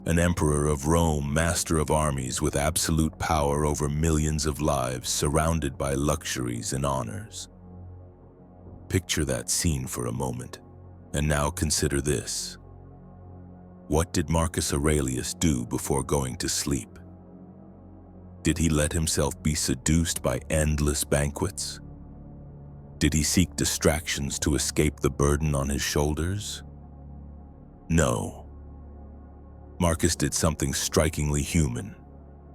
an emperor of Rome, master of armies with absolute power over millions of lives, surrounded by luxuries and honors. Picture that scene for a moment, and now consider this. What did Marcus Aurelius do before going to sleep? Did he let himself be seduced by endless banquets? Did he seek distractions to escape the burden on his shoulders? No. Marcus did something strikingly human.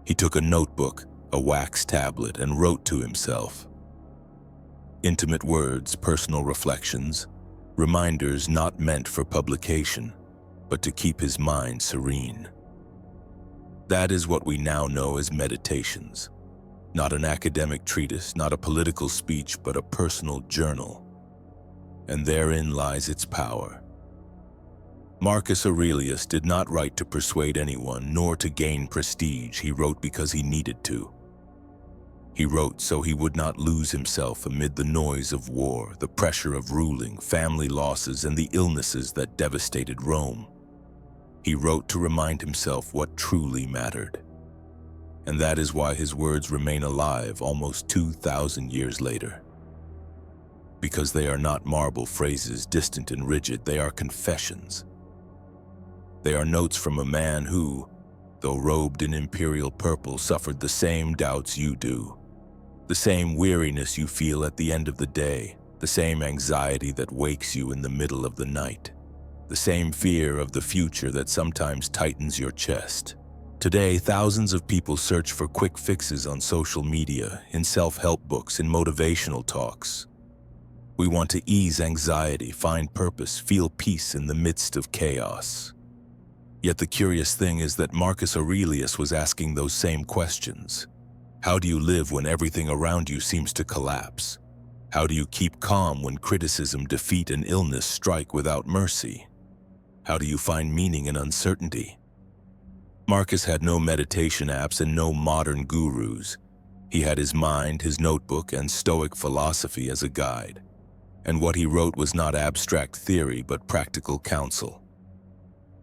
He took a notebook, a wax tablet, and wrote to himself. Intimate words, personal reflections, reminders not meant for publication, but to keep his mind serene. That is what we now know as meditations. Not an academic treatise, not a political speech, but a personal journal. And therein lies its power. Marcus Aurelius did not write to persuade anyone, nor to gain prestige. He wrote because he needed to. He wrote so he would not lose himself amid the noise of war, the pressure of ruling, family losses, and the illnesses that devastated Rome. He wrote to remind himself what truly mattered. And that is why his words remain alive almost 2,000 years later. Because they are not marble phrases, distant and rigid, they are confessions. They are notes from a man who, though robed in imperial purple, suffered the same doubts you do, the same weariness you feel at the end of the day, the same anxiety that wakes you in the middle of the night, the same fear of the future that sometimes tightens your chest. Today, thousands of people search for quick fixes on social media, in self-help books, in motivational talks. We want to ease anxiety, find purpose, feel peace in the midst of chaos. Yet the curious thing is that Marcus Aurelius was asking those same questions. How do you live when everything around you seems to collapse? How do you keep calm when criticism, defeat, and illness strike without mercy? How do you find meaning in uncertainty? Marcus had no meditation apps and no modern gurus. He had his mind, his notebook, and Stoic philosophy as a guide. And what he wrote was not abstract theory, but practical counsel.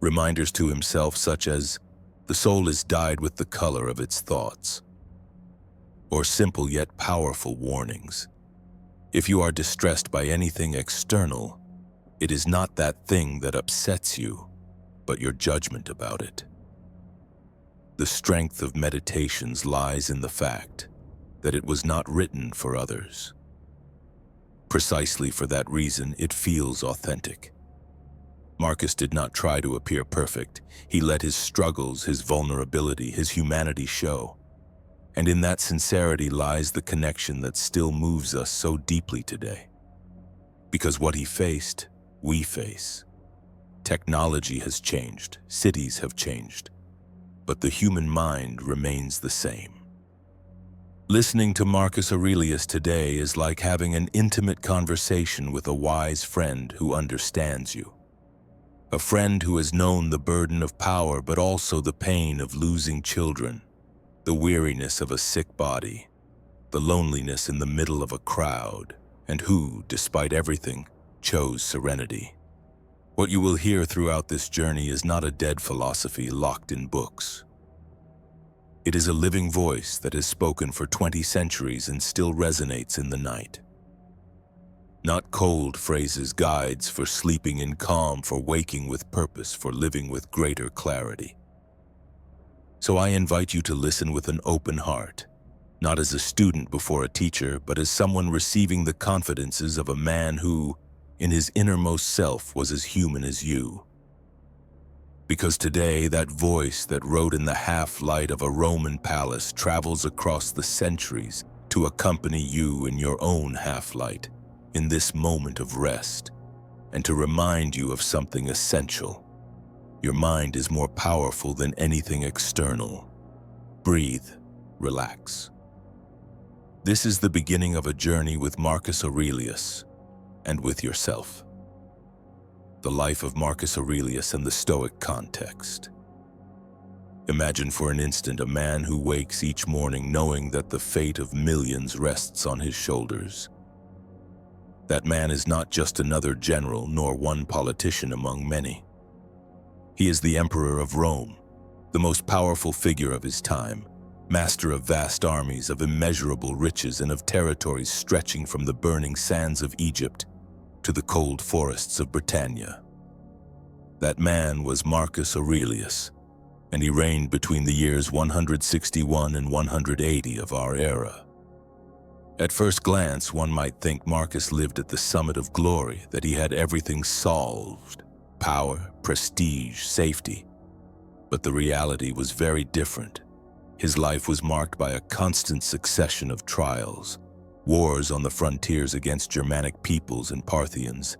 Reminders to himself such as, "The soul is dyed with the color of its thoughts." Or simple yet powerful warnings. If you are distressed by anything external, it is not that thing that upsets you, but your judgment about it. The strength of meditations lies in the fact that it was not written for others. Precisely for that reason, it feels authentic. Marcus did not try to appear perfect. He let his struggles, his vulnerability, his humanity show. And in that sincerity lies the connection that still moves us so deeply today. Because what he faced, we face. Technology has changed, cities have changed, but the human mind remains the same. Listening to Marcus Aurelius today is like having an intimate conversation with a wise friend who understands you. A friend who has known the burden of power, but also the pain of losing children, the weariness of a sick body, the loneliness in the middle of a crowd, and who, despite everything, chose serenity. What you will hear throughout this journey is not a dead philosophy locked in books. It is a living voice that has spoken for 20 centuries and still resonates in the night. Not cold phrases, guides for sleeping in calm, for waking with purpose, for living with greater clarity. So I invite you to listen with an open heart, not as a student before a teacher, but as someone receiving the confidences of a man who, in his innermost self, was as human as you. Because today, that voice that wrote in the half-light of a Roman palace travels across the centuries to accompany you in your own half-light, in this moment of rest, and to remind you of something essential. Your mind is more powerful than anything external. Breathe, relax. This is the beginning of a journey with Marcus Aurelius and with yourself. The life of Marcus Aurelius and the Stoic context. Imagine for an instant a man who wakes each morning knowing that the fate of millions rests on his shoulders. That man is not just another general nor one politician among many. He is the emperor of Rome, the most powerful figure of his time, master of vast armies, of immeasurable riches, and of territories stretching from the burning sands of Egypt to the cold forests of Britannia. That man was Marcus Aurelius, and he reigned between the years 161 and 180 of our era. At first glance, one might think Marcus lived at the summit of glory, that he had everything solved: power, prestige, safety. But the reality was very different. His life was marked by a constant succession of trials, wars on the frontiers against Germanic peoples and Parthians,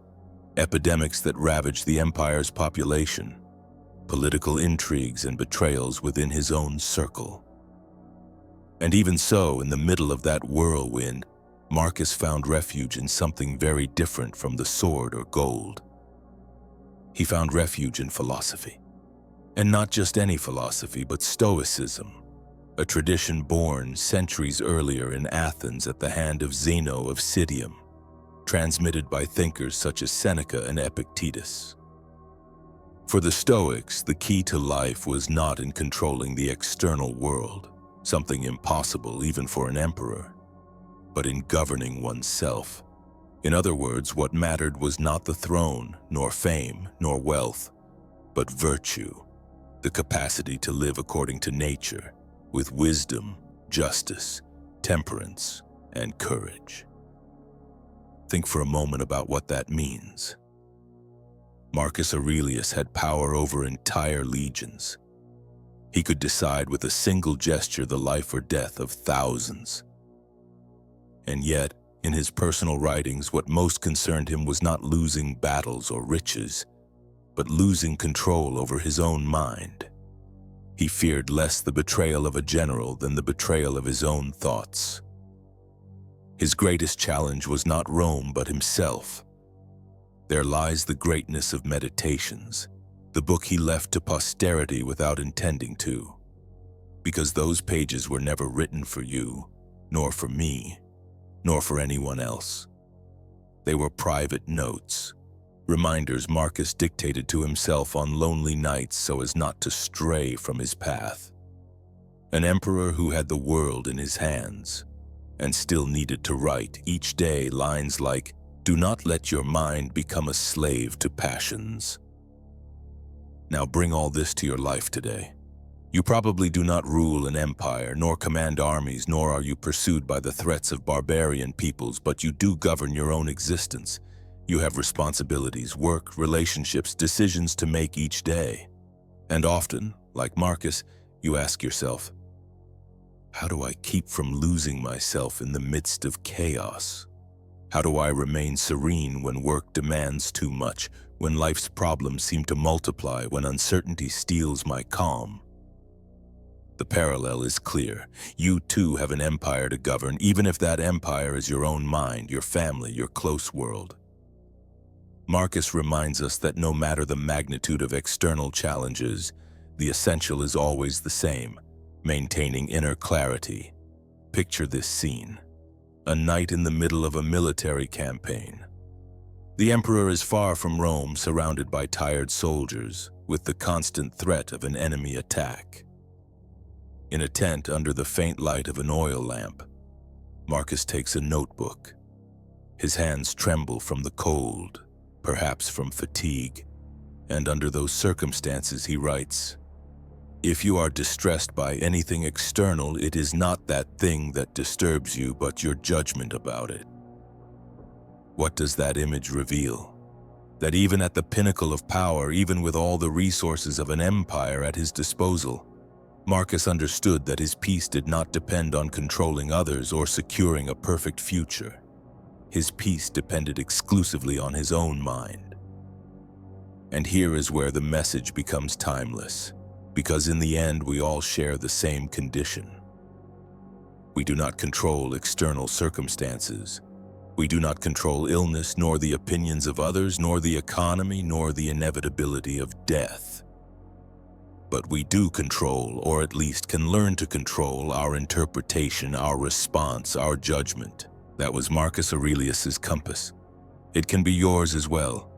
epidemics that ravaged the empire's population, political intrigues and betrayals within his own circle. And even so, in the middle of that whirlwind, Marcus found refuge in something very different from the sword or gold. He found refuge in philosophy. And not just any philosophy, but Stoicism, a tradition born centuries earlier in Athens at the hand of Zeno of Citium, transmitted by thinkers such as Seneca and Epictetus. For the Stoics, the key to life was not in controlling the external world, something impossible even for an emperor, but in governing oneself. In other words, what mattered was not the throne, nor fame, nor wealth, but virtue, the capacity to live according to nature, with wisdom, justice, temperance, and courage. Think for a moment about what that means. Marcus Aurelius had power over entire legions. He could decide with a single gesture the life or death of thousands. And yet, in his personal writings, what most concerned him was not losing battles or riches, but losing control over his own mind. He feared less the betrayal of a general than the betrayal of his own thoughts. His greatest challenge was not Rome, but himself. There lies the greatness of Meditations, the book he left to posterity without intending to, because those pages were never written for you, nor for me, nor for anyone else. They were private notes, reminders Marcus dictated to himself on lonely nights so as not to stray from his path. An emperor who had the world in his hands, and still needed to write each day lines like, "Do not let your mind become a slave to passions." Now bring all this to your life today. You probably do not rule an empire, nor command armies, nor are you pursued by the threats of barbarian peoples, but you do govern your own existence. You have responsibilities, work, relationships, decisions to make each day. And often, like Marcus, you ask yourself, how do I keep from losing myself in the midst of chaos? How do I remain serene when work demands too much, when life's problems seem to multiply, when uncertainty steals my calm? The parallel is clear. You too have an empire to govern, even if that empire is your own mind, your family, your close world. Marcus reminds us that no matter the magnitude of external challenges, the essential is always the same: maintaining inner clarity. Picture this scene: a night in the middle of a military campaign. The emperor is far from Rome, surrounded by tired soldiers, with the constant threat of an enemy attack. In a tent under the faint light of an oil lamp, Marcus takes a notebook. His hands tremble from the cold, perhaps from fatigue, and under those circumstances he writes, "If you are distressed by anything external, it is not that thing that disturbs you, but your judgment about it." What does that image reveal? That even at the pinnacle of power, even with all the resources of an empire at his disposal, Marcus understood that his peace did not depend on controlling others or securing a perfect future. His peace depended exclusively on his own mind. And here is where the message becomes timeless, because in the end we all share the same condition. We do not control external circumstances. We do not control illness, nor the opinions of others, nor the economy, nor the inevitability of death. But we do control, or at least can learn to control, our interpretation, our response, our judgment. That was Marcus Aurelius's compass. It can be yours as well.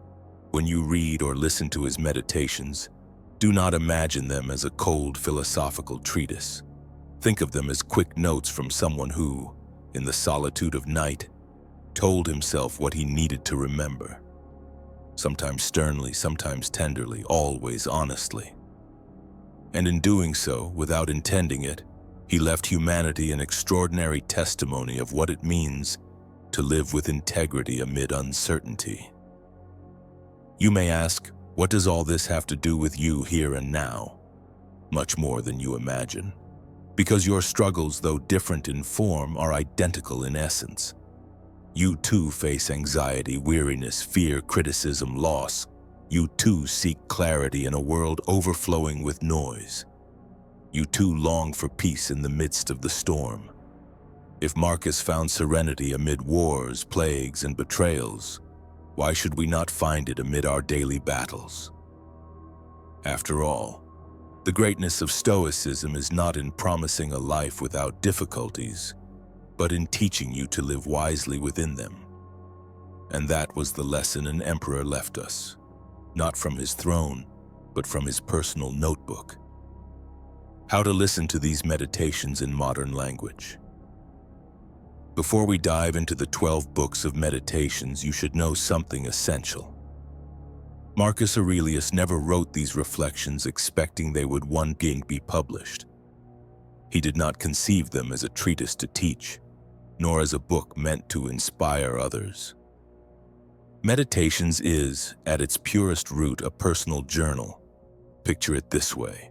When you read or listen to his meditations, Do not imagine them as a cold philosophical treatise. Think of them as quick notes from someone who, in the solitude of night, told himself what he needed to remember. Sometimes sternly, sometimes tenderly, always honestly. And in doing so, without intending it, he left humanity an extraordinary testimony of what it means to live with integrity amid uncertainty. You may ask, what does all this have to do with you here and now? Much more than you imagine. Because your struggles, though different in form, are identical in essence. You too face anxiety, weariness, fear, criticism, loss. You too seek clarity in a world overflowing with noise. You too long for peace in the midst of the storm. If Marcus found serenity amid wars, plagues, and betrayals, why should we not find it amid our daily battles? After all, the greatness of Stoicism is not in promising a life without difficulties, but in teaching you to live wisely within them. And that was the lesson an emperor left us, not from his throne, but from his personal notebook. How to listen to these meditations in modern language. Before we dive into the 12 books of meditations, you should know something essential. Marcus Aurelius never wrote these reflections expecting they would one day be published. He did not conceive them as a treatise to teach, nor as a book meant to inspire others. Meditations is, at its purest root, a personal journal. Picture it this way.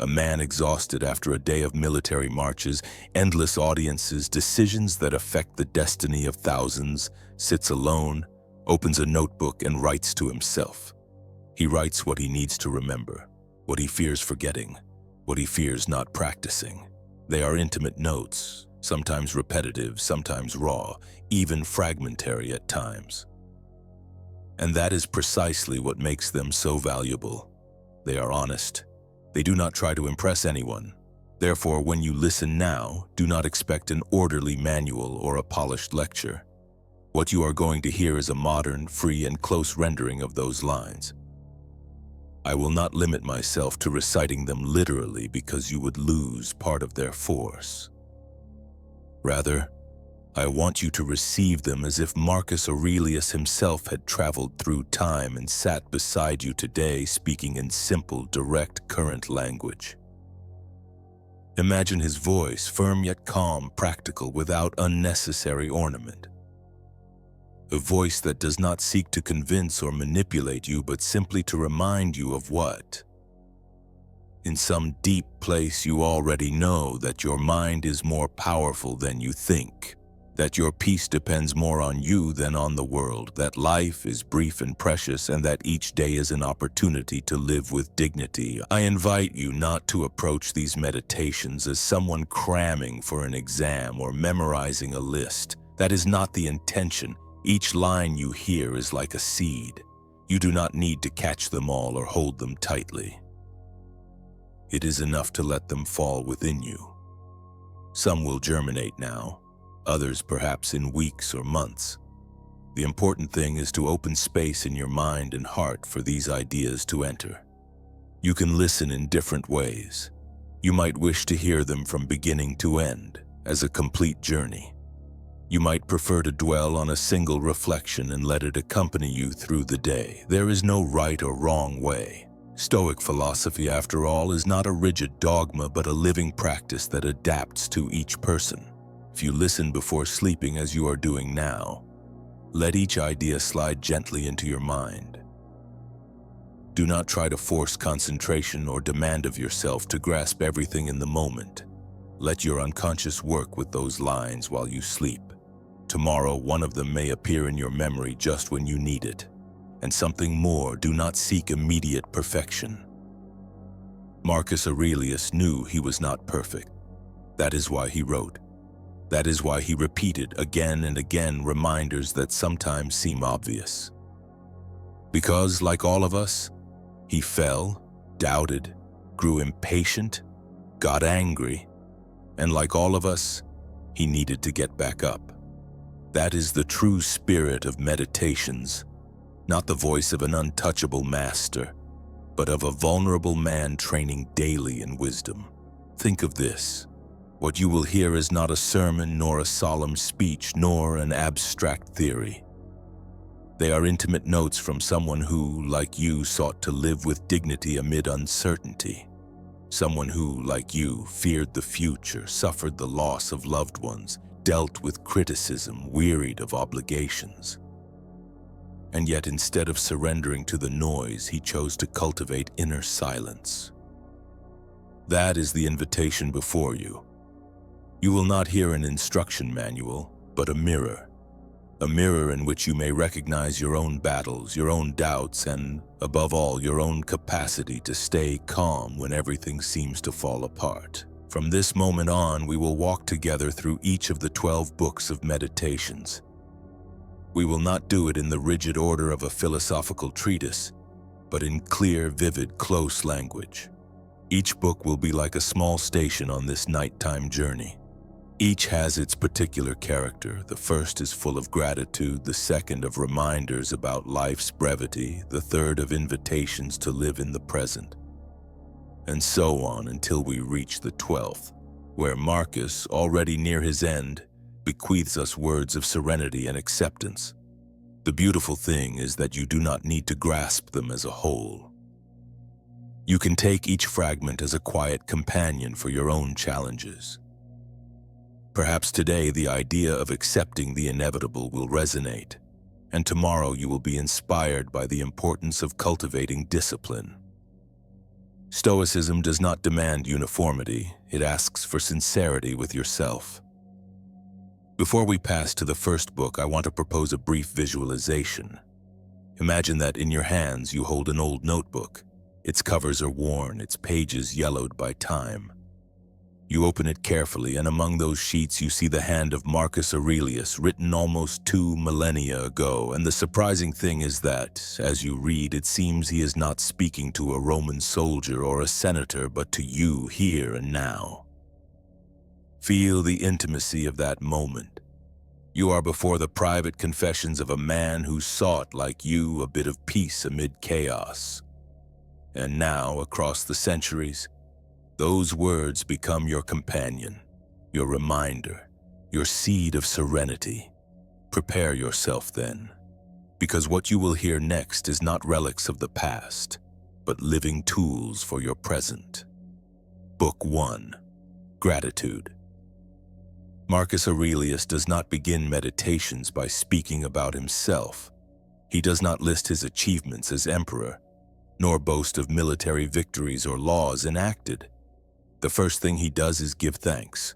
A man exhausted after a day of military marches, endless audiences, decisions that affect the destiny of thousands, sits alone, opens a notebook and writes to himself. He writes what he needs to remember, what he fears forgetting, what he fears not practicing. They are intimate notes, sometimes repetitive, sometimes raw, even fragmentary at times. And that is precisely what makes them so valuable. They are honest. They do not try to impress anyone. Therefore, when you listen now, do not expect an orderly manual or a polished lecture. What you are going to hear is a modern, free, and close rendering of those lines. I will not limit myself to reciting them literally because you would lose part of their force. Rather, I want you to receive them as if Marcus Aurelius himself had traveled through time and sat beside you today, speaking in simple, direct, current language. Imagine his voice, firm yet calm, practical, without unnecessary ornament. A voice that does not seek to convince or manipulate you, but simply to remind you of what? In some deep place you already know that your mind is more powerful than you think, that your peace depends more on you than on the world, that life is brief and precious, and that each day is an opportunity to live with dignity. I invite you not to approach these meditations as someone cramming for an exam or memorizing a list. That is not the intention. Each line you hear is like a seed. You do not need to catch them all or hold them tightly. It is enough to let them fall within you. Some will germinate now, others perhaps in weeks or months. The important thing is to open space in your mind and heart for these ideas to enter. You can listen in different ways. You might wish to hear them from beginning to end, as a complete journey. You might prefer to dwell on a single reflection and let it accompany you through the day. There is no right or wrong way. Stoic philosophy, after all, is not a rigid dogma, but a living practice that adapts to each person. If you listen before sleeping as you are doing now, let each idea slide gently into your mind. Do not try to force concentration or demand of yourself to grasp everything in the moment. Let your unconscious work with those lines while you sleep. Tomorrow, one of them may appear in your memory just when you need it. And something more, do not seek immediate perfection. Marcus Aurelius knew he was not perfect. That is why he wrote. That is why he repeated again and again reminders that sometimes seem obvious. Because, like all of us, he fell, doubted, grew impatient, got angry, and like all of us, he needed to get back up. That is the true spirit of meditations, not the voice of an untouchable master, but of a vulnerable man training daily in wisdom. Think of this. What you will hear is not a sermon, nor a solemn speech, nor an abstract theory. They are intimate notes from someone who, like you, sought to live with dignity amid uncertainty. Someone who, like you, feared the future, suffered the loss of loved ones, dealt with criticism, wearied of obligations. And yet, instead of surrendering to the noise, he chose to cultivate inner silence. That is the invitation before you. You will not hear an instruction manual, but a mirror in which you may recognize your own battles, your own doubts, and, above all, your own capacity to stay calm when everything seems to fall apart. From this moment on, we will walk together through each of the 12 books of meditations. We will not do it in the rigid order of a philosophical treatise, but in clear, vivid, close language. Each book will be like a small station on this nighttime journey. Each has its particular character. The first is full of gratitude, the second of reminders about life's brevity, the third of invitations to live in the present. And so on until we reach the 12th, where Marcus, already near his end, bequeaths us words of serenity and acceptance. The beautiful thing is that you do not need to grasp them as a whole. You can take each fragment as a quiet companion for your own challenges. Perhaps today the idea of accepting the inevitable will resonate, and tomorrow you will be inspired by the importance of cultivating discipline. Stoicism does not demand uniformity, it asks for sincerity with yourself. Before we pass to the first book, I want to propose a brief visualization. Imagine that in your hands you hold an old notebook. Its covers are worn, its pages yellowed by time. You open it carefully, and among those sheets you see the hand of Marcus Aurelius, written almost 2 millennia ago, and the surprising thing is that, as you read, it seems he is not speaking to a Roman soldier or a senator, but to you here and now. Feel the intimacy of that moment. You are before the private confessions of a man who sought, like you, a bit of peace amid chaos. And now, across the centuries, those words become your companion, your reminder, your seed of serenity. Prepare yourself then, because what you will hear next is not relics of the past, but living tools for your present. Book 1. Gratitude. Marcus Aurelius does not begin meditations by speaking about himself. He does not list his achievements as emperor, nor boast of military victories or laws enacted. The first thing he does is give thanks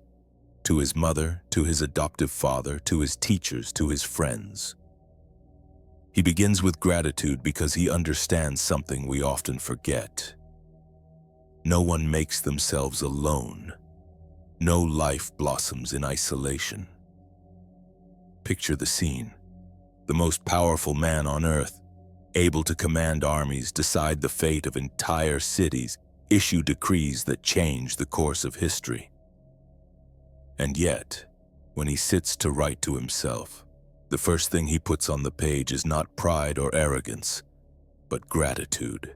to his mother, to his adoptive father, to his teachers, to his friends. He begins with gratitude because he understands something we often forget. No one makes themselves alone. No life blossoms in isolation. Picture the scene. The most powerful man on earth, able to command armies, decide the fate of entire cities, issue decrees that change the course of history. And yet, when he sits to write to himself, the first thing he puts on the page is not pride or arrogance, but gratitude.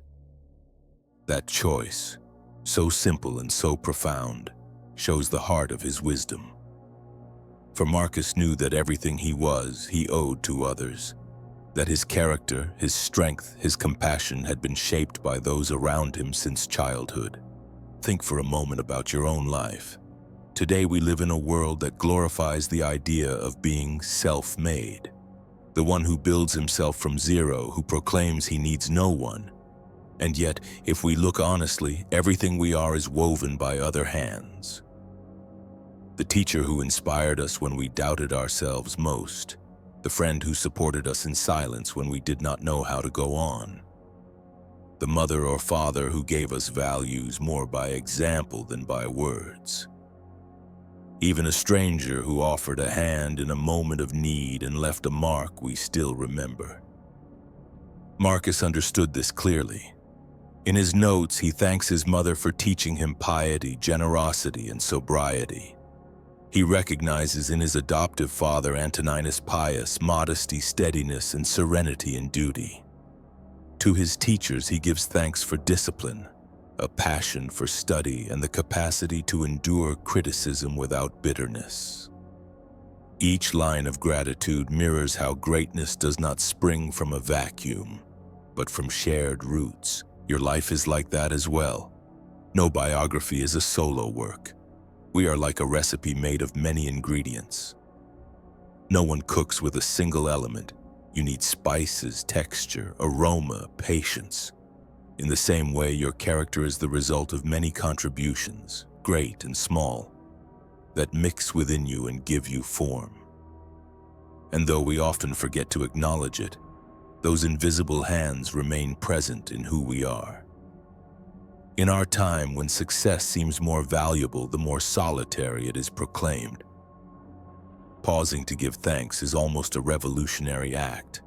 That choice, so simple and so profound, shows the heart of his wisdom. For Marcus knew that everything he was, he owed to others, that his character, his strength, his compassion had been shaped by those around him since childhood. Think for a moment about your own life. Today we live in a world that glorifies the idea of being self-made. The one who builds himself from zero, who proclaims he needs no one. And yet, if we look honestly, everything we are is woven by other hands. The teacher who inspired us when we doubted ourselves most. The friend who supported us in silence when we did not know how to go on. The mother or father who gave us values more by example than by words. Even a stranger who offered a hand in a moment of need and left a mark we still remember. Marcus understood this clearly. In his notes, he thanks his mother for teaching him piety, generosity, and sobriety. He recognizes in his adoptive father Antoninus Pius modesty, steadiness, and serenity in duty. To his teachers, he gives thanks for discipline, a passion for study, and the capacity to endure criticism without bitterness. Each line of gratitude mirrors how greatness does not spring from a vacuum, but from shared roots. Your life is like that as well. No biography is a solo work. We are like a recipe made of many ingredients. No one cooks with a single element. You need spices, texture, aroma, patience. In the same way, your character is the result of many contributions, great and small, that mix within you and give you form. And though we often forget to acknowledge it, those invisible hands remain present in who we are. In our time, when success seems more valuable, the more solitary it is proclaimed. Pausing to give thanks is almost a revolutionary act.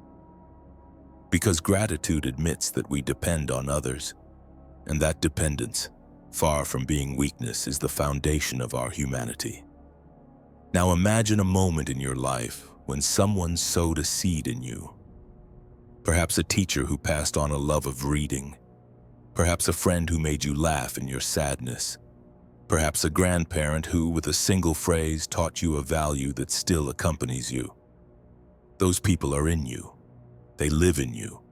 Because gratitude admits that we depend on others, and that dependence, far from being weakness, is the foundation of our humanity. Now imagine a moment in your life when someone sowed a seed in you. Perhaps a teacher who passed on a love of reading. Perhaps a friend who made you laugh in your sadness. Perhaps a grandparent who, with a single phrase, taught you a value that still accompanies you. Those people are in you. They live in you.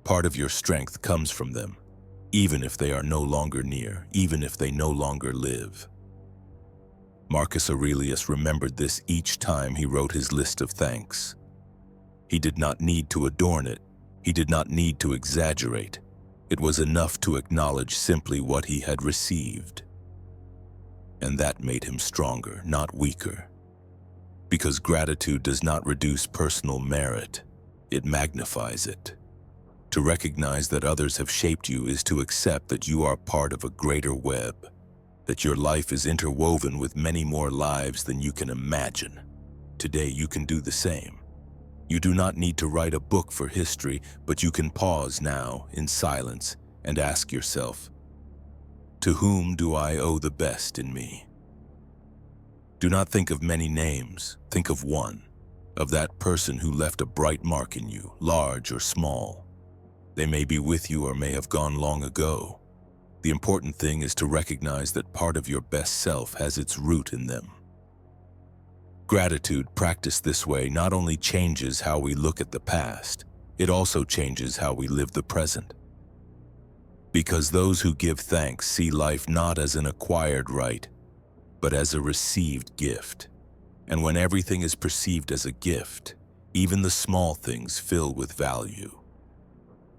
Part of your strength comes from them, even if they are no longer near, even if they no longer live. Marcus Aurelius remembered this each time he wrote his list of thanks. He did not need to adorn it. He did not need to exaggerate. It was enough to acknowledge simply what he had received. And that made him stronger, not weaker. Because gratitude does not reduce personal merit, it magnifies it. To recognize that others have shaped you is to accept that you are part of a greater web, that your life is interwoven with many more lives than you can imagine. Today you can do the same. You do not need to write a book for history, but you can pause now in silence and ask yourself, to whom do I owe the best in me? Do not think of many names, think of one, of that person who left a bright mark in you, large or small. They may be with you or may have gone long ago. The important thing is to recognize that part of your best self has its root in them. Gratitude practiced this way not only changes how we look at the past, it also changes how we live the present. Because those who give thanks see life not as an acquired right, but as a received gift. And when everything is perceived as a gift, even the small things fill with value.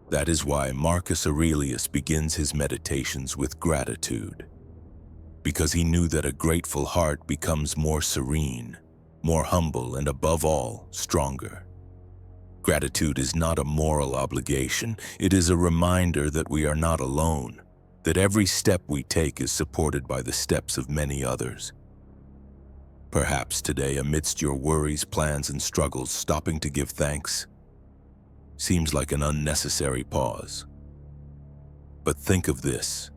That is why Marcus Aurelius begins his meditations with gratitude, because he knew that a grateful heart becomes more serene, more humble, and above all, stronger. Gratitude is not a moral obligation. It is a reminder that we are not alone, that every step we take is supported by the steps of many others. Perhaps today, amidst your worries, plans, and struggles, stopping to give thanks seems like an unnecessary pause. But think of this.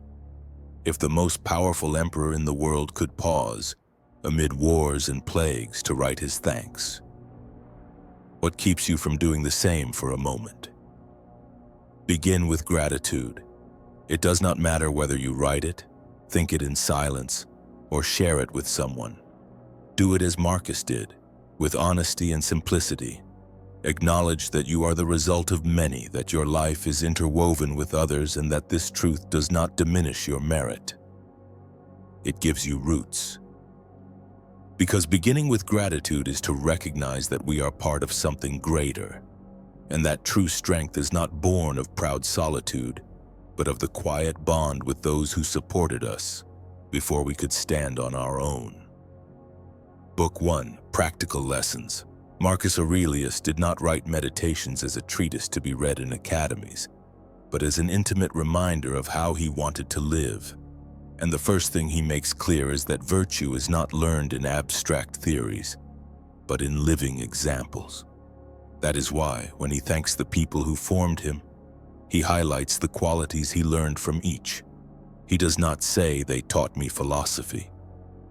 If the most powerful emperor in the world could pause amid wars and plagues to write his thanks, what keeps you from doing the same for a moment? Begin with gratitude. It does not matter whether you write it, think it in silence, or share it with someone. Do it as Marcus did, with honesty and simplicity. Acknowledge that you are the result of many, that your life is interwoven with others, and that this truth does not diminish your merit. It gives you roots. Because beginning with gratitude is to recognize that we are part of something greater, and that true strength is not born of proud solitude, but of the quiet bond with those who supported us before we could stand on our own. Book 1, Practical Lessons. Marcus Aurelius did not write Meditations as a treatise to be read in academies, but as an intimate reminder of how he wanted to live. And the first thing he makes clear is that virtue is not learned in abstract theories, but in living examples. That is why, when he thanks the people who formed him, he highlights the qualities he learned from each. He does not say, "They taught me philosophy."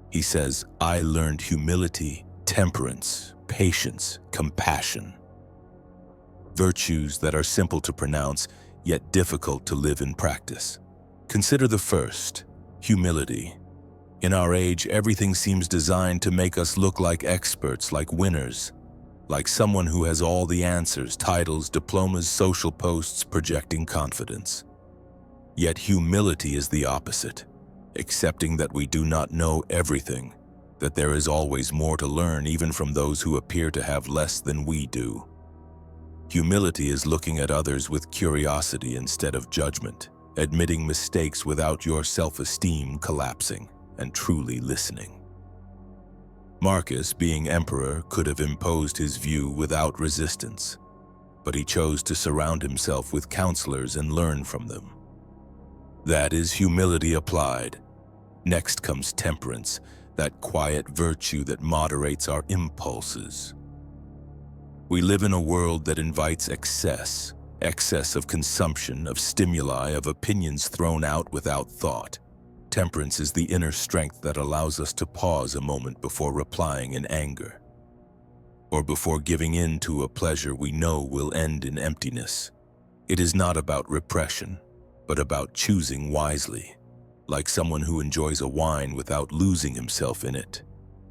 He says, "I learned humility, temperance, patience, compassion." Virtues that are simple to pronounce, yet difficult to live in practice. Consider the first, humility. In our age, everything seems designed to make us look like experts, like winners, like someone who has all the answers, titles, diplomas, social posts, projecting confidence. Yet humility is the opposite, accepting that we do not know everything, that there is always more to learn even from those who appear to have less than we do. Humility is looking at others with curiosity instead of judgment, admitting mistakes without your self-esteem collapsing, and truly listening. Marcus, being emperor, could have imposed his view without resistance, but he chose to surround himself with counselors and learn from them. That is humility applied. Next comes temperance, that quiet virtue that moderates our impulses. We live in a world that invites excess of consumption, of stimuli, of opinions thrown out without thought. Temperance is the inner strength that allows us to pause a moment before replying in anger, or before giving in to a pleasure we know will end in emptiness. It is not about repression, but about choosing wisely, like someone who enjoys a wine without losing himself in it,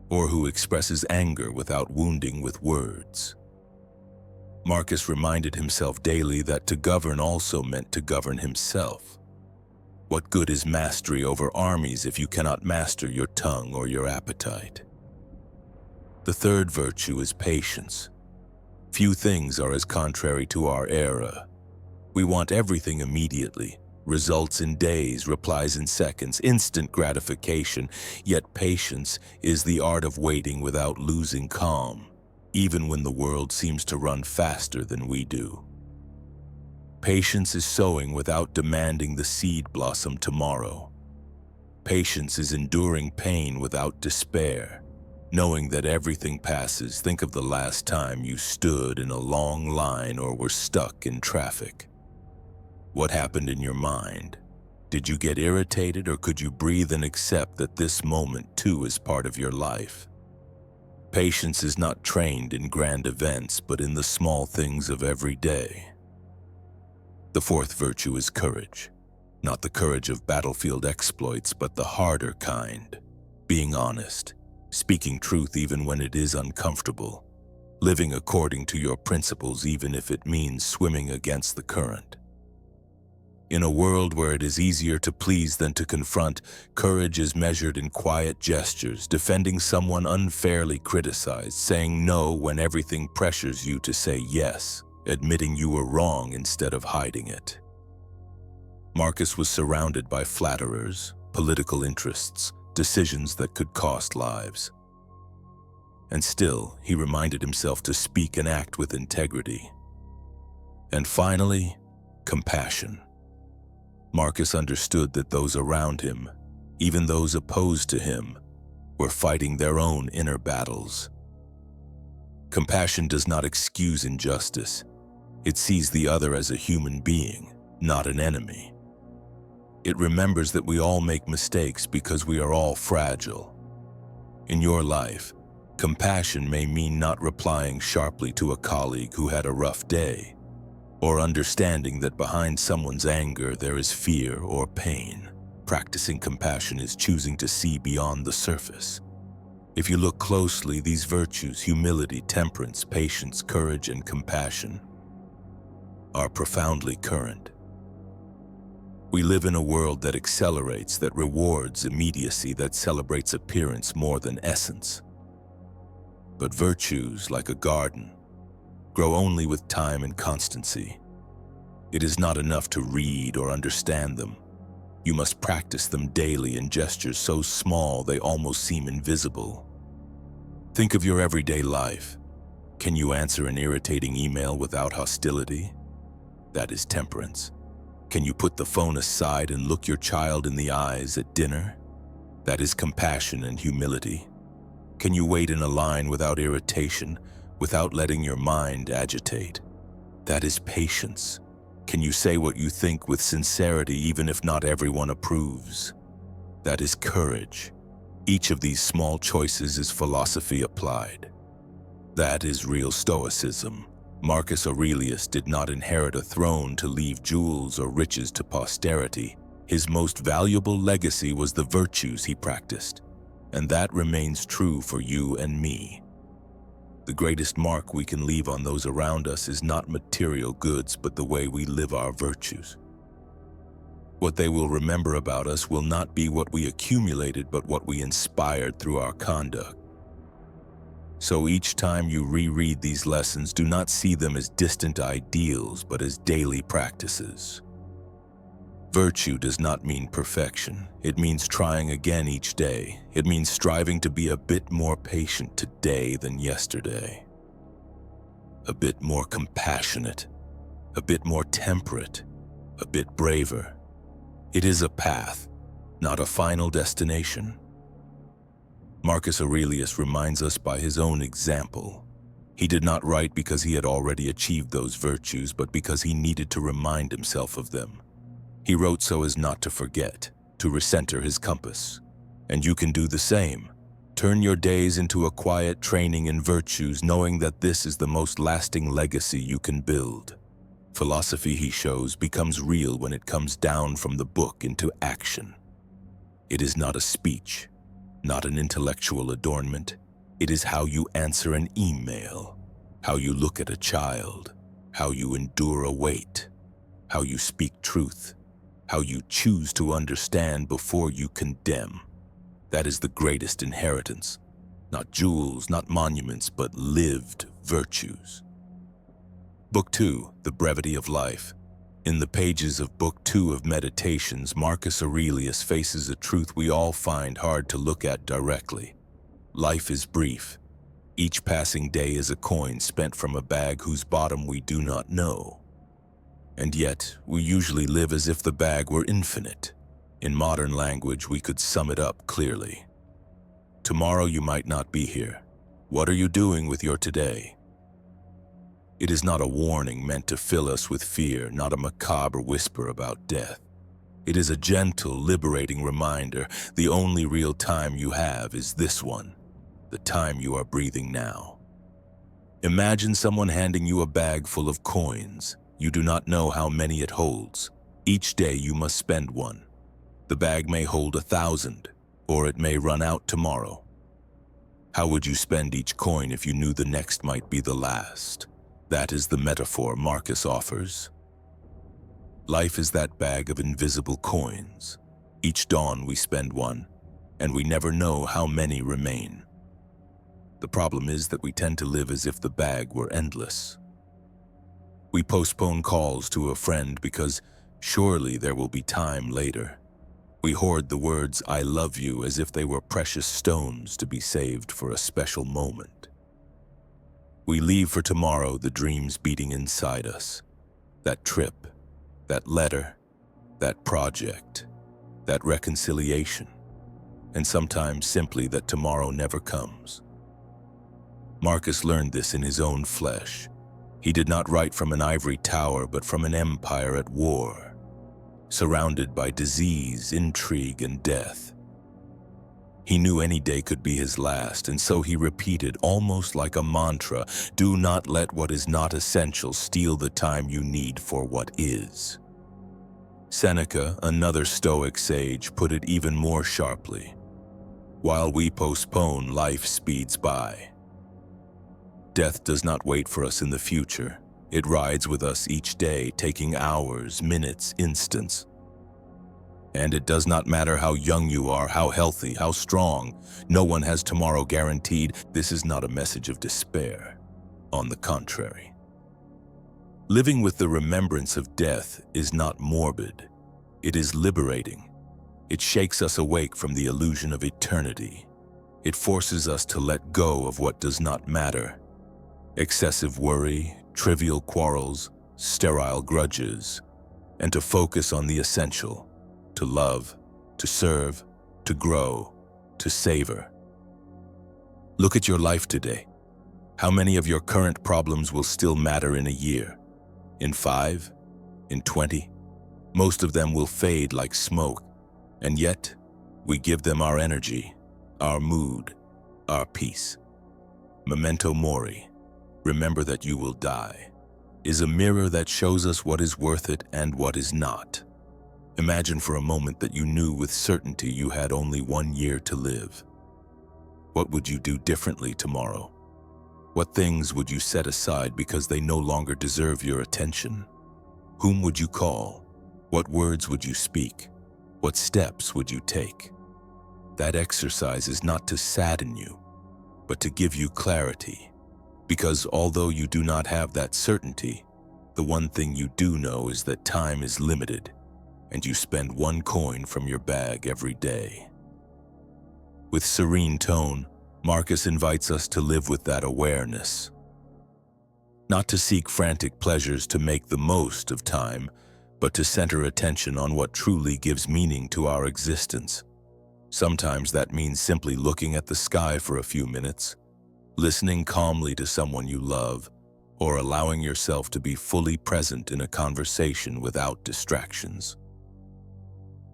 or who expresses anger without wounding with words. Marcus reminded himself daily that to govern also meant to govern himself. What good is mastery over armies if you cannot master your tongue or your appetite? The third virtue is patience. Few things are as contrary to our era. We want everything immediately, results in days, replies in seconds, instant gratification, yet patience is the art of waiting without losing calm, even when the world seems to run faster than we do. Patience is sowing without demanding the seed blossom tomorrow. Patience is enduring pain without despair, knowing that everything passes. Think of the last time you stood in a long line or were stuck in traffic. What happened in your mind? Did you get irritated, or could you breathe and accept that this moment too is part of your life? Patience is not trained in grand events, but in the small things of every day. The fourth virtue is courage. Not the courage of battlefield exploits, but the harder kind. Being honest, speaking truth even when it is uncomfortable, living according to your principles even if it means swimming against the current. In a world where it is easier to please than to confront, courage is measured in quiet gestures, defending someone unfairly criticized, saying no when everything pressures you to say yes, admitting you were wrong instead of hiding it. Marcus was surrounded by flatterers, political interests, decisions that could cost lives. And still, he reminded himself to speak and act with integrity. And finally, compassion. Marcus understood that those around him, even those opposed to him, were fighting their own inner battles. Compassion does not excuse injustice. It sees the other as a human being, not an enemy. It remembers that we all make mistakes because we are all fragile. In your life, compassion may mean not replying sharply to a colleague who had a rough day, or understanding that behind someone's anger there is fear or pain. Practicing compassion is choosing to see beyond the surface. If you look closely, these virtues, humility, temperance, patience, courage, and compassion, are profoundly current. We live in a world that accelerates, that rewards immediacy, that celebrates appearance more than essence. But virtues, like a garden, grow only with time and constancy. It is not enough to read or understand them. You must practice them daily in gestures so small they almost seem invisible. Think of your everyday life. Can you answer an irritating email without hostility? That is temperance. Can you put the phone aside and look your child in the eyes at dinner? That is compassion and humility. Can you wait in a line without irritation, without letting your mind agitate? That is patience. Can you say what you think with sincerity even if not everyone approves? That is courage. Each of these small choices is philosophy applied. That is real Stoicism. Marcus Aurelius did not inherit a throne to leave jewels or riches to posterity. His most valuable legacy was the virtues he practiced, and that remains true for you and me. The greatest mark we can leave on those around us is not material goods, but the way we live our virtues. What they will remember about us will not be what we accumulated, but what we inspired through our conduct. So each time you reread these lessons, do not see them as distant ideals, but as daily practices. Virtue does not mean perfection. It means trying again each day. It means striving to be a bit more patient today than yesterday, a bit more compassionate, a bit more temperate, a bit braver. It is a path, not a final destination. Marcus Aurelius reminds us by his own example. He did not write because he had already achieved those virtues, but because he needed to remind himself of them. He wrote so as not to forget, to recenter his compass. And you can do the same. Turn your days into a quiet training in virtues, knowing that this is the most lasting legacy you can build. Philosophy, he shows, becomes real when it comes down from the book into action. It is not a speech, not an intellectual adornment. It is how you answer an email, how you look at a child, how you endure a wait, how you speak truth, how you choose to understand before you condemn. That is the greatest inheritance. Not jewels, not monuments, but lived virtues. Book 2, The Brevity of Life. In the pages of Book 2 of Meditations, Marcus Aurelius faces a truth we all find hard to look at directly. Life is brief. Each passing day is a coin spent from a bag whose bottom we do not know. And yet, we usually live as if the bag were infinite. In modern language, we could sum it up clearly. Tomorrow you might not be here. What are you doing with your today? It is not a warning meant to fill us with fear, not a macabre whisper about death. It is a gentle, liberating reminder. The only real time you have is this one, the time you are breathing now. Imagine someone handing you a bag full of coins. You do not know how many it holds. Each day you must spend one. The bag may hold 1,000, or it may run out tomorrow. How would you spend each coin if you knew the next might be the last? That is the metaphor Marcus offers. Life is that bag of invisible coins. Each dawn we spend one, and we never know how many remain. The problem is that we tend to live as if the bag were endless. We postpone calls to a friend because surely there will be time later. We hoard the words "I love you" as if they were precious stones to be saved for a special moment. We leave for tomorrow the dreams beating inside us. That trip, that letter, that project, that reconciliation, and sometimes simply that tomorrow never comes. Marcus learned this in his own flesh. He did not write from an ivory tower, but from an empire at war, surrounded by disease, intrigue, and death. He knew any day could be his last, and so he repeated, almost like a mantra, "Do not let what is not essential steal the time you need for what is." Seneca, another Stoic sage, put it even more sharply. While we postpone, life speeds by. Death does not wait for us in the future. It rides with us each day, taking hours, minutes, instants. And it does not matter how young you are, how healthy, how strong. No one has tomorrow guaranteed. This is not a message of despair. On the contrary. Living with the remembrance of death is not morbid. It is liberating. It shakes us awake from the illusion of eternity. It forces us to let go of what does not matter. Excessive worry, trivial quarrels, sterile grudges, and to focus on the essential. To love, to serve, to grow, to savor. Look at your life today. How many of your current problems will still matter in a year? In 5? In 20? Most of them will fade like smoke, and yet we give them our energy, our mood, our peace. Memento mori. remember that you will die, is a mirror that shows us what is worth it and what is not. Imagine for a moment that you knew with certainty you had only 1 year to live. What would you do differently tomorrow? What things would you set aside because they no longer deserve your attention? Whom would you call? What words would you speak? What steps would you take? That exercise is not to sadden you, but to give you clarity. Because although you do not have that certainty, the one thing you do know is that time is limited, and you spend 1 coin from your bag every day. With serene tone, Marcus invites us to live with that awareness. Not to seek frantic pleasures to make the most of time, but to center attention on what truly gives meaning to our existence. Sometimes that means simply looking at the sky for a few minutes, listening calmly to someone you love, or allowing yourself to be fully present in a conversation without distractions.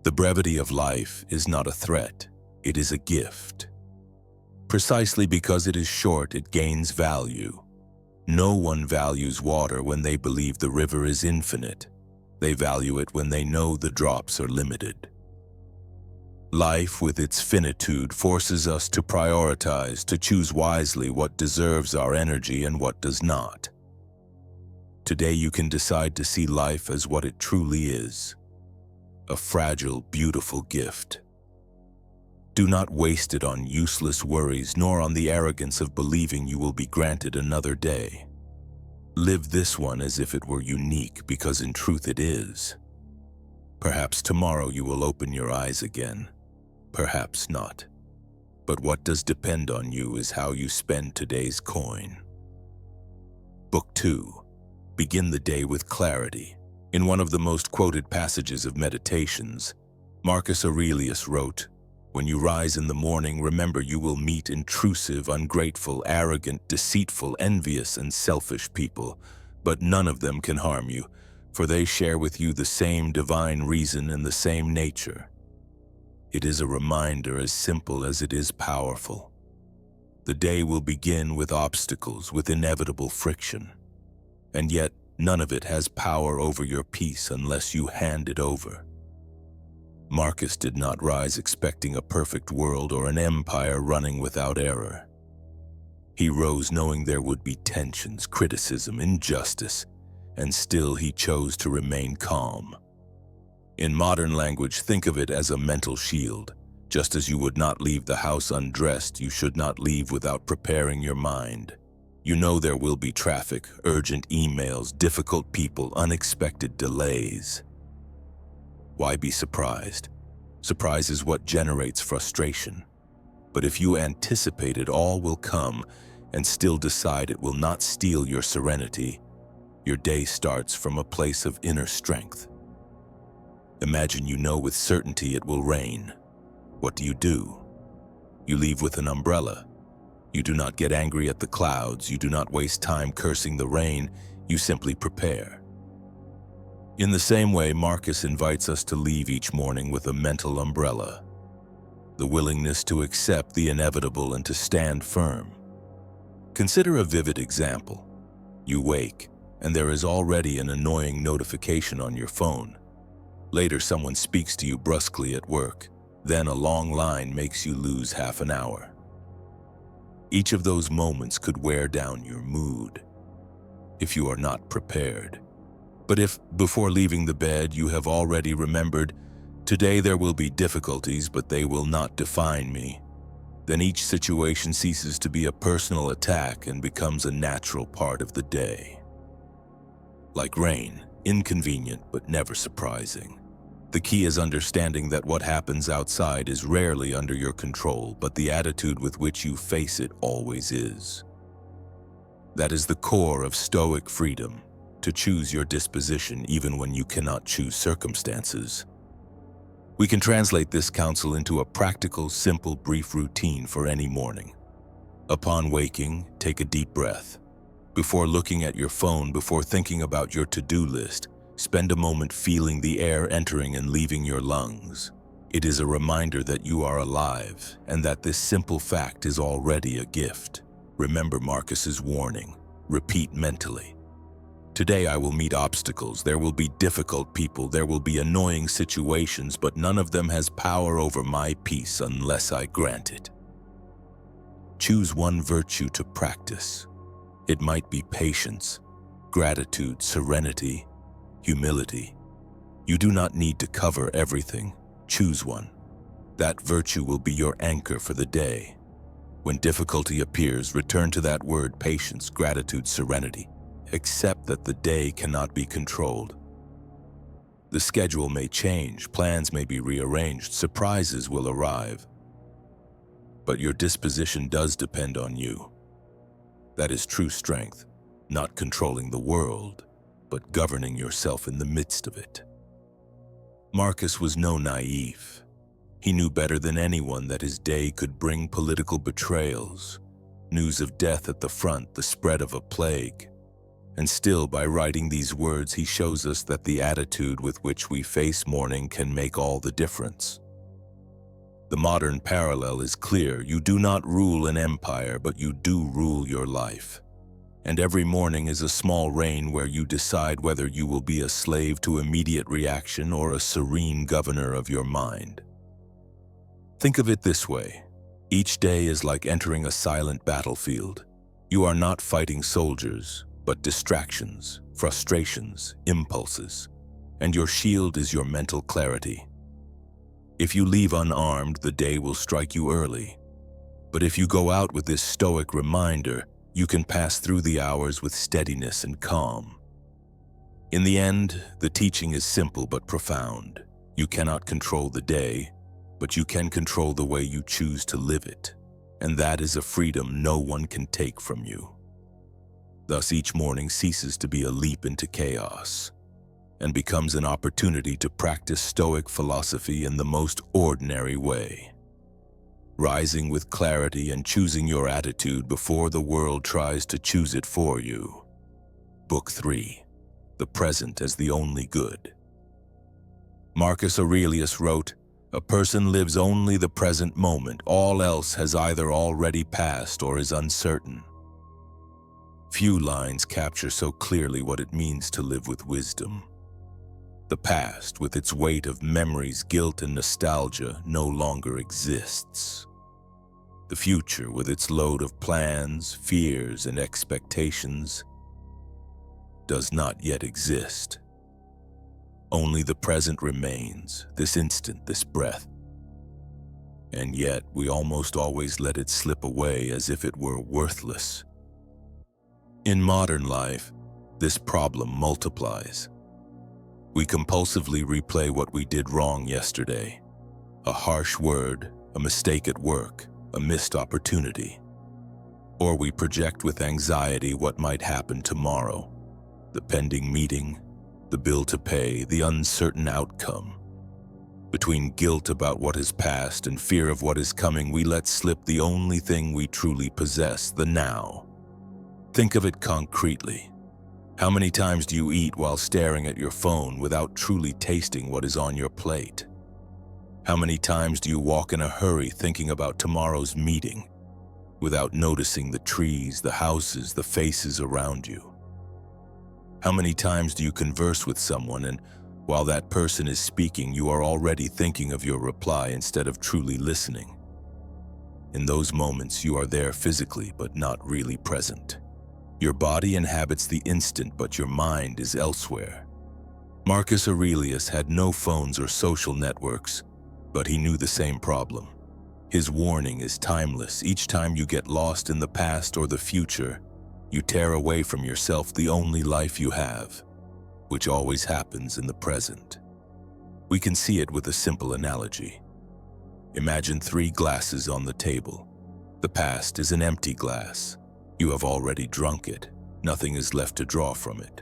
The brevity of life is not a threat, it is a gift. Precisely because it is short, it gains value. No one values water when they believe the river is infinite. They value it when they know the drops are limited. Life, with its finitude, forces us to prioritize, to choose wisely what deserves our energy and what does not. Today you can decide to see life as what it truly is, a fragile, beautiful gift. Do not waste it on useless worries, nor on the arrogance of believing you will be granted another day. Live this one as if it were unique, because in truth it is. Perhaps tomorrow you will open your eyes again. Perhaps not. But what does depend on you is how you spend today's coin. Book 2. Begin the day with clarity. In one of the most quoted passages of Meditations, Marcus Aurelius wrote, "When you rise in the morning, remember you will meet intrusive, ungrateful, arrogant, deceitful, envious, and selfish people, but none of them can harm you, for they share with you the same divine reason and the same nature." It is a reminder as simple as it is powerful. The day will begin with obstacles, with inevitable friction, and yet none of it has power over your peace unless you hand it over. Marcus did not rise expecting a perfect world or an empire running without error. He rose knowing there would be tensions, criticism, injustice, and still he chose to remain calm. In modern language, think of it as a mental shield. Just as you would not leave the house undressed, you should not leave without preparing your mind. You know there will be traffic, urgent emails, difficult people, unexpected delays. Why be surprised? Surprise is what generates frustration. But if you anticipate it, all will come, and still decide it will not steal your serenity, your day starts from a place of inner strength. Imagine you know with certainty it will rain. What do? You leave with an umbrella. You do not get angry at the clouds. You do not waste time cursing the rain. You simply prepare. In the same way, Marcus invites us to leave each morning with a mental umbrella, the willingness to accept the inevitable and to stand firm. Consider a vivid example. You wake, and there is already an annoying notification on your phone. Later, someone speaks to you brusquely at work. Then a long line makes you lose half an hour. Each of those moments could wear down your mood if you are not prepared. But if, before leaving the bed, you have already remembered, today there will be difficulties, but they will not define me, then each situation ceases to be a personal attack and becomes a natural part of the day. Like rain, inconvenient but never surprising. The key is understanding that what happens outside is rarely under your control, but the attitude with which you face it always is. That is the core of Stoic freedom, to choose your disposition even when you cannot choose circumstances. We can translate this counsel into a practical, simple, brief routine for any morning. Upon waking, take a deep breath. Before looking at your phone, before thinking about your to-do list, spend a moment feeling the air entering and leaving your lungs. It is a reminder that you are alive and that this simple fact is already a gift. Remember Marcus's warning. Repeat mentally. Today I will meet obstacles, there will be difficult people, there will be annoying situations, but none of them has power over my peace unless I grant it. Choose one virtue to practice. It might be patience, gratitude, serenity, humility. You do not need to cover everything. Choose one. That virtue will be your anchor for the day. When difficulty appears, return to that word: patience, gratitude, serenity. Accept that the day cannot be controlled. The schedule may change, plans may be rearranged, surprises will arrive. But your disposition does depend on you. That is true strength, not controlling the world, but governing yourself in the midst of it. Marcus was no naive. He knew better than anyone that his day could bring political betrayals, news of death at the front, the spread of a plague. And still, by writing these words, he shows us that the attitude with which we face morning can make all the difference. The modern parallel is clear. You do not rule an empire, but you do rule your life. And every morning is a small reign where you decide whether you will be a slave to immediate reaction or a serene governor of your mind. Think of it this way. Each day is like entering a silent battlefield. You are not fighting soldiers, but distractions, frustrations, impulses. And your shield is your mental clarity. If you leave unarmed, the day will strike you early. But if you go out with this stoic reminder, you can pass through the hours with steadiness and calm. In the end, the teaching is simple but profound. You cannot control the day, but you can control the way you choose to live it. And that is a freedom no one can take from you. Thus, each morning ceases to be a leap into chaos and becomes an opportunity to practice Stoic philosophy in the most ordinary way, rising with clarity and choosing your attitude before the world tries to choose it for you. Book 3. The Present as the Only Good. Marcus Aurelius wrote, "A person lives only the present moment. All else has either already passed or is uncertain." Few lines capture so clearly what it means to live with wisdom. The past, with its weight of memories, guilt, and nostalgia, no longer exists. The future, with its load of plans, fears, and expectations, does not yet exist. Only the present remains, this instant, this breath. And yet, we almost always let it slip away as if it were worthless. In modern life, this problem multiplies. We compulsively replay what we did wrong yesterday. A harsh word, a mistake at work, a missed opportunity. Or we project with anxiety what might happen tomorrow. The pending meeting, the bill to pay, the uncertain outcome. Between guilt about what has passed and fear of what is coming, we let slip the only thing we truly possess, the now. Think of it concretely. How many times do you eat while staring at your phone without truly tasting what is on your plate? How many times do you walk in a hurry thinking about tomorrow's meeting without noticing the trees, the houses, the faces around you? How many times do you converse with someone and while that person is speaking, you are already thinking of your reply instead of truly listening? In those moments, you are there physically but not really present. Your body inhabits the instant, but your mind is elsewhere. Marcus Aurelius had no phones or social networks, but he knew the same problem. His warning is timeless. Each time you get lost in the past or the future, you tear away from yourself the only life you have, which always happens in the present. We can see it with a simple analogy. Imagine 3 glasses on the table. The past is an empty glass. You have already drunk it. Nothing is left to draw from it.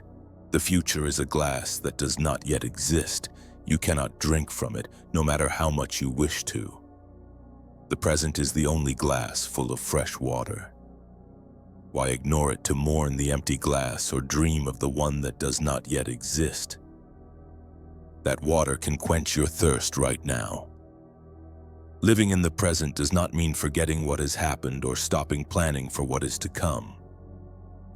The future is a glass that does not yet exist. You cannot drink from it, no matter how much you wish to. The present is the only glass full of fresh water. Why ignore it to mourn the empty glass or dream of the one that does not yet exist? That water can quench your thirst right now. Living in the present does not mean forgetting what has happened or stopping planning for what is to come.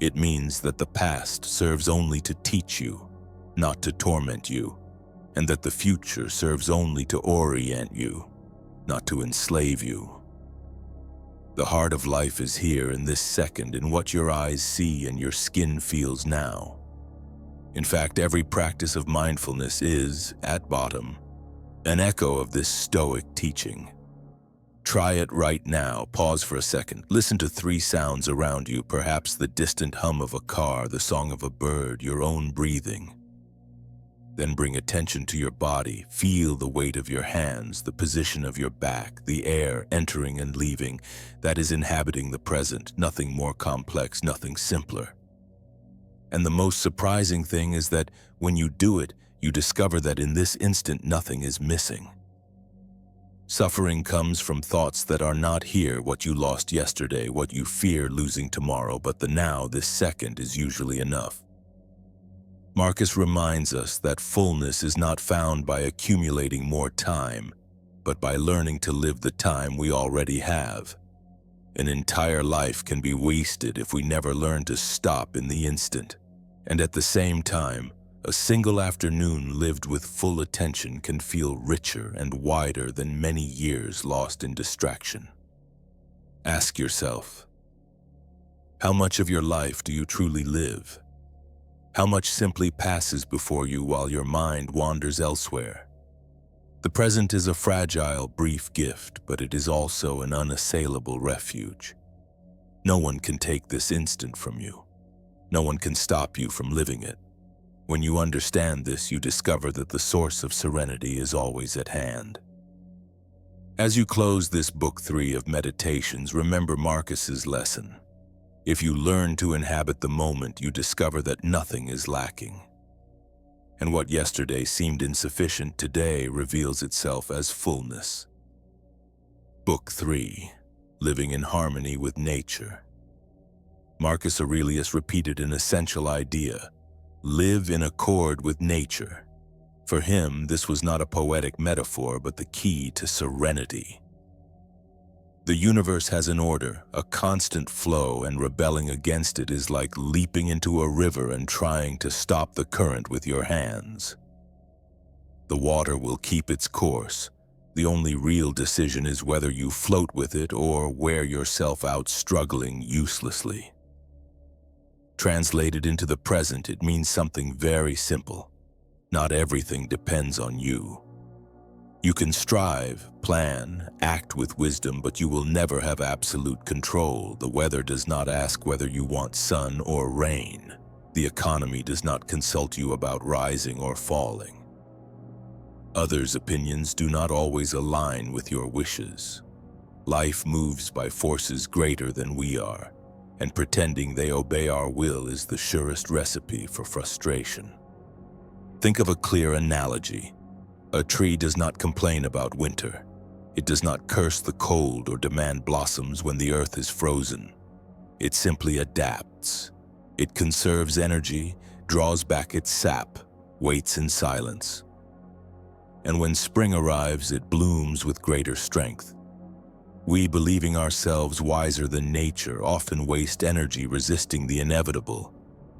It means that the past serves only to teach you, not to torment you, and that the future serves only to orient you, not to enslave you. The heart of life is here in this second, in what your eyes see and your skin feels now. In fact, every practice of mindfulness is, at bottom, an echo of this Stoic teaching. Try it right now. Pause for a second. Listen to 3 sounds around you, perhaps the distant hum of a car, the song of a bird, your own breathing. Then bring attention to your body. Feel the weight of your hands, the position of your back, the air entering and leaving. That is inhabiting the present. Nothing more complex, nothing simpler. And the most surprising thing is that when you do it, you discover that in this instant nothing is missing. Suffering comes from thoughts that are not here, what you lost yesterday, what you fear losing tomorrow, but the now, this second, is usually enough. Marcus reminds us that fullness is not found by accumulating more time, but by learning to live the time we already have. An entire life can be wasted if we never learn to stop in the instant. And at the same time, a single afternoon lived with full attention can feel richer and wider than many years lost in distraction. Ask yourself, how much of your life do you truly live? How much simply passes before you while your mind wanders elsewhere? The present is a fragile, brief gift, but it is also an unassailable refuge. No one can take this instant from you. No one can stop you from living it. When you understand this, you discover that the source of serenity is always at hand. As you close this book 3 of meditations, remember Marcus's lesson. If you learn to inhabit the moment, you discover that nothing is lacking. And what yesterday seemed insufficient today reveals itself as fullness. Book 3, Living in Harmony with Nature. Marcus Aurelius repeated an essential idea: live in accord with nature. For him, this was not a poetic metaphor, but the key to serenity. The universe has an order, a constant flow, and rebelling against it is like leaping into a river and trying to stop the current with your hands. The water will keep its course. The only real decision is whether you float with it or wear yourself out struggling uselessly. Translated into the present, it means something very simple. Not everything depends on you. You can strive, plan, act with wisdom, but you will never have absolute control. The weather does not ask whether you want sun or rain. The economy does not consult you about rising or falling. Others' opinions do not always align with your wishes. Life moves by forces greater than we are, and pretending they obey our will is the surest recipe for frustration. Think of a clear analogy. A tree does not complain about winter. It does not curse the cold or demand blossoms when the earth is frozen. It simply adapts. It conserves energy, draws back its sap, waits in silence. And when spring arrives, it blooms with greater strength. We, believing ourselves wiser than nature, often waste energy resisting the inevitable,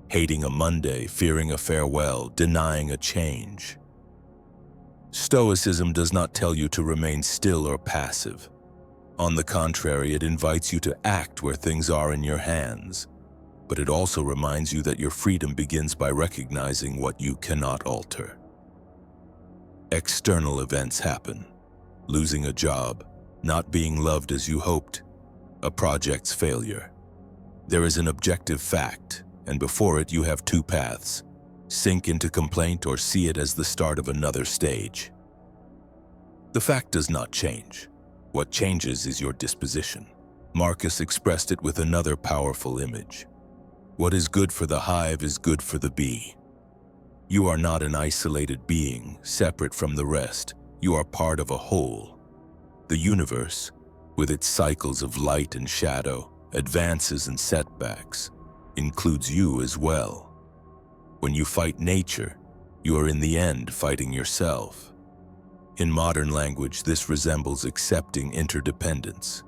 hating a Monday, fearing a farewell, denying a change. Stoicism does not tell you to remain still or passive. On the contrary, it invites you to act where things are in your hands. But it also reminds you that your freedom begins by recognizing what you cannot alter. External events happen. Losing a job, not being loved as you hoped, a project's failure. There is an objective fact, and before it you have 2 paths: sink into complaint or see it as the start of another stage. The fact does not change. What changes is your disposition. Marcus expressed it with another powerful image. What is good for the hive is good for the bee. You are not an isolated being, separate from the rest. You are part of a whole. The universe, with its cycles of light and shadow, advances and setbacks, includes you as well. When you fight nature, you are in the end fighting yourself. In modern language, this resembles accepting interdependence.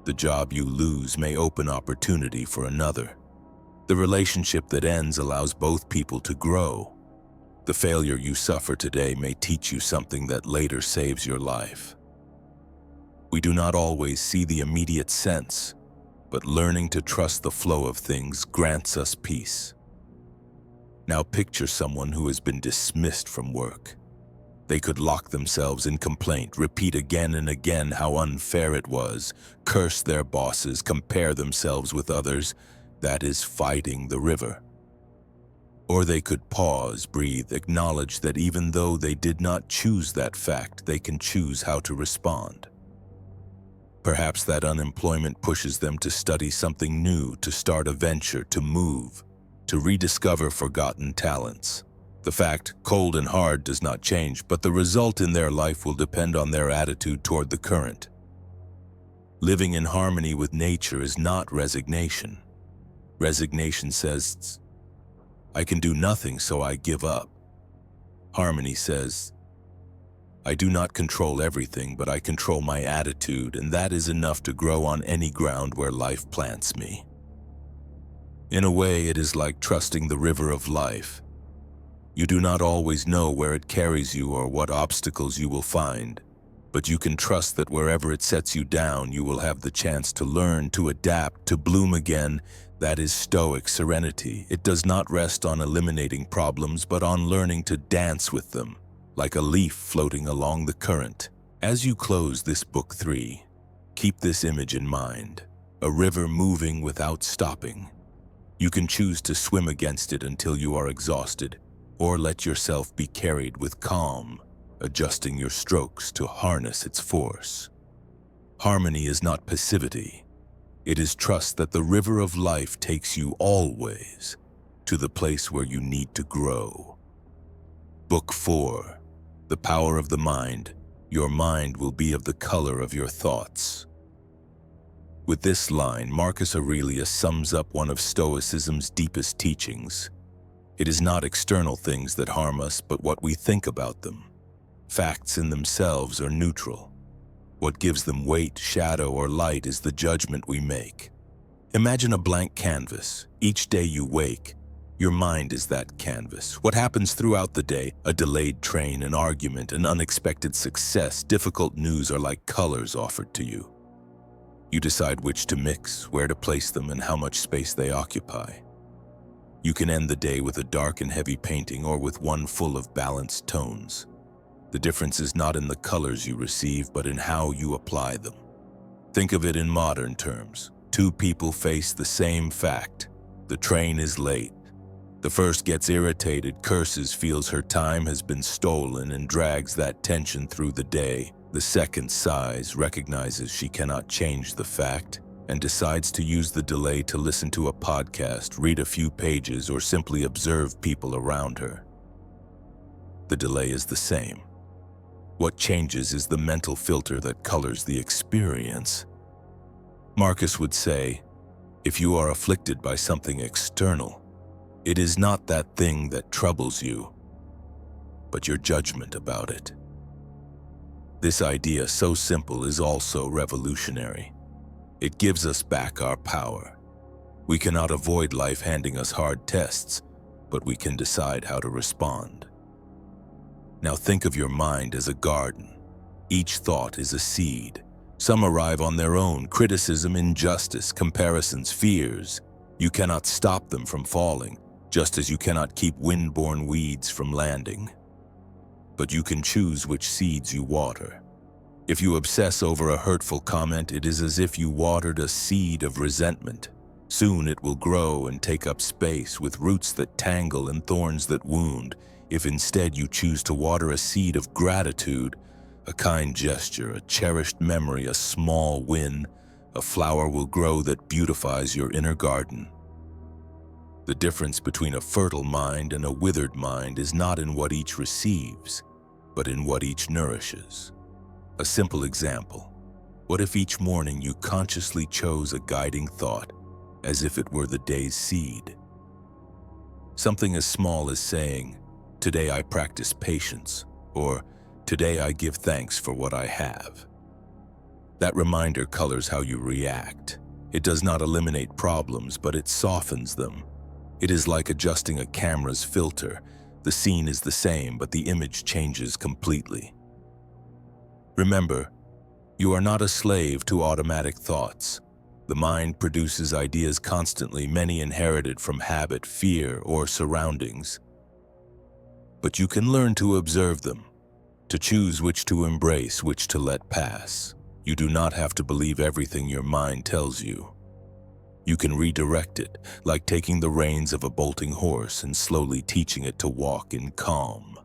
The job you lose may open opportunity for another. The relationship that ends allows both people to grow. The failure you suffer today may teach you something that later saves your life. We do not always see the immediate sense, but learning to trust the flow of things grants us peace. Now picture someone who has been dismissed from work. They could lock themselves in complaint, repeat again and again how unfair it was, curse their bosses, compare themselves with others. That is fighting the river. Or they could pause, breathe, acknowledge that even though they did not choose that fact, they can choose how to respond. Perhaps that unemployment pushes them to study something new, to start a venture, to move, to rediscover forgotten talents. The fact, cold and hard, does not change, but the result in their life will depend on their attitude toward the current. Living in harmony with nature is not resignation. Resignation says, I can do nothing, so I give up. Harmony says, I do not control everything, but I control my attitude, and that is enough to grow on any ground where life plants me. In a way, it is like trusting the river of life. You do not always know where it carries you or what obstacles you will find, but you can trust that wherever it sets you down, you will have the chance to learn, to adapt, to bloom again. That is Stoic serenity. It does not rest on eliminating problems, but on learning to dance with them, like a leaf floating along the current. As you close this book 3, keep this image in mind: a river moving without stopping. You can choose to swim against it until you are exhausted, or let yourself be carried with calm, adjusting your strokes to harness its force. Harmony is not passivity. It is trust that the river of life takes you always to the place where you need to grow. Book 4, The Power of the Mind. Your mind will be of the color of your thoughts. With this line, Marcus Aurelius sums up one of Stoicism's deepest teachings. It is not external things that harm us, but what we think about them. Facts in themselves are neutral. What gives them weight, shadow, or light is the judgment we make. Imagine a blank canvas. Each day you wake, your mind is that canvas. What happens throughout the day, a delayed train, an argument, an unexpected success, difficult news are like colors offered to you. You decide which to mix, where to place them, and how much space they occupy. You can end the day with a dark and heavy painting or with one full of balanced tones. The difference is not in the colors you receive, but in how you apply them. Think of it in modern terms. Two people face the same fact. The train is late. The first gets irritated, curses, feels her time has been stolen, and drags that tension through the day. The second sighs, recognizes she cannot change the fact, and decides to use the delay to listen to a podcast, read a few pages, or simply observe people around her. The delay is the same. What changes is the mental filter that colors the experience. Marcus would say, if you are afflicted by something external, it is not that thing that troubles you, but your judgment about it. This idea, so simple, is also revolutionary. It gives us back our power. We cannot avoid life handing us hard tests, but we can decide how to respond. Now think of your mind as a garden. Each thought is a seed. Some arrive on their own: criticism, injustice, comparisons, fears. You cannot stop them from falling, just as you cannot keep wind-borne weeds from landing. But you can choose which seeds you water. If you obsess over a hurtful comment, it is as if you watered a seed of resentment. Soon it will grow and take up space, with roots that tangle and thorns that wound. If instead you choose to water a seed of gratitude, a kind gesture, a cherished memory, a small win, a flower will grow that beautifies your inner garden. The difference between a fertile mind and a withered mind is not in what each receives, but in what each nourishes. A simple example: what if each morning you consciously chose a guiding thought, as if it were the day's seed? Something as small as saying, "Today I practice patience," or "Today I give thanks for what I have." That reminder colors how you react. It does not eliminate problems, but it softens them. It is like adjusting a camera's filter. The scene is the same, but the image changes completely. Remember, you are not a slave to automatic thoughts. The mind produces ideas constantly, many inherited from habit, fear, or surroundings. But you can learn to observe them, to choose which to embrace, which to let pass. You do not have to believe everything your mind tells you. You can redirect it, like taking the reins of a bolting horse and slowly teaching it to walk in calm.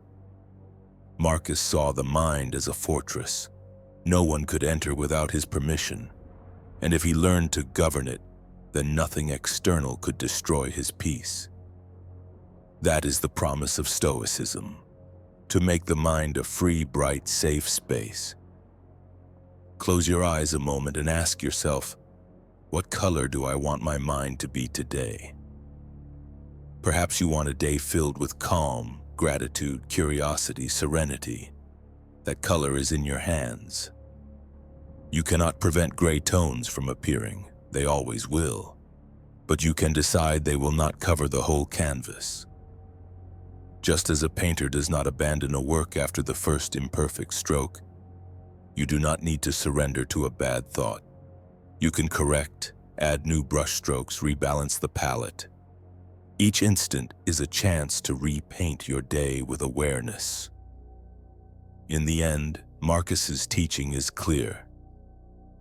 Marcus saw the mind as a fortress. No one could enter without his permission, and if he learned to govern it, then nothing external could destroy his peace. That is the promise of Stoicism, to make the mind a free, bright, safe space. Close your eyes a moment and ask yourself, what color do I want my mind to be today? Perhaps you want a day filled with calm, gratitude, curiosity, serenity. That color is in your hands. You cannot prevent gray tones from appearing. They always will. But you can decide they will not cover the whole canvas. Just as a painter does not abandon a work after the first imperfect stroke, you do not need to surrender to a bad thought. You can correct, add new brushstrokes, rebalance the palette. Each instant is a chance to repaint your day with awareness. In the end, Marcus's teaching is clear.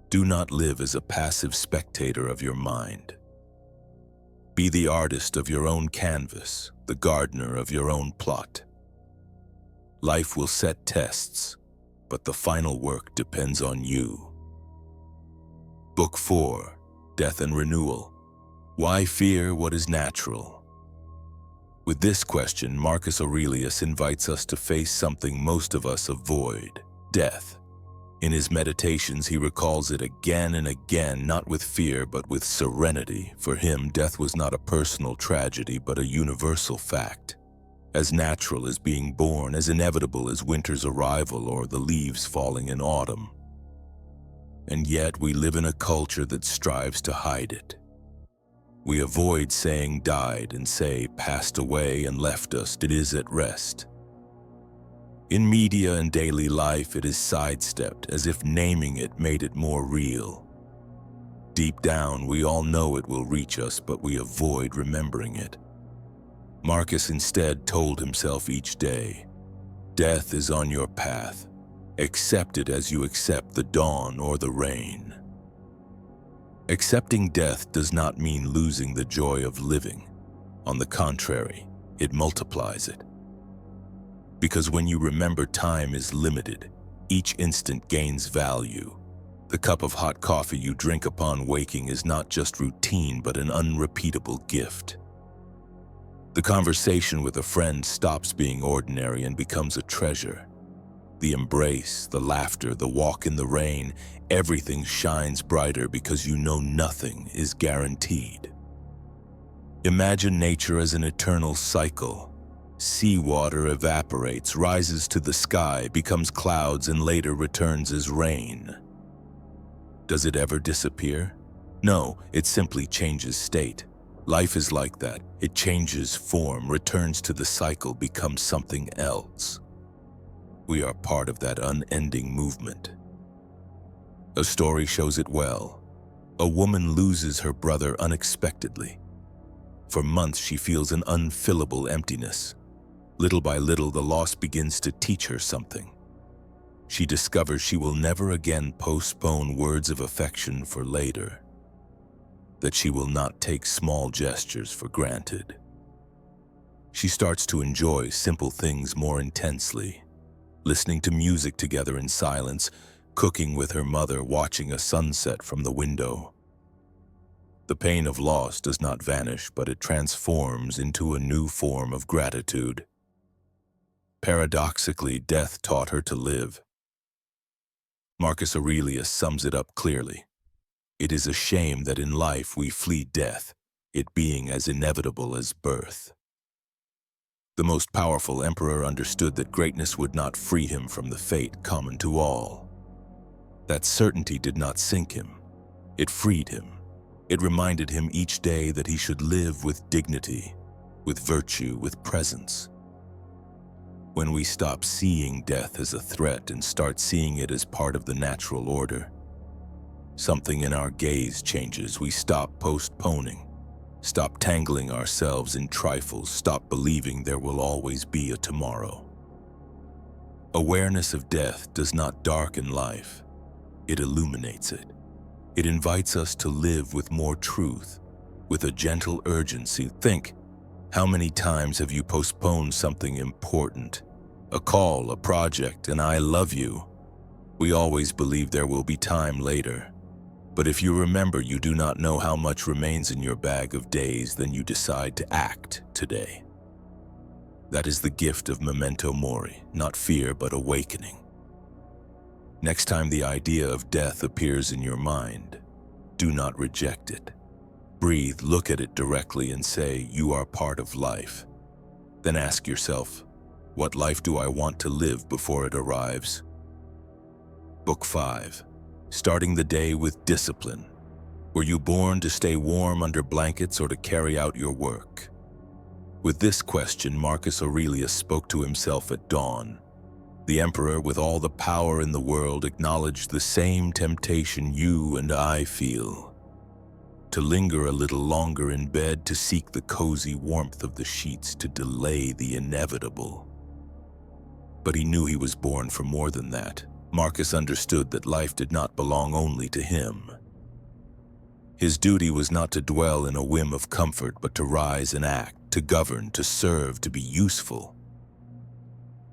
Do not live as a passive spectator of your mind. Be the artist of your own canvas, the gardener of your own plot. Life will set tests, but the final work depends on you. Book 4, Death and Renewal. Why fear what is natural? With this question, Marcus Aurelius invites us to face something most of us avoid: death. In his meditations, he recalls it again and again, not with fear, but with serenity. For him, death was not a personal tragedy, but a universal fact. As natural as being born, as inevitable as winter's arrival or the leaves falling in autumn. And yet we live in a culture that strives to hide it. We avoid saying died and say passed away and left us, it is at rest. In media and daily life, it is sidestepped as if naming it made it more real. Deep down, we all know it will reach us, but we avoid remembering it. Marcus instead told himself each day, death is on your path. Accept it as you accept the dawn or the rain. Accepting death does not mean losing the joy of living. On the contrary, it multiplies it. Because when you remember time is limited, each instant gains value. The cup of hot coffee you drink upon waking is not just routine, but an unrepeatable gift. The conversation with a friend stops being ordinary and becomes a treasure. The embrace, the laughter, the walk in the rain, everything shines brighter because you know nothing is guaranteed. Imagine nature as an eternal cycle. Seawater evaporates, rises to the sky, becomes clouds, and later returns as rain. Does it ever disappear? No, it simply changes state. Life is like that. It changes form, returns to the cycle, becomes something else. We are part of that unending movement. A story shows it well. A woman loses her brother unexpectedly. For months she feels an unfillable emptiness. Little by little, the loss begins to teach her something. She discovers she will never again postpone words of affection for later. That she will not take small gestures for granted. She starts to enjoy simple things more intensely. Listening to music together in silence, cooking with her mother, watching a sunset from the window. The pain of loss does not vanish, but it transforms into a new form of gratitude. Paradoxically, death taught her to live. Marcus Aurelius sums it up clearly. It is a shame that in life we flee death, it being as inevitable as birth. The most powerful emperor understood that greatness would not free him from the fate common to all. That certainty did not sink him. It freed him. It reminded him each day that he should live with dignity, with virtue, with presence. When we stop seeing death as a threat and start seeing it as part of the natural order, something in our gaze changes. We stop postponing, stop tangling ourselves in trifles, stop believing there will always be a tomorrow. Awareness of death does not darken life, it illuminates it. It invites us to live with more truth, with a gentle urgency. Think, how many times have you postponed something important? A call, a project, an I love you. We always believe there will be time later. But if you remember you do not know how much remains in your bag of days, then you decide to act today. That is the gift of memento mori, not fear but awakening. Next time the idea of death appears in your mind, do not reject it. Breathe, look at it directly and say, you are part of life. Then ask yourself, what life do I want to live before it arrives? Book 5. Starting the day with discipline. Were you born to stay warm under blankets or to carry out your work? With this question, Marcus Aurelius spoke to himself at dawn. The emperor, with all the power in the world, acknowledged the same temptation you and I feel. To linger a little longer in bed, to seek the cozy warmth of the sheets, to delay the inevitable. But he knew he was born for more than that. Marcus understood that life did not belong only to him. His duty was not to dwell in a whim of comfort, but to rise and act, to govern, to serve, to be useful.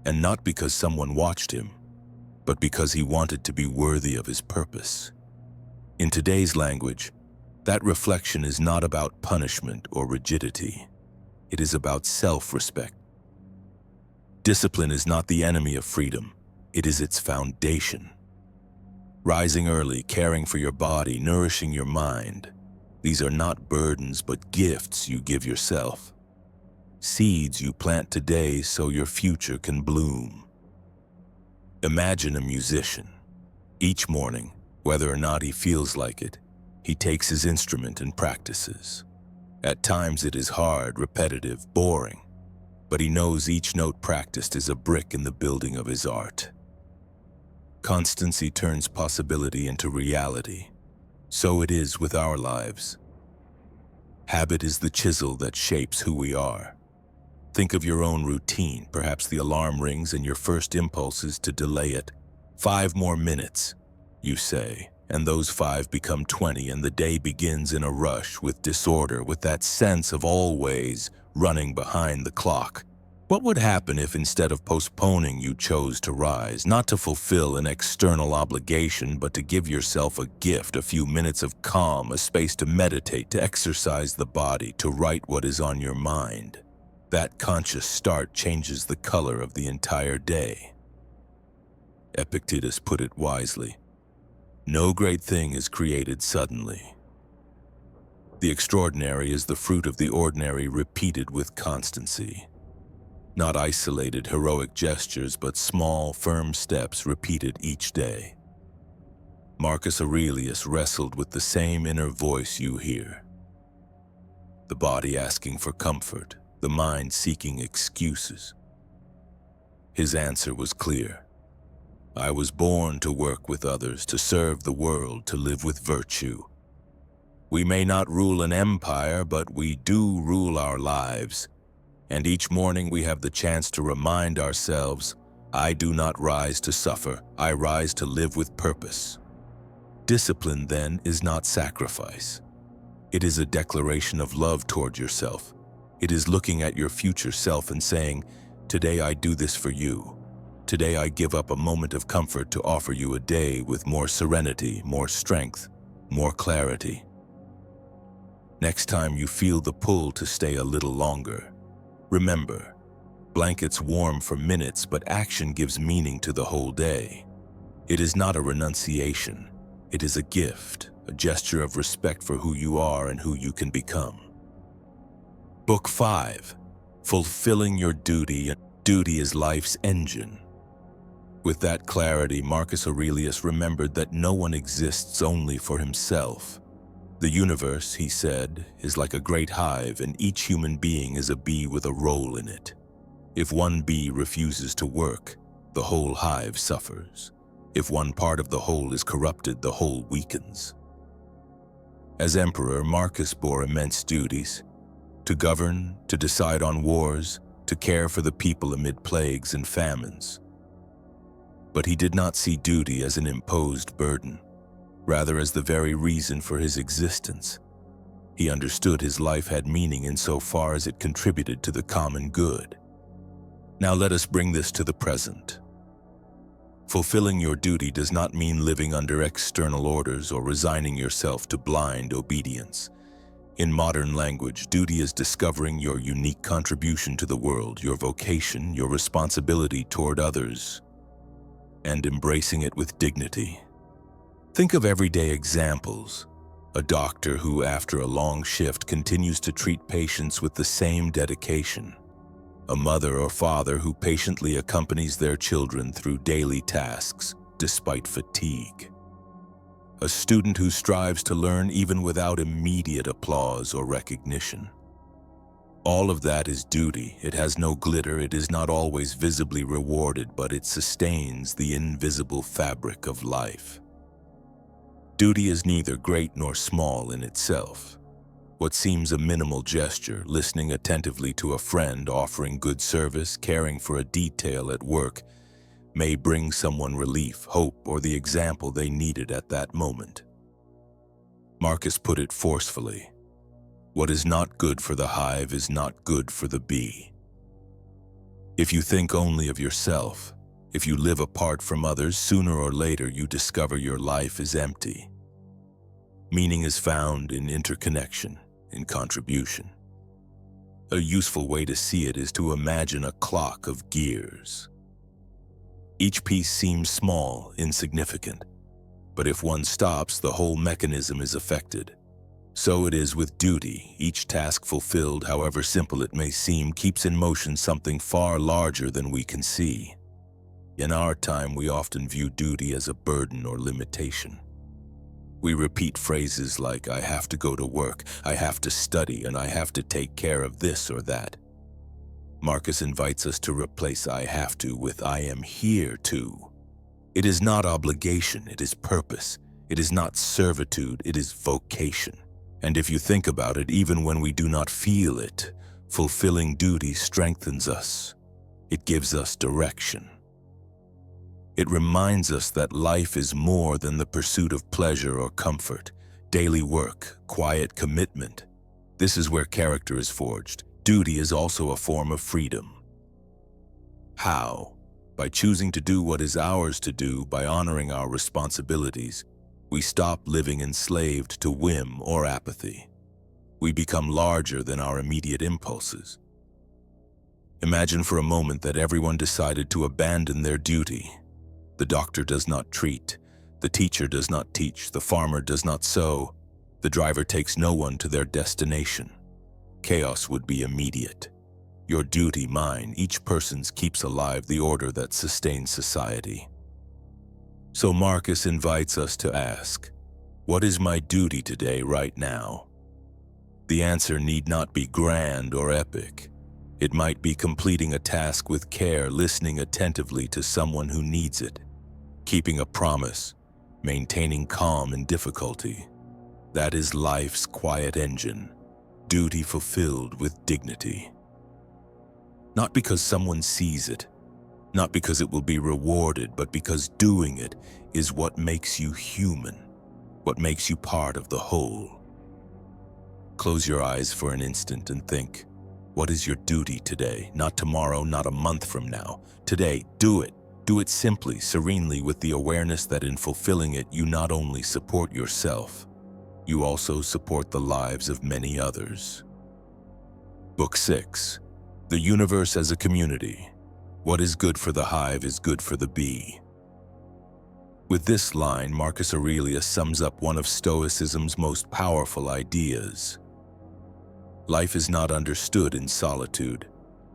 And not because someone watched him, but because he wanted to be worthy of his purpose. In today's language, that reflection is not about punishment or rigidity. It is about self-respect. Discipline is not the enemy of freedom. It is its foundation. Rising early, caring for your body, nourishing your mind. These are not burdens, but gifts you give yourself. Seeds you plant today so your future can bloom. Imagine a musician. Each morning, whether or not he feels like it, he takes his instrument and practices. At times it is hard, repetitive, boring, but he knows each note practiced is a brick in the building of his art. Constancy turns possibility into reality. So it is with our lives. Habit is the chisel that shapes who we are. Think of your own routine. Perhaps the alarm rings and your first impulse is to delay it. 5 more minutes, you say, and those 5 become 20, and the day begins in a rush, with disorder, with that sense of always running behind the clock. What would happen if instead of postponing you chose to rise, not to fulfill an external obligation, but to give yourself a gift, a few minutes of calm, a space to meditate, to exercise the body, to write what is on your mind? That conscious start changes the color of the entire day. Epictetus put it wisely. No great thing is created suddenly. The extraordinary is the fruit of the ordinary repeated with constancy. Not isolated heroic gestures, but small, firm steps repeated each day. Marcus Aurelius wrestled with the same inner voice you hear. The body asking for comfort, the mind seeking excuses. His answer was clear. I was born to work with others, to serve the world, to live with virtue. We may not rule an empire, but we do rule our lives. And each morning we have the chance to remind ourselves, I do not rise to suffer, I rise to live with purpose. Discipline, then, is not sacrifice. It is a declaration of love toward yourself. It is looking at your future self and saying, today I do this for you. Today I give up a moment of comfort to offer you a day with more serenity, more strength, more clarity. Next time you feel the pull to stay a little longer, remember, blankets warm for minutes, but action gives meaning to the whole day. It is not a renunciation. It is a gift, a gesture of respect for who you are and who you can become. Book 5. Fulfilling your duty. Duty is life's engine. With that clarity, Marcus Aurelius remembered that no one exists only for himself. The universe, he said, is like a great hive, and each human being is a bee with a role in it. If one bee refuses to work, the whole hive suffers. If one part of the whole is corrupted, the whole weakens. As emperor, Marcus bore immense duties: to govern, to decide on wars, to care for the people amid plagues and famines. But he did not see duty as an imposed burden, rather as the very reason for his existence. He understood his life had meaning insofar as it contributed to the common good. Now let us bring this to the present. Fulfilling your duty does not mean living under external orders or resigning yourself to blind obedience. In modern language, duty is discovering your unique contribution to the world, your vocation, your responsibility toward others, and embracing it with dignity. Think of everyday examples. A doctor who, after a long shift, continues to treat patients with the same dedication. A mother or father who patiently accompanies their children through daily tasks, despite fatigue. A student who strives to learn even without immediate applause or recognition. All of that is duty. It has no glitter, it is not always visibly rewarded, but it sustains the invisible fabric of life. Duty is neither great nor small in itself. What seems a minimal gesture, listening attentively to a friend, offering good service, caring for a detail at work, may bring someone relief, hope, or the example they needed at that moment. Marcus put it forcefully: what is not good for the hive is not good for the bee. If you think only of yourself, if you live apart from others, sooner or later you discover your life is empty. Meaning is found in interconnection, in contribution. A useful way to see it is to imagine a clock of gears. Each piece seems small, insignificant, but if one stops, the whole mechanism is affected. So it is with duty. Each task fulfilled, however simple it may seem, keeps in motion something far larger than we can see. In our time, we often view duty as a burden or limitation. We repeat phrases like, I have to go to work, I have to study, and I have to take care of this or that. Marcus invites us to replace I have to with I am here to. It is not obligation, it is purpose. It is not servitude, it is vocation. And if you think about it, even when we do not feel it, fulfilling duty strengthens us. It gives us direction. It reminds us that life is more than the pursuit of pleasure or comfort, daily work, quiet commitment. This is where character is forged. Duty is also a form of freedom. How? By choosing to do what is ours to do, by honoring our responsibilities, we stop living enslaved to whim or apathy. We become larger than our immediate impulses. Imagine for a moment that everyone decided to abandon their duty. The doctor does not treat, the teacher does not teach, the farmer does not sow, the driver takes no one to their destination. Chaos would be immediate. Your duty, mine, each person's keeps alive the order that sustains society. So Marcus invites us to ask, what is my duty today, right now? The answer need not be grand or epic. It might be completing a task with care, listening attentively to someone who needs it, keeping a promise, maintaining calm in difficulty. That is life's quiet engine, duty fulfilled with dignity. Not because someone sees it, not because it will be rewarded, but because doing it is what makes you human, what makes you part of the whole. Close your eyes for an instant and think, what is your duty today? Not tomorrow, not a month from now. Today, do it. Do it simply, serenely, with the awareness that in fulfilling it, you not only support yourself, you also support the lives of many others. Book 6. The Universe as a Community. What is good for the hive is good for the bee. With this line, Marcus Aurelius sums up one of Stoicism's most powerful ideas. Life is not understood in solitude.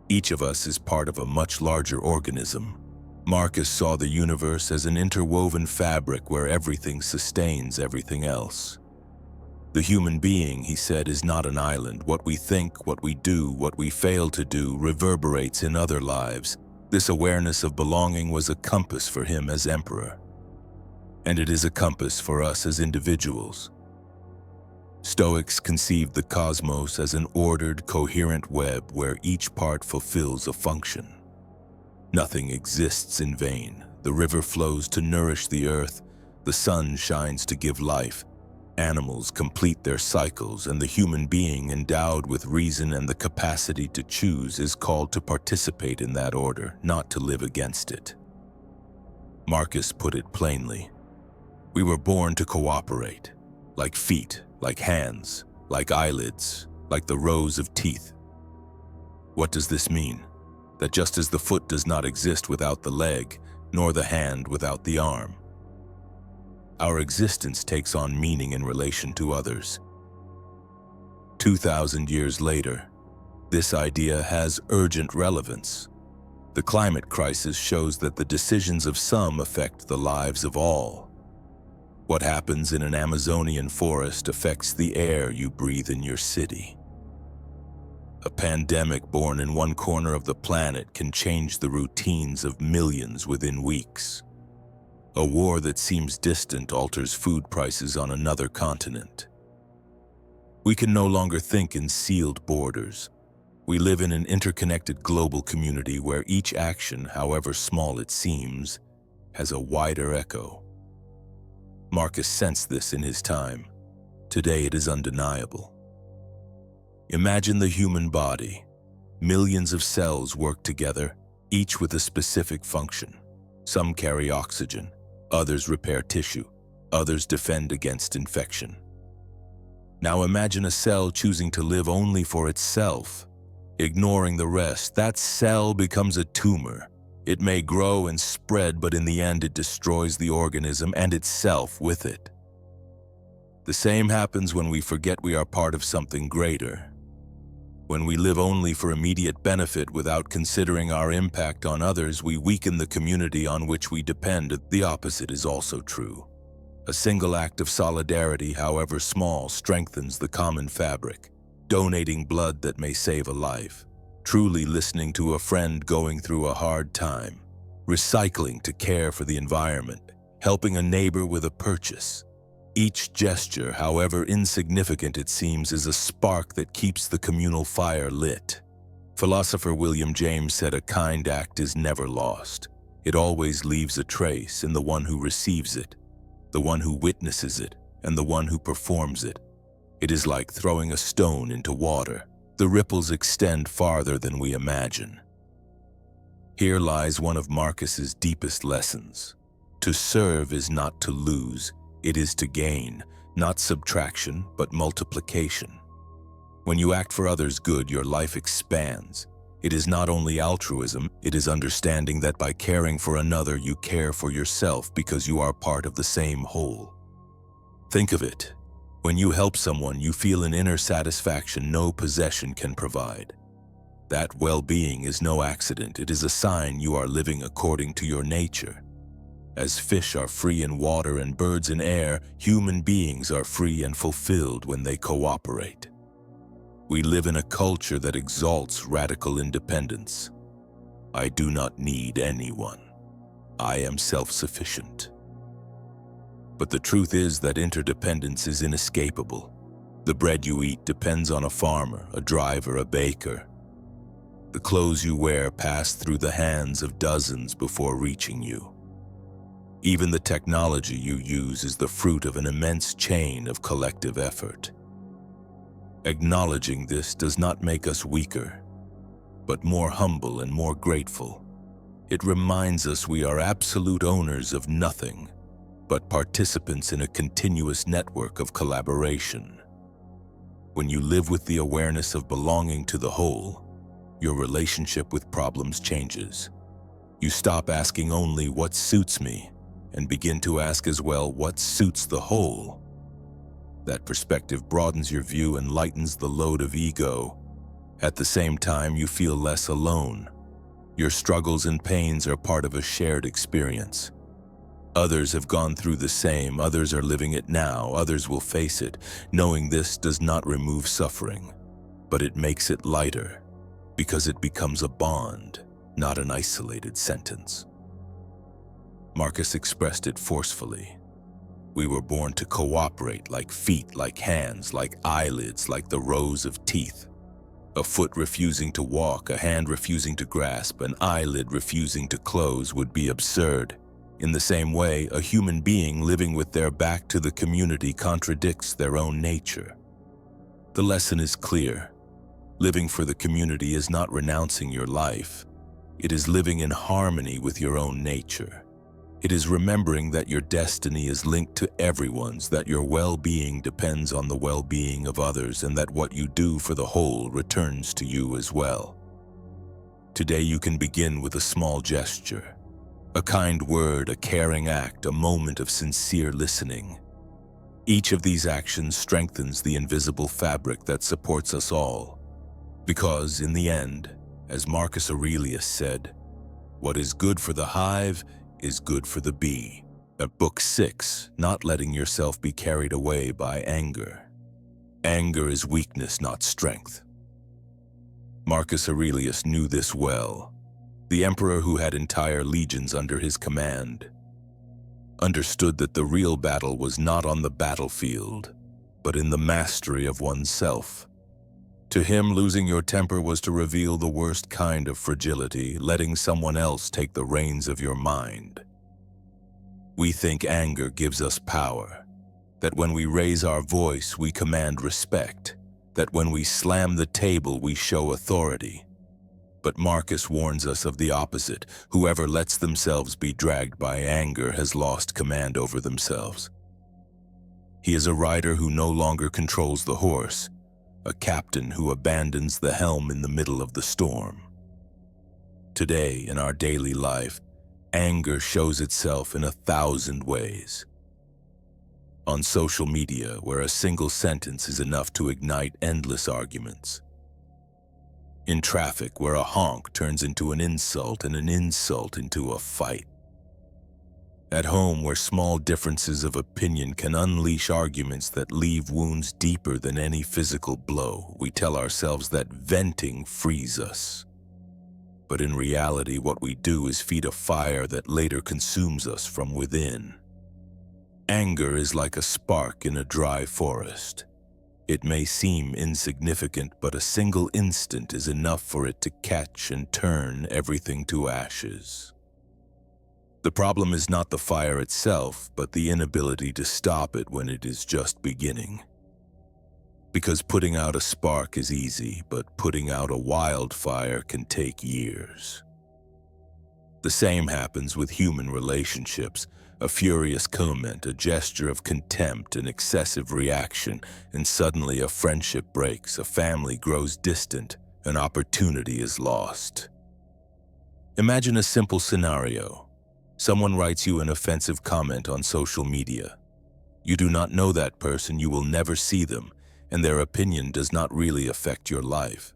Each of us is part of a much larger organism. Marcus saw the universe as an interwoven fabric where everything sustains everything else. The human being, he said, is not an island. What we think, what we do, what we fail to do reverberates in other lives. This awareness of belonging was a compass for him as emperor. And it is a compass for us as individuals. Stoics conceived the cosmos as an ordered, coherent web where each part fulfills a function. Nothing exists in vain. The river flows to nourish the earth, the sun shines to give life, animals complete their cycles, and the human being endowed with reason and the capacity to choose is called to participate in that order, not to live against it. Marcus put it plainly. We were born to cooperate, like feet, like hands, like eyelids, like the rows of teeth. What does this mean? That just as the foot does not exist without the leg, nor the hand without the arm, our existence takes on meaning in relation to others. 2,000 years later, this idea has urgent relevance. The climate crisis shows that the decisions of some affect the lives of all. What happens in an Amazonian forest affects the air you breathe in your city. A pandemic born in one corner of the planet can change the routines of millions within weeks. A war that seems distant alters food prices on another continent. We can no longer think in sealed borders. We live in an interconnected global community where each action, however small it seems, has a wider echo. Marcus sensed this in his time. Today it is undeniable. Imagine the human body. Millions of cells work together, each with a specific function. Some carry oxygen, others repair tissue, others defend against infection. Now imagine a cell choosing to live only for itself, ignoring the rest. That cell becomes a tumor. It may grow and spread, but in the end it destroys the organism and itself with it. The same happens when we forget we are part of something greater. When we live only for immediate benefit without considering our impact on others, we weaken the community on which we depend. The opposite is also true. A single act of solidarity, however small, strengthens the common fabric. Donating blood that may save a life. Truly listening to a friend going through a hard time, recycling to care for the environment, helping a neighbor with a purchase. Each gesture, however insignificant it seems, is a spark that keeps the communal fire lit. Philosopher William James said a kind act is never lost. It always leaves a trace in the one who receives it, the one who witnesses it, and the one who performs it. It is like throwing a stone into water. The ripples extend farther than we imagine. Here lies one of Marcus's deepest lessons. To serve is not to lose, it is to gain, not subtraction, but multiplication. When you act for others' good, your life expands. It is not only altruism, it is understanding that by caring for another, you care for yourself because you are part of the same whole. Think of it. When you help someone, you feel an inner satisfaction no possession can provide. That well-being is no accident. It is a sign you are living according to your nature. As fish are free in water and birds in air, human beings are free and fulfilled when they cooperate. We live in a culture that exalts radical independence. I do not need anyone. I am self-sufficient. But the truth is that interdependence is inescapable. The bread you eat depends on a farmer, a driver, a baker. The clothes you wear pass through the hands of dozens before reaching you. Even the technology you use is the fruit of an immense chain of collective effort. Acknowledging this does not make us weaker, but more humble and more grateful. It reminds us we are absolute owners of nothing, but participants in a continuous network of collaboration. When you live with the awareness of belonging to the whole, your relationship with problems changes. You stop asking only what suits me and begin to ask as well what suits the whole. That perspective broadens your view and lightens the load of ego. At the same time, you feel less alone. Your struggles and pains are part of a shared experience. Others have gone through the same, others are living it now, others will face it. Knowing this does not remove suffering, but it makes it lighter, because it becomes a bond, not an isolated sentence. Marcus expressed it forcefully. We were born to cooperate, like feet, like hands, like eyelids, like the rows of teeth. A foot refusing to walk, a hand refusing to grasp, an eyelid refusing to close would be absurd. In the same way, a human being living with their back to the community contradicts their own nature. The lesson is clear. Living for the community is not renouncing your life. It is living in harmony with your own nature. It is remembering that your destiny is linked to everyone's, that your well-being depends on the well-being of others, and that what you do for the whole returns to you as well. Today you can begin with a small gesture, a kind word, a caring act, a moment of sincere listening. Each of these actions strengthens the invisible fabric that supports us all. Because, in the end, as Marcus Aurelius said, what is good for the hive is good for the bee. At Book 6, not letting yourself be carried away by anger. Anger is weakness, not strength. Marcus Aurelius knew this well. The emperor, who had entire legions under his command, understood that the real battle was not on the battlefield, but in the mastery of oneself. To him, losing your temper was to reveal the worst kind of fragility, letting someone else take the reins of your mind. We think anger gives us power, that when we raise our voice, we command respect, that when we slam the table, we show authority. But Marcus warns us of the opposite. Whoever lets themselves be dragged by anger has lost command over themselves. He is a rider who no longer controls the horse, a captain who abandons the helm in the middle of the storm. Today, in our daily life, anger shows itself in 1,000 ways. On social media, where a single sentence is enough to ignite endless arguments. In traffic, where a honk turns into an insult and an insult into a fight. At home, where small differences of opinion can unleash arguments that leave wounds deeper than any physical blow, we tell ourselves that venting frees us. But in reality, what we do is feed a fire that later consumes us from within. Anger is like a spark in a dry forest. It may seem insignificant, but a single instant is enough for it to catch and turn everything to ashes. The problem is not the fire itself, but the inability to stop it when it is just beginning. Because putting out a spark is easy, but putting out a wildfire can take years. The same happens with human relationships. A furious comment, a gesture of contempt, an excessive reaction, and suddenly a friendship breaks, a family grows distant, an opportunity is lost. Imagine a simple scenario. Someone writes you an offensive comment on social media. You do not know that person, you will never see them, and their opinion does not really affect your life.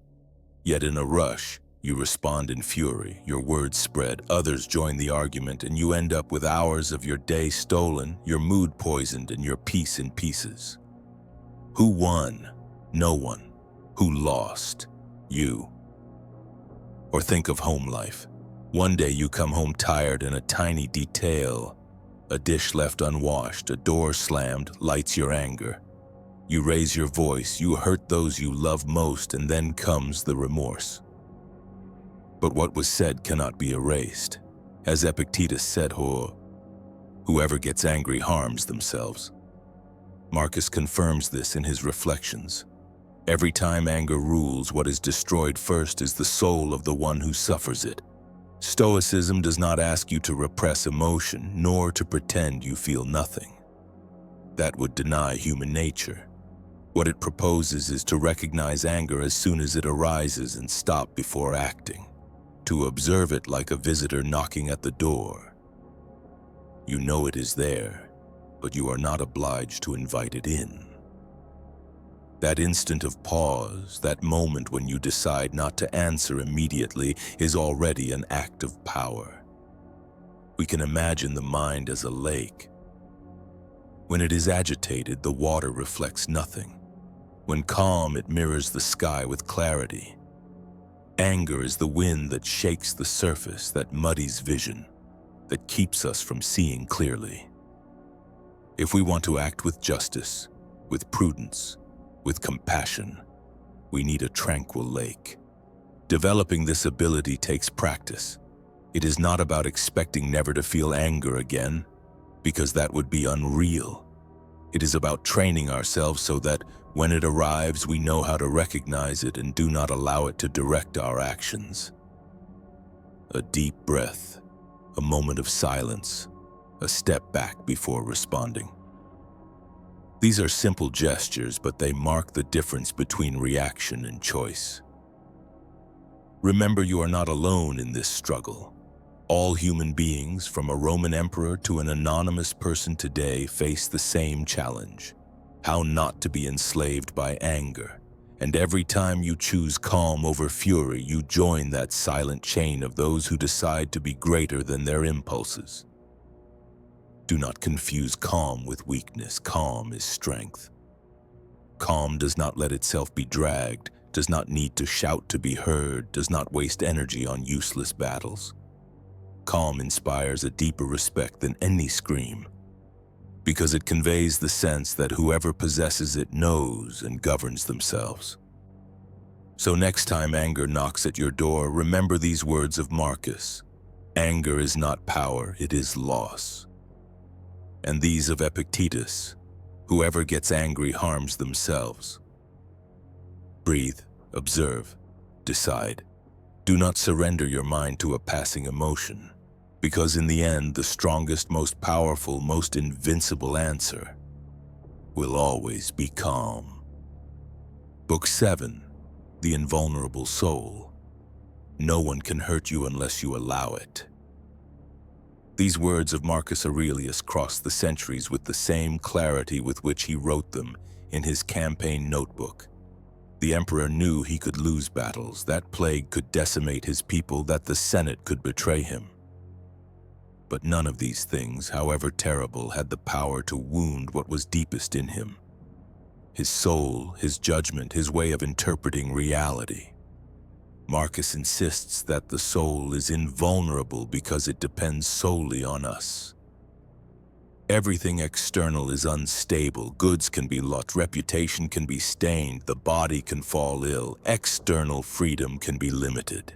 Yet in a rush, you respond in fury, your words spread, others join the argument, and you end up with hours of your day stolen, your mood poisoned, and your peace in pieces. Who won? No one. Who lost? You. Or think of home life. One day you come home tired and a tiny detail, a dish left unwashed, a door slammed, lights your anger. You raise your voice, you hurt those you love most, and then comes the remorse. But what was said cannot be erased. As Epictetus said, whoever gets angry harms themselves. Marcus confirms this in his reflections. Every time anger rules, what is destroyed first is the soul of the one who suffers it. Stoicism does not ask you to repress emotion, nor to pretend you feel nothing. That would deny human nature. What it proposes is to recognize anger as soon as it arises and stop before acting. To observe it like a visitor knocking at the door. You know it is there, but you are not obliged to invite it in. That instant of pause, that moment when you decide not to answer immediately, is already an act of power. We can imagine the mind as a lake. When it is agitated, the water reflects nothing. When calm, it mirrors the sky with clarity. Anger is the wind that shakes the surface, that muddies vision, that keeps us from seeing clearly. If we want to act with justice, with prudence, with compassion, we need a tranquil lake. Developing this ability takes practice. It is not about expecting never to feel anger again, because that would be unreal. It is about training ourselves so that when it arrives, we know how to recognize it and do not allow it to direct our actions. A deep breath, a moment of silence, a step back before responding. These are simple gestures, but they mark the difference between reaction and choice. Remember, you are not alone in this struggle. All human beings, from a Roman emperor to an anonymous person today, face the same challenge: how not to be enslaved by anger. And every time you choose calm over fury, you join that silent chain of those who decide to be greater than their impulses. Do not confuse calm with weakness. Calm is strength. Calm does not let itself be dragged, does not need to shout to be heard, does not waste energy on useless battles. Calm inspires a deeper respect than any scream, because it conveys the sense that whoever possesses it knows and governs themselves. So next time anger knocks at your door, remember these words of Marcus: anger is not power, it is loss. And these of Epictetus: whoever gets angry harms themselves. Breathe, observe, decide. Do not surrender your mind to a passing emotion, because in the end, the strongest, most powerful, most invincible answer will always be calm. Book 7, The Invulnerable Soul. No one can hurt you unless you allow it. These words of Marcus Aurelius cross the centuries with the same clarity with which he wrote them in his campaign notebook. The emperor knew he could lose battles, that plague could decimate his people, that the Senate could betray him. But none of these things, however terrible, had the power to wound what was deepest in him: his soul, his judgment, his way of interpreting reality. Marcus insists that the soul is invulnerable because it depends solely on us. Everything external is unstable. Goods can be lost, reputation can be stained, the body can fall ill, external freedom can be limited.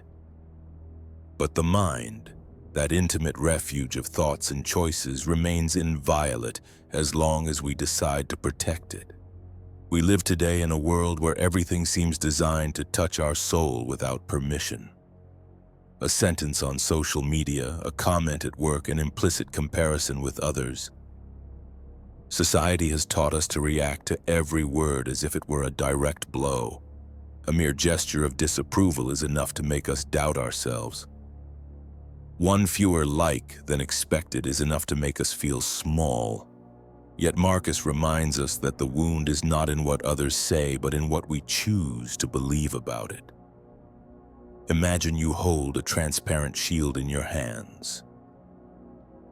But the mind, that intimate refuge of thoughts and choices, remains inviolate as long as we decide to protect it. We live today in a world where everything seems designed to touch our soul without permission. A sentence on social media, a comment at work, an implicit comparison with others. Society has taught us to react to every word as if it were a direct blow. A mere gesture of disapproval is enough to make us doubt ourselves. One fewer like than expected is enough to make us feel small. Yet Marcus reminds us that the wound is not in what others say, but in what we choose to believe about it. Imagine you hold a transparent shield in your hands.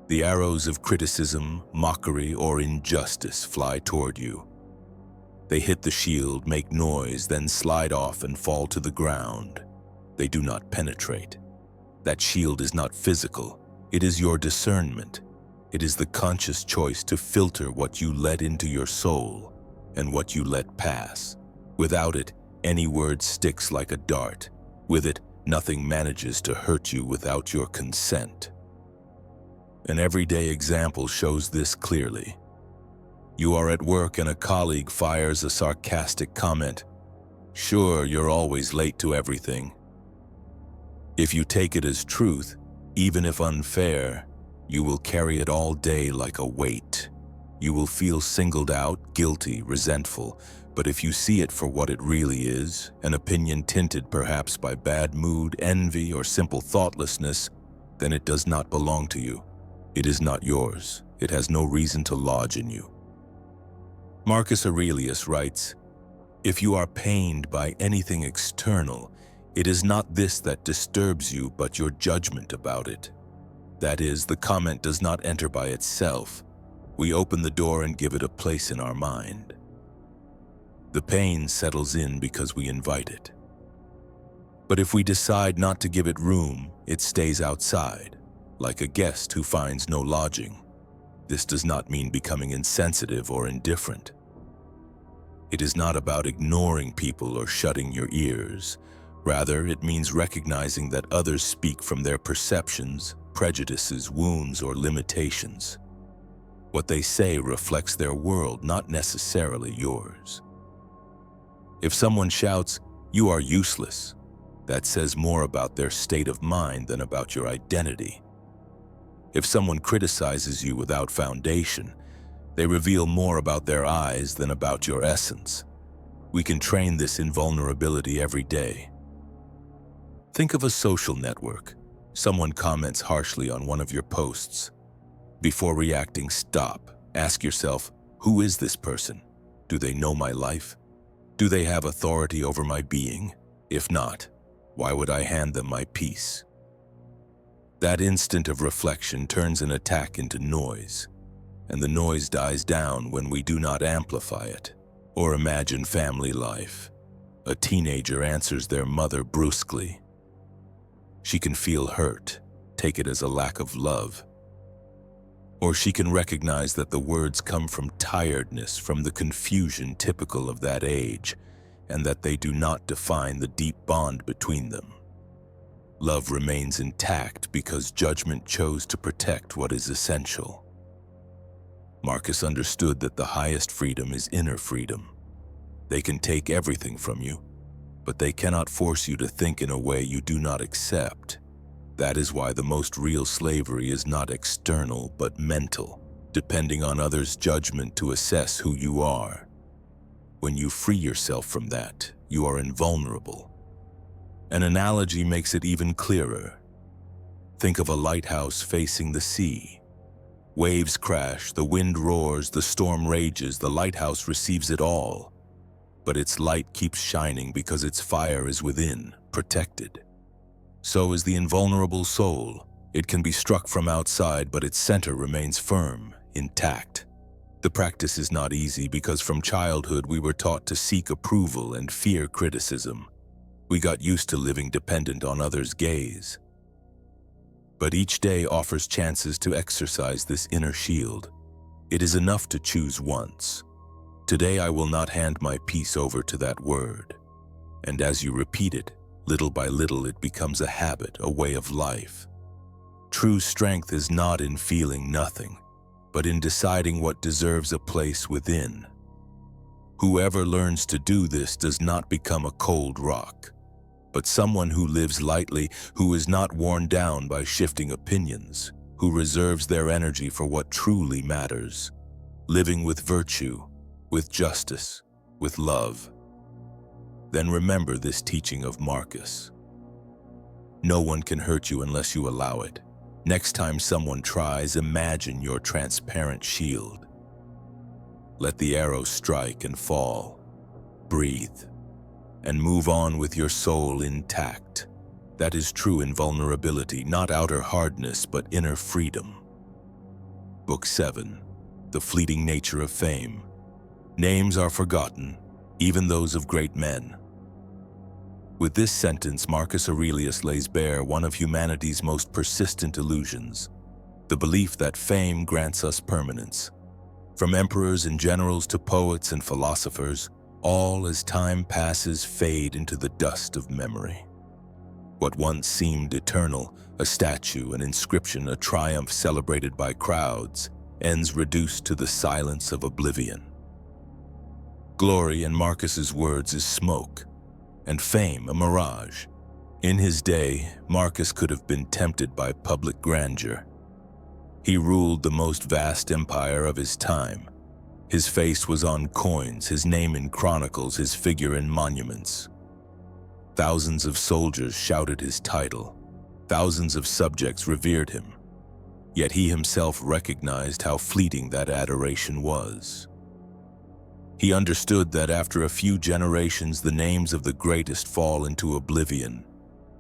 The arrows of criticism, mockery, or injustice fly toward you. They hit the shield, make noise, then slide off and fall to the ground. They do not penetrate. That shield is not physical. It is your discernment. It is the conscious choice to filter what you let into your soul and what you let pass. Without it, any word sticks like a dart. With it, nothing manages to hurt you without your consent. An everyday example shows this clearly. You are at work and a colleague fires a sarcastic comment. Sure, you're always late to everything. If you take it as truth, even if unfair, you will carry it all day like a weight. You will feel singled out, guilty, resentful. But if you see it for what it really is, an opinion tinted perhaps by bad mood, envy, or simple thoughtlessness, then it does not belong to you. It is not yours. It has no reason to lodge in you. Marcus Aurelius writes, "If you are pained by anything external, it is not this that disturbs you, but your judgment about it. That is, the comment does not enter by itself. We open the door and give it a place in our mind. The pain settles in because we invite it. But if we decide not to give it room, it stays outside, like a guest who finds no lodging. This does not mean becoming insensitive or indifferent. It is not about ignoring people or shutting your ears. Rather, it means recognizing that others speak from their perceptions, prejudices, wounds, or limitations. What they say reflects their world, not necessarily yours. If someone shouts, "You are useless," that says more about their state of mind than about your identity. If someone criticizes you without foundation, they reveal more about their eyes than about your essence. We can train this invulnerability every day. Think of a social network. Someone comments harshly on one of your posts. Before reacting, stop. Ask yourself, who is this person? Do they know my life? Do they have authority over my being? If not, why would I hand them my peace? That instant of reflection turns an attack into noise, and the noise dies down when we do not amplify it. Or imagine family life. A teenager answers their mother brusquely. She can feel hurt, take it as a lack of love. Or she can recognize that the words come from tiredness, from the confusion typical of that age, and that they do not define the deep bond between them. Love remains intact because judgment chose to protect what is essential. Marcus understood that the highest freedom is inner freedom. They can take everything from you, but they cannot force you to think in a way you do not accept. That is why the most real slavery is not external but mental, depending on others' judgment to assess who you are. When you free yourself from that, you are invulnerable. An analogy makes it even clearer. Think of a lighthouse facing the sea. Waves crash, the wind roars, the storm rages, the lighthouse receives it all. But its light keeps shining because its fire is within, protected. So is the invulnerable soul. It can be struck from outside, but its center remains firm, intact. The practice is not easy because from childhood we were taught to seek approval and fear criticism. We got used to living dependent on others' gaze. But each day offers chances to exercise this inner shield. It is enough to choose once. Today I will not hand my peace over to that word. And as you repeat it, little by little it becomes a habit, a way of life. True strength is not in feeling nothing, but in deciding what deserves a place within. Whoever learns to do this does not become a cold rock, but someone who lives lightly, who is not worn down by shifting opinions, who reserves their energy for what truly matters, living with virtue, with justice, with love. Then remember this teaching of Marcus. No one can hurt you unless you allow it. Next time someone tries, imagine your transparent shield. Let the arrow strike and fall. Breathe, and move on with your soul intact. That is true invulnerability, not outer hardness, but inner freedom. Book 7, The Fleeting Nature of Fame. Names are forgotten, even those of great men. With this sentence, Marcus Aurelius lays bare one of humanity's most persistent illusions, the belief that fame grants us permanence. From emperors and generals to poets and philosophers, all as time passes fade into the dust of memory. What once seemed eternal, a statue, an inscription, a triumph celebrated by crowds, ends reduced to the silence of oblivion. Glory, in Marcus's words, is smoke, and fame a mirage. In his day, Marcus could have been tempted by public grandeur. He ruled the most vast empire of his time. His face was on coins, his name in chronicles, his figure in monuments. Thousands of soldiers shouted his title. Thousands of subjects revered him. Yet he himself recognized how fleeting that adoration was. He understood that after a few generations, the names of the greatest fall into oblivion,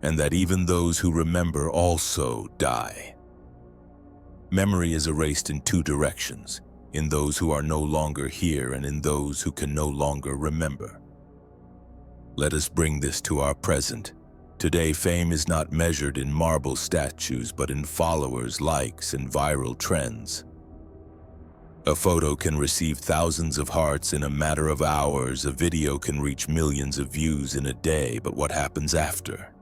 and that even those who remember also die. Memory is erased in two directions, in those who are no longer here and in those who can no longer remember. Let us bring this to our present. Today, fame is not measured in marble statues, but in followers, likes, and viral trends. A photo can receive thousands of hearts in a matter of hours. A video can reach millions of views in a day, but what happens after?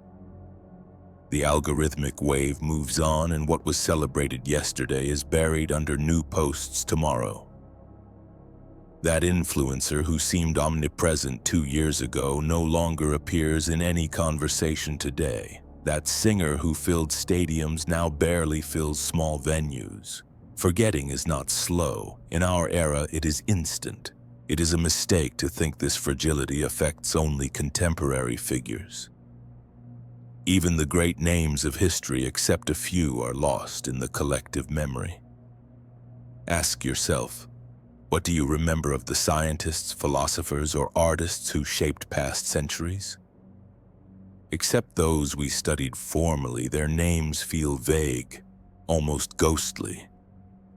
The algorithmic wave moves on, and what was celebrated yesterday is buried under new posts tomorrow. That influencer who seemed omnipresent 2 years ago no longer appears in any conversation today. That singer who filled stadiums now barely fills small venues. Forgetting is not slow. In our era, it is instant. It is a mistake to think this fragility affects only contemporary figures. Even the great names of history, except a few, are lost in the collective memory. Ask yourself, what do you remember of the scientists, philosophers, or artists who shaped past centuries? Except those we studied formally, their names feel vague, almost ghostly.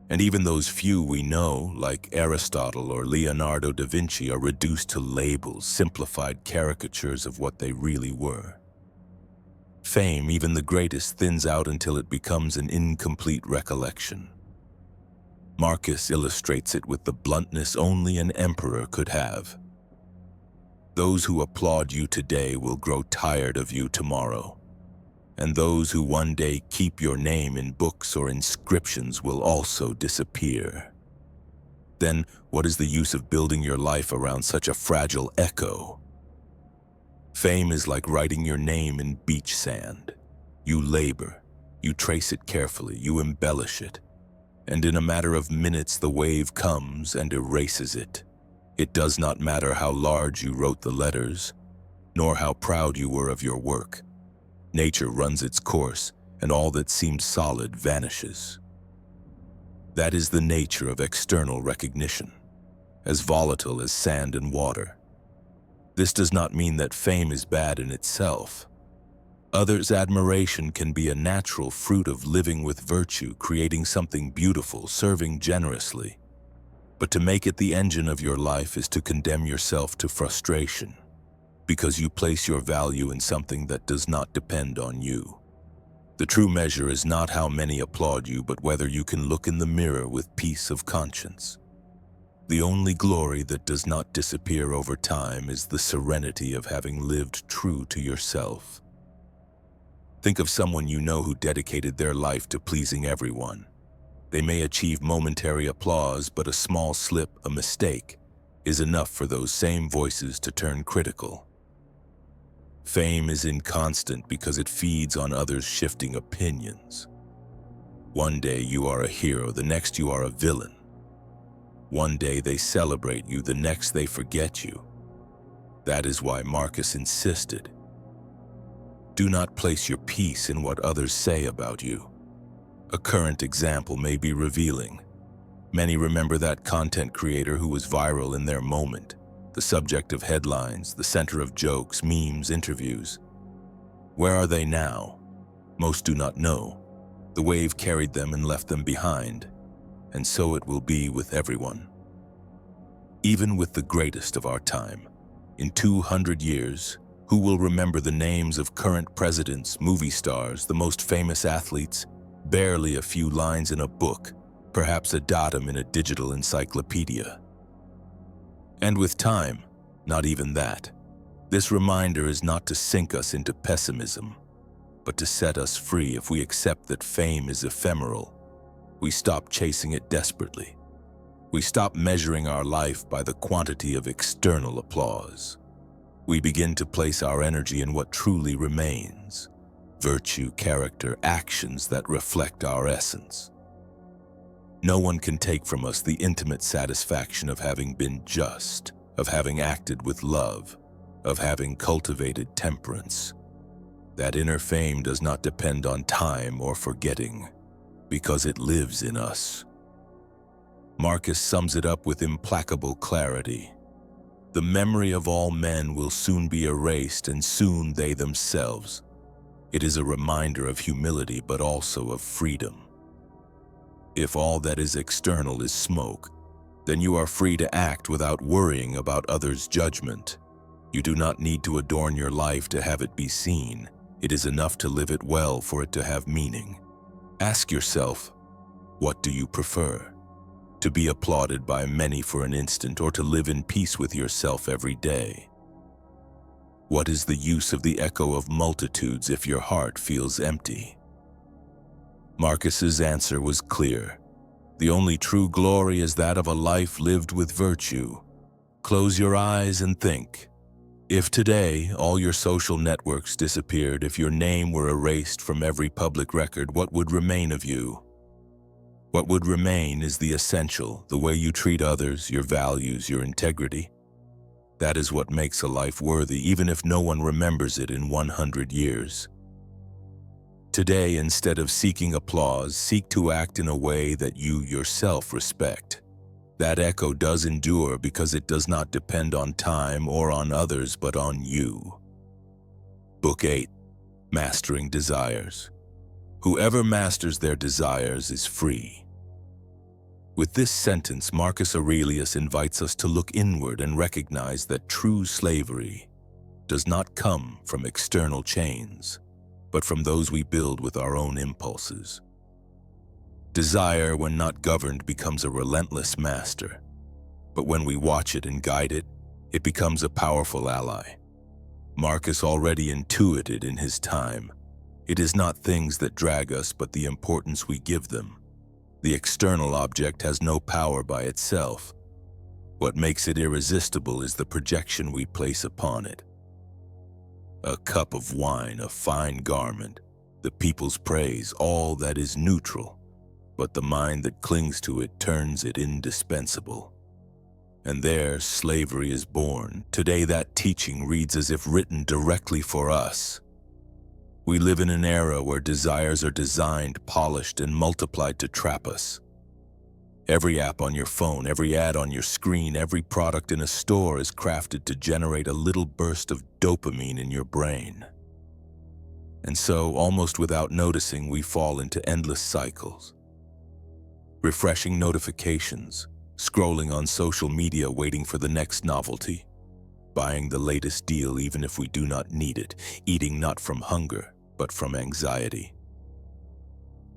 And even those few we know, like Aristotle or Leonardo da Vinci, are reduced to labels, simplified caricatures of what they really were. Fame, even the greatest, thins out until it becomes an incomplete recollection. Marcus illustrates it with the bluntness only an emperor could have. Those who applaud you today will grow tired of you tomorrow, and those who one day keep your name in books or inscriptions will also disappear. Then, what is the use of building your life around such a fragile echo? Fame is like writing your name in beach sand. You labor, you trace it carefully, you embellish it, and in a matter of minutes the wave comes and erases it. It does not matter how large you wrote the letters, nor how proud you were of your work. Nature runs its course, and all that seemed solid vanishes. That is the nature of external recognition, as volatile as sand and water. This does not mean that fame is bad in itself. Others' admiration can be a natural fruit of living with virtue, creating something beautiful, serving generously. But to make it the engine of your life is to condemn yourself to frustration, because you place your value in something that does not depend on you. The true measure is not how many applaud you, but whether you can look in the mirror with peace of conscience. The only glory that does not disappear over time is the serenity of having lived true to yourself. Think of someone you know who dedicated their life to pleasing everyone. They may achieve momentary applause, but a small slip, a mistake, is enough for those same voices to turn critical. Fame is inconstant because it feeds on others' shifting opinions. One day you are a hero, the next you are a villain. One day they celebrate you, the next they forget you. That is why Marcus insisted, do not place your peace in what others say about you. A current example may be revealing. Many remember that content creator who was viral in their moment, the subject of headlines, the center of jokes, memes, interviews. Where are they now? Most do not know. The wave carried them and left them behind, and so it will be with everyone. Even with the greatest of our time, in 200 years, who will remember the names of current presidents, movie stars, the most famous athletes? Barely a few lines in a book, perhaps a datum in a digital encyclopedia. And with time, not even that. This reminder is not to sink us into pessimism, but to set us free. If we accept that fame is ephemeral, we stop chasing it desperately. We stop measuring our life by the quantity of external applause. We begin to place our energy in what truly remains: virtue, character, actions that reflect our essence. No one can take from us the intimate satisfaction of having been just, of having acted with love, of having cultivated temperance. That inner fame does not depend on time or forgetting, because it lives in us. Marcus sums it up with implacable clarity. The memory of all men will soon be erased, and soon they themselves. It is a reminder of humility, but also of freedom. If all that is external is smoke, then you are free to act without worrying about others' judgment. You do not need to adorn your life to have it be seen. It is enough to live it well for it to have meaning. Ask yourself, what do you prefer? To be applauded by many for an instant, or to live in peace with yourself every day? What is the use of the echo of multitudes if your heart feels empty? Marcus's answer was clear. The only true glory is that of a life lived with virtue. Close your eyes and think. If today all your social networks disappeared, if your name were erased from every public record, what would remain of you? What would remain is the essential, the way you treat others, your values, your integrity. That is what makes a life worthy, even if no one remembers it in 100 years. Today, instead of seeking applause, seek to act in a way that you yourself respect. That echo does endure because it does not depend on time or on others, but on you. Book 8, Mastering Desires. Whoever masters their desires is free. With this sentence, Marcus Aurelius invites us to look inward and recognize that true slavery does not come from external chains, but from those we build with our own impulses. Desire, when not governed, becomes a relentless master, but when we watch it and guide it, it becomes a powerful ally. Marcus already intuited in his time, it is not things that drag us, but the importance we give them. The external object has no power by itself. What makes it irresistible is the projection we place upon it. A cup of wine, a fine garment, the people's praise, all that is neutral, but the mind that clings to it turns it indispensable. And there slavery is born. Today that teaching reads as if written directly for us. We live in an era where desires are designed, polished, and multiplied to trap us. Every app on your phone, every ad on your screen, every product in a store is crafted to generate a little burst of dopamine in your brain. And so, almost without noticing, we fall into endless cycles. Refreshing notifications, scrolling on social media waiting for the next novelty, buying the latest deal even if we do not need it, eating not from hunger, but from anxiety.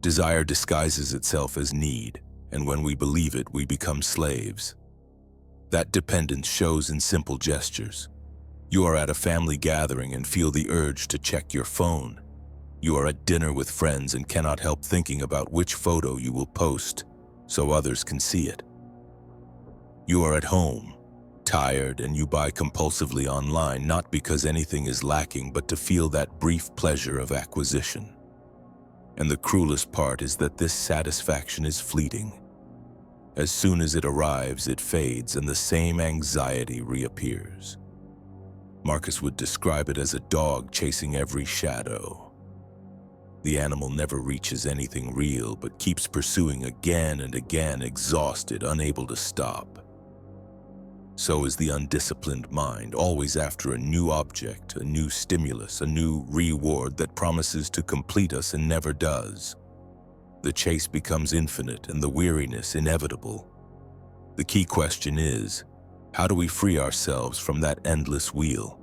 Desire disguises itself as need, and when we believe it, we become slaves. That dependence shows in simple gestures. You are at a family gathering and feel the urge to check your phone. You are at dinner with friends and cannot help thinking about which photo you will post so others can see it. You are at home, tired, and you buy compulsively online, not because anything is lacking, but to feel that brief pleasure of acquisition. And the cruelest part is that this satisfaction is fleeting. As soon as it arrives, it fades, and the same anxiety reappears. Marcus would describe it as a dog chasing every shadow. The animal never reaches anything real, but keeps pursuing again and again, exhausted, unable to stop. So is the undisciplined mind, always after a new object, a new stimulus, a new reward that promises to complete us and never does. The chase becomes infinite and the weariness inevitable. The key question is, how do we free ourselves from that endless wheel?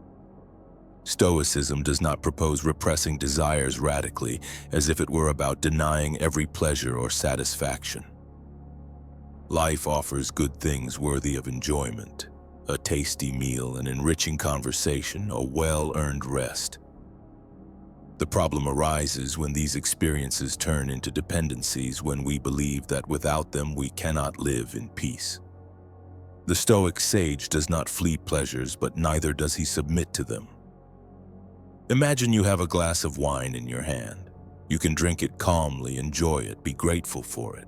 Stoicism does not propose repressing desires radically, as if it were about denying every pleasure or satisfaction. Life offers good things worthy of enjoyment, a tasty meal, an enriching conversation, a well-earned rest. The problem arises when these experiences turn into dependencies, when we believe that without them we cannot live in peace. The Stoic sage does not flee pleasures, but neither does he submit to them. Imagine you have a glass of wine in your hand. You can drink it calmly, enjoy it, be grateful for it.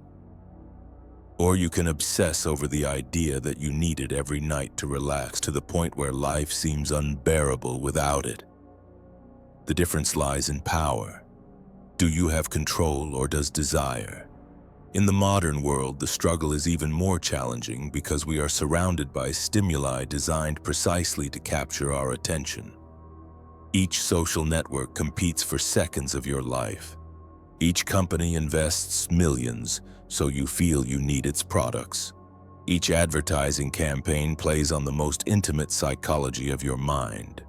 Or you can obsess over the idea that you need it every night to relax, to the point where life seems unbearable without it. The difference lies in power. Do you have control, or does desire? In the modern world, the struggle is even more challenging because we are surrounded by stimuli designed precisely to capture our attention. Each social network competes for seconds of your life. Each company invests millions, so you feel you need its products. Each advertising campaign plays on the most intimate psychology of your mind.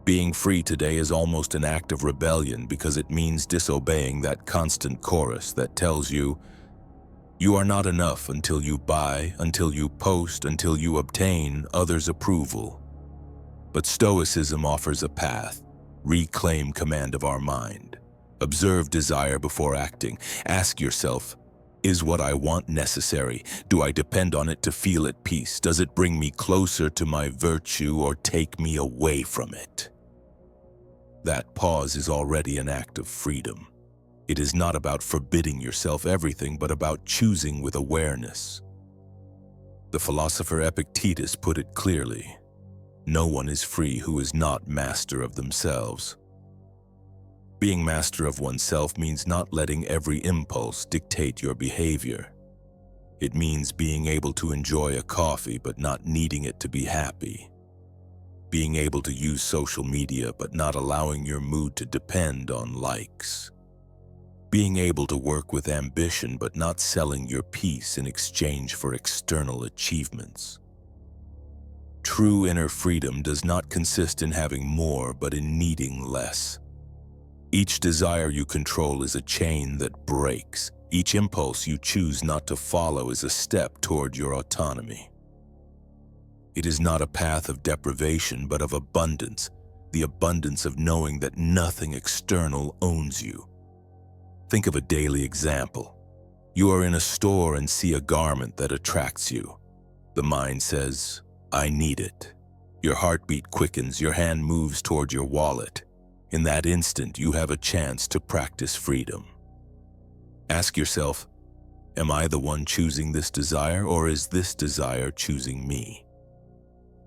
Being free today is almost an act of rebellion because it means disobeying that constant chorus that tells you, you are not enough until you buy, until you post, until you obtain others' approval. But Stoicism offers a path. Reclaim command of our mind. Observe desire before acting. Ask yourself, is what I want necessary? Do I depend on it to feel at peace? Does it bring me closer to my virtue or take me away from it? That pause is already an act of freedom. It is not about forbidding yourself everything, but about choosing with awareness. The philosopher Epictetus put it clearly. No one is free who is not master of themselves. Being master of oneself means not letting every impulse dictate your behavior. It means being able to enjoy a coffee but not needing it to be happy. Being able to use social media but not allowing your mood to depend on likes. Being able to work with ambition but not selling your peace in exchange for external achievements. True inner freedom does not consist in having more but in needing less. Each desire you control is a chain that breaks. Each impulse you choose not to follow is a step toward your autonomy. It is not a path of deprivation but of abundance, the abundance of knowing that nothing external owns you. Think of a daily example. You are in a store and see a garment that attracts you. The mind says, I need it. Your heartbeat quickens, your hand moves toward your wallet. In that instant, you have a chance to practice freedom. Ask yourself, am I the one choosing this desire, or is this desire choosing me?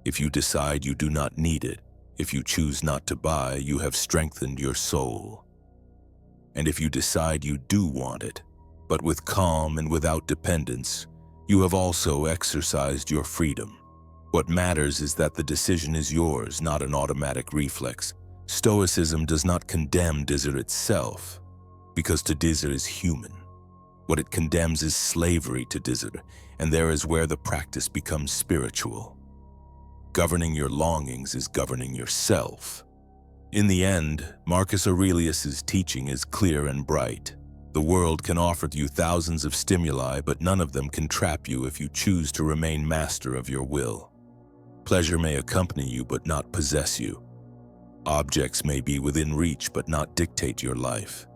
If you decide you do not need it, if you choose not to buy, you have strengthened your soul. And if you decide you do want it, but with calm and without dependence, you have also exercised your freedom. What matters is that the decision is yours, not an automatic reflex. Stoicism does not condemn desire itself, because to desire is human. What it condemns is slavery to desire, and there is where the practice becomes spiritual. Governing your longings is governing yourself. In the end, Marcus Aurelius' teaching is clear and bright. The world can offer you thousands of stimuli, but none of them can trap you if you choose to remain master of your will. Pleasure may accompany you but not possess you. Objects may be within reach but not dictate your life.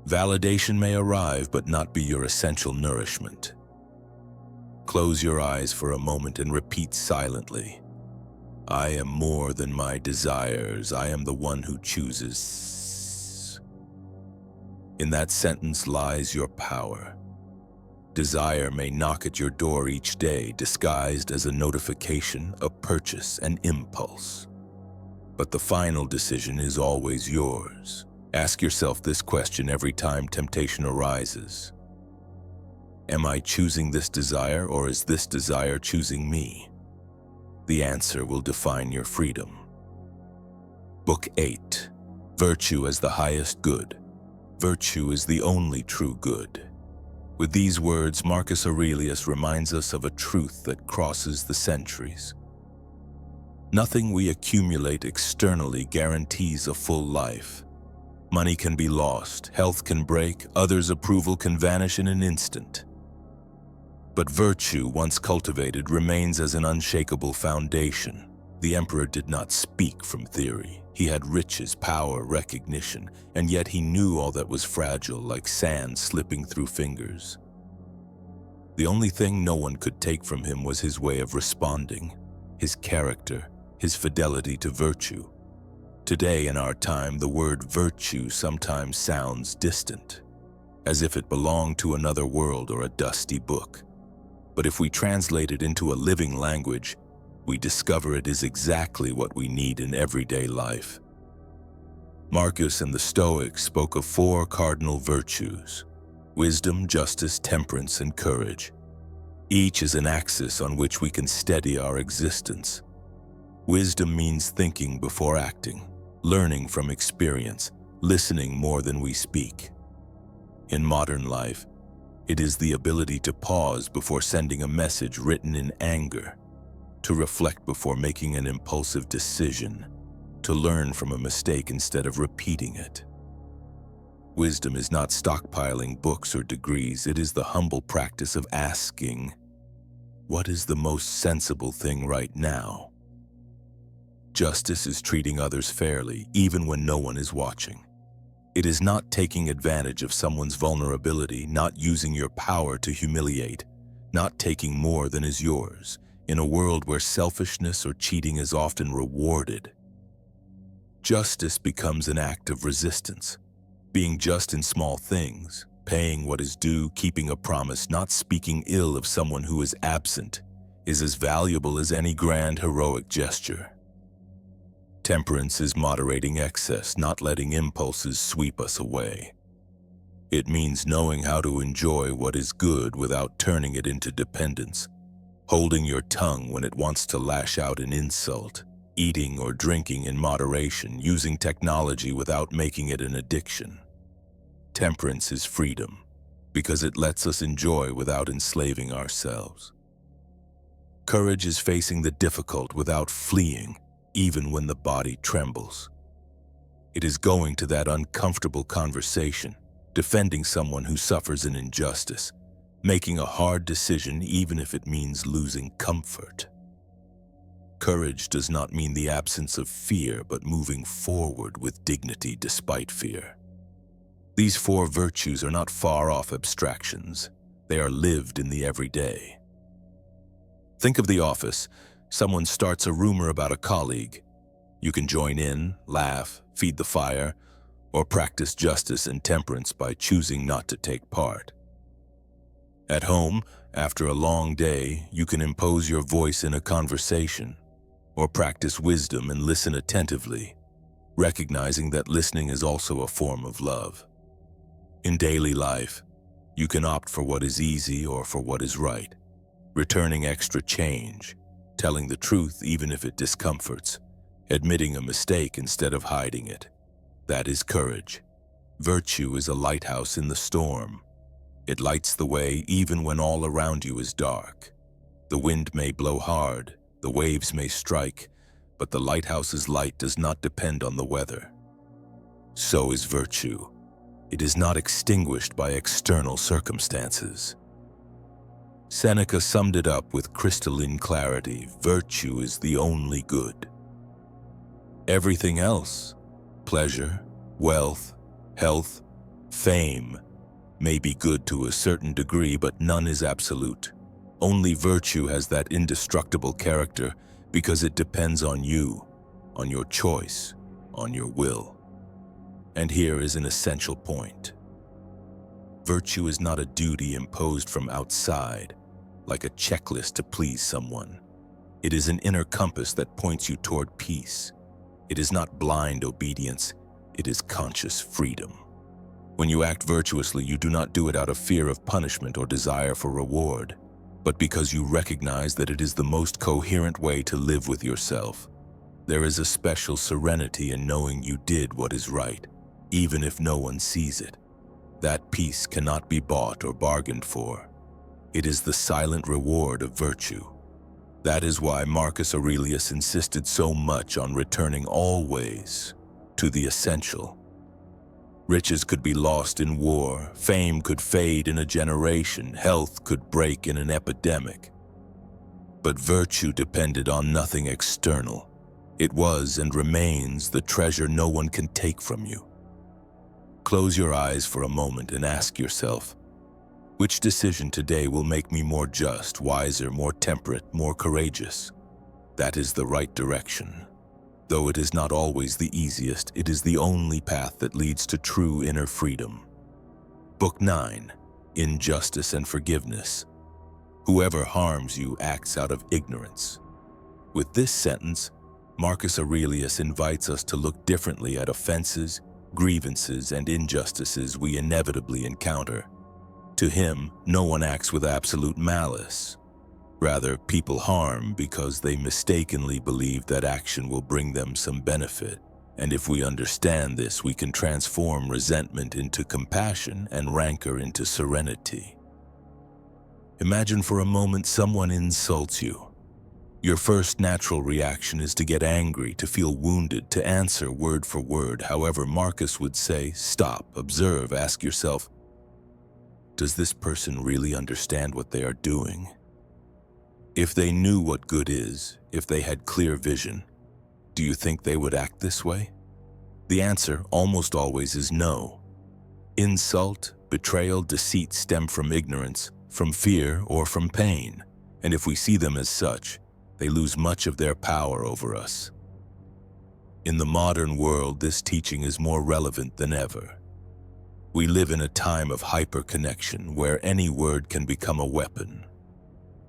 Validation may arrive but not be your essential nourishment. Close your eyes for a moment and repeat silently. I am more than my desires. I am the one who chooses. In that sentence lies your power. Desire may knock at your door each day, disguised as a notification, a purchase, an impulse. But the final decision is always yours. Ask yourself this question every time temptation arises. Am I choosing this desire, or is this desire choosing me? The answer will define your freedom. Book 8. Virtue as the highest good. Virtue is the only true good. With these words, Marcus Aurelius reminds us of a truth that crosses the centuries. Nothing we accumulate externally guarantees a full life. Money can be lost, health can break, others' approval can vanish in an instant. But virtue, once cultivated, remains as an unshakable foundation. The emperor did not speak from theory. He had riches, power, recognition, and yet he knew all that was fragile, like sand slipping through fingers. The only thing no one could take from him was his way of responding, his character, his fidelity to virtue. Today, in our time, the word virtue sometimes sounds distant, as if it belonged to another world or a dusty book. But if we translate it into a living language, we discover it is exactly what we need in everyday life. Marcus and the Stoics spoke of 4 cardinal virtues: wisdom, justice, temperance, and courage. Each is an axis on which we can steady our existence. Wisdom means thinking before acting, learning from experience, listening more than we speak. In modern life, it is the ability to pause before sending a message written in anger, to reflect before making an impulsive decision, to learn from a mistake instead of repeating it. Wisdom is not stockpiling books or degrees, it is the humble practice of asking, what is the most sensible thing right now? Justice is treating others fairly, even when no one is watching. It is not taking advantage of someone's vulnerability, not using your power to humiliate, not taking more than is yours, in a world where selfishness or cheating is often rewarded. Justice becomes an act of resistance, being just in small things, paying what is due, keeping a promise, not speaking ill of someone who is absent, is as valuable as any grand heroic gesture. Temperance is moderating excess, not letting impulses sweep us away. It means knowing how to enjoy what is good without turning it into dependence, holding your tongue when it wants to lash out an insult, eating or drinking in moderation, using technology without making it an addiction. Temperance is freedom, because it lets us enjoy without enslaving ourselves. Courage is facing the difficult without fleeing, even when the body trembles. It is going to that uncomfortable conversation, defending someone who suffers an injustice, making a hard decision even if it means losing comfort. Courage does not mean the absence of fear, but moving forward with dignity despite fear. These four virtues are not far-off abstractions. They are lived in the everyday. Think of the office. Someone starts a rumor about a colleague. You can join in, laugh, feed the fire, or practice justice and temperance by choosing not to take part. At home, after a long day, you can impose your voice in a conversation, or practice wisdom and listen attentively, recognizing that listening is also a form of love. In daily life, you can opt for what is easy or for what is right, returning extra change, telling the truth even if it discomforts, admitting a mistake instead of hiding it. That is courage. Virtue is a lighthouse in the storm. It lights the way even when all around you is dark. The wind may blow hard, the waves may strike, but the lighthouse's light does not depend on the weather. So is virtue. It is not extinguished by external circumstances. Seneca summed it up with crystalline clarity: virtue is the only good. Everything else, pleasure, wealth, health, fame, may be good to a certain degree, but none is absolute. Only virtue has that indestructible character because it depends on you, on your choice, on your will. And here is an essential point. Virtue is not a duty imposed from outside, like a checklist to please someone. It is an inner compass that points you toward peace. It is not blind obedience, it is conscious freedom. When you act virtuously, you do not do it out of fear of punishment or desire for reward, but because you recognize that it is the most coherent way to live with yourself. There is a special serenity in knowing you did what is right, even if no one sees it. That peace cannot be bought or bargained for. It is the silent reward of virtue. That is why Marcus Aurelius insisted so much on returning always to the essential. Riches could be lost in war, fame could fade in a generation, health could break in an epidemic. But virtue depended on nothing external. It was and remains the treasure no one can take from you. Close your eyes for a moment and ask yourself, which decision today will make me more just, wiser, more temperate, more courageous? That is the right direction. Though it is not always the easiest, it is the only path that leads to true inner freedom. Book 9, Injustice and Forgiveness. Whoever harms you acts out of ignorance. With this sentence, Marcus Aurelius invites us to look differently at offenses, grievances, and injustices we inevitably encounter. To him, no one acts with absolute malice. Rather, people harm because they mistakenly believe that action will bring them some benefit. And if we understand this, we can transform resentment into compassion and rancor into serenity. Imagine for a moment someone insults you. Your first natural reaction is to get angry, to feel wounded, to answer word for word. However, Marcus would say, stop, observe, ask yourself, does this person really understand what they are doing? If they knew what good is, if they had clear vision, do you think they would act this way? The answer almost always is no. Insult, betrayal, deceit stem from ignorance, from fear, or from pain. And if we see them as such, they lose much of their power over us. In the modern world, this teaching is more relevant than ever. We live in a time of hyperconnection where any word can become a weapon.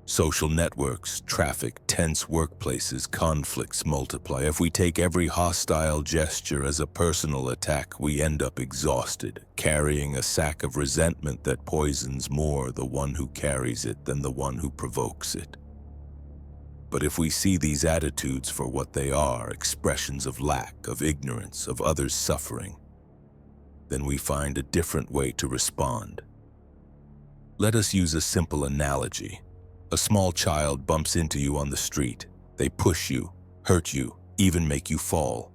Social networks, traffic, tense workplaces, conflicts multiply. If we take every hostile gesture as a personal attack, we end up exhausted, carrying a sack of resentment that poisons more the one who carries it than the one who provokes it. But if we see these attitudes for what they are, expressions of lack, of ignorance, of others' suffering, then we find a different way to respond. Let us use a simple analogy. A small child bumps into you on the street. They push you, hurt you, even make you fall.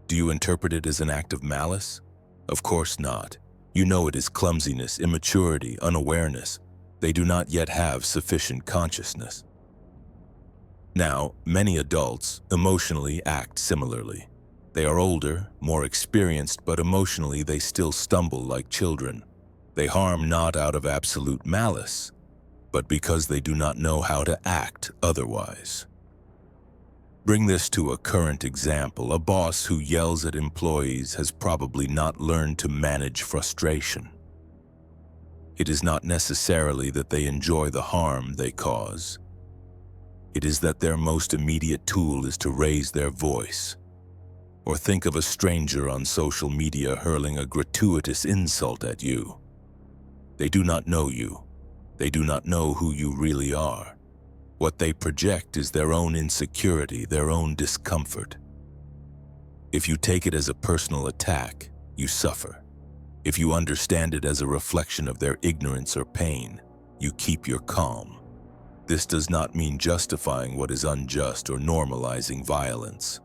Do you interpret it as an act of malice? Of course not. You know it is clumsiness, immaturity, unawareness. They do not yet have sufficient consciousness. Now, many adults emotionally act similarly. They are older, more experienced, but emotionally they still stumble like children. They harm not out of absolute malice, but because they do not know how to act otherwise. Bring this to a current example. A boss who yells at employees has probably not learned to manage frustration. It is not necessarily that they enjoy the harm they cause. It is that their most immediate tool is to raise their voice. Or think of a stranger on social media hurling a gratuitous insult at you. They do not know you. They do not know who you really are. What they project is their own insecurity, their own discomfort. If you take it as a personal attack, you suffer. If you understand it as a reflection of their ignorance or pain, you keep your calm. This does not mean justifying what is unjust or normalizing violence.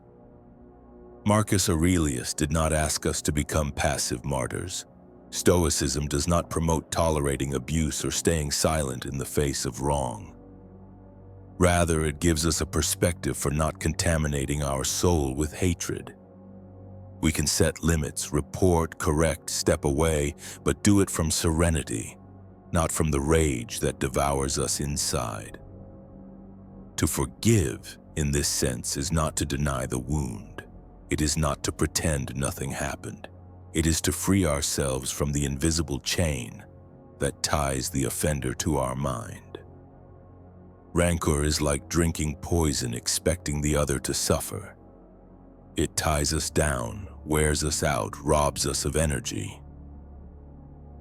Marcus Aurelius did not ask us to become passive martyrs. Stoicism does not promote tolerating abuse or staying silent in the face of wrong. Rather, it gives us a perspective for not contaminating our soul with hatred. We can set limits, report, correct, step away, but do it from serenity, not from the rage that devours us inside. To forgive, in this sense, is not to deny the wound. It is not to pretend nothing happened. It is to free ourselves from the invisible chain that ties the offender to our mind. Rancor is like drinking poison, expecting the other to suffer. It ties us down, wears us out, robs us of energy.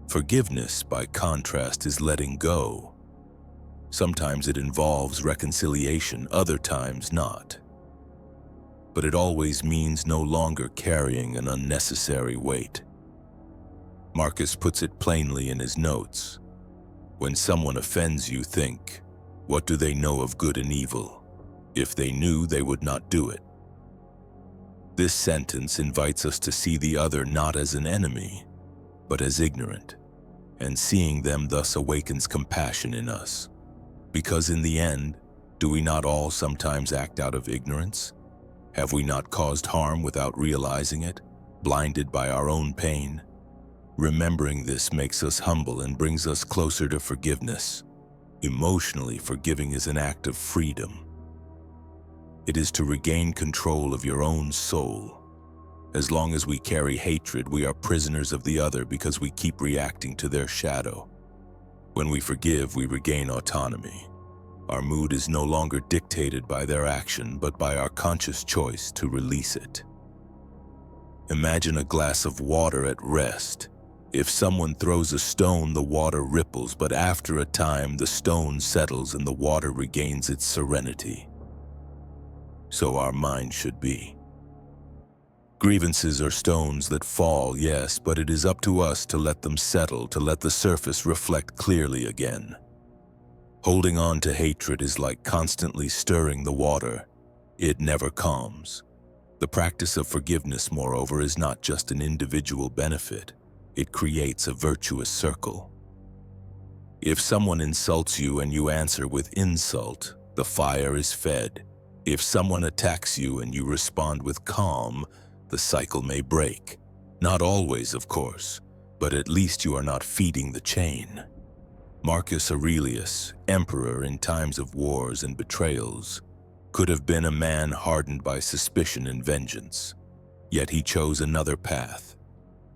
Forgiveness, by contrast, is letting go. Sometimes it involves reconciliation, other times not. But it always means no longer carrying an unnecessary weight. Marcus puts it plainly in his notes. When someone offends you, think, what do they know of good and evil? If they knew, they would not do it. This sentence invites us to see the other not as an enemy, but as ignorant, and seeing them thus awakens compassion in us. Because in the end, do we not all sometimes act out of ignorance? Have we not caused harm without realizing it, blinded by our own pain? Remembering this makes us humble and brings us closer to forgiveness. Emotionally, forgiving is an act of freedom. It is to regain control of your own soul. As long as we carry hatred, we are prisoners of the other because we keep reacting to their shadow. When we forgive, we regain autonomy. Our mood is no longer dictated by their action, but by our conscious choice to release it. Imagine a glass of water at rest. If someone throws a stone, the water ripples, but after a time, the stone settles and the water regains its serenity. So our mind should be. Grievances are stones that fall, yes, but it is up to us to let them settle, to let the surface reflect clearly again. Holding on to hatred is like constantly stirring the water. It never calms. The practice of forgiveness, moreover, is not just an individual benefit. It creates a virtuous circle. If someone insults you and you answer with insult, the fire is fed. If someone attacks you and you respond with calm, the cycle may break. Not always, of course, but at least you are not feeding the chain. Marcus Aurelius, emperor in times of wars and betrayals, could have been a man hardened by suspicion and vengeance. Yet he chose another path,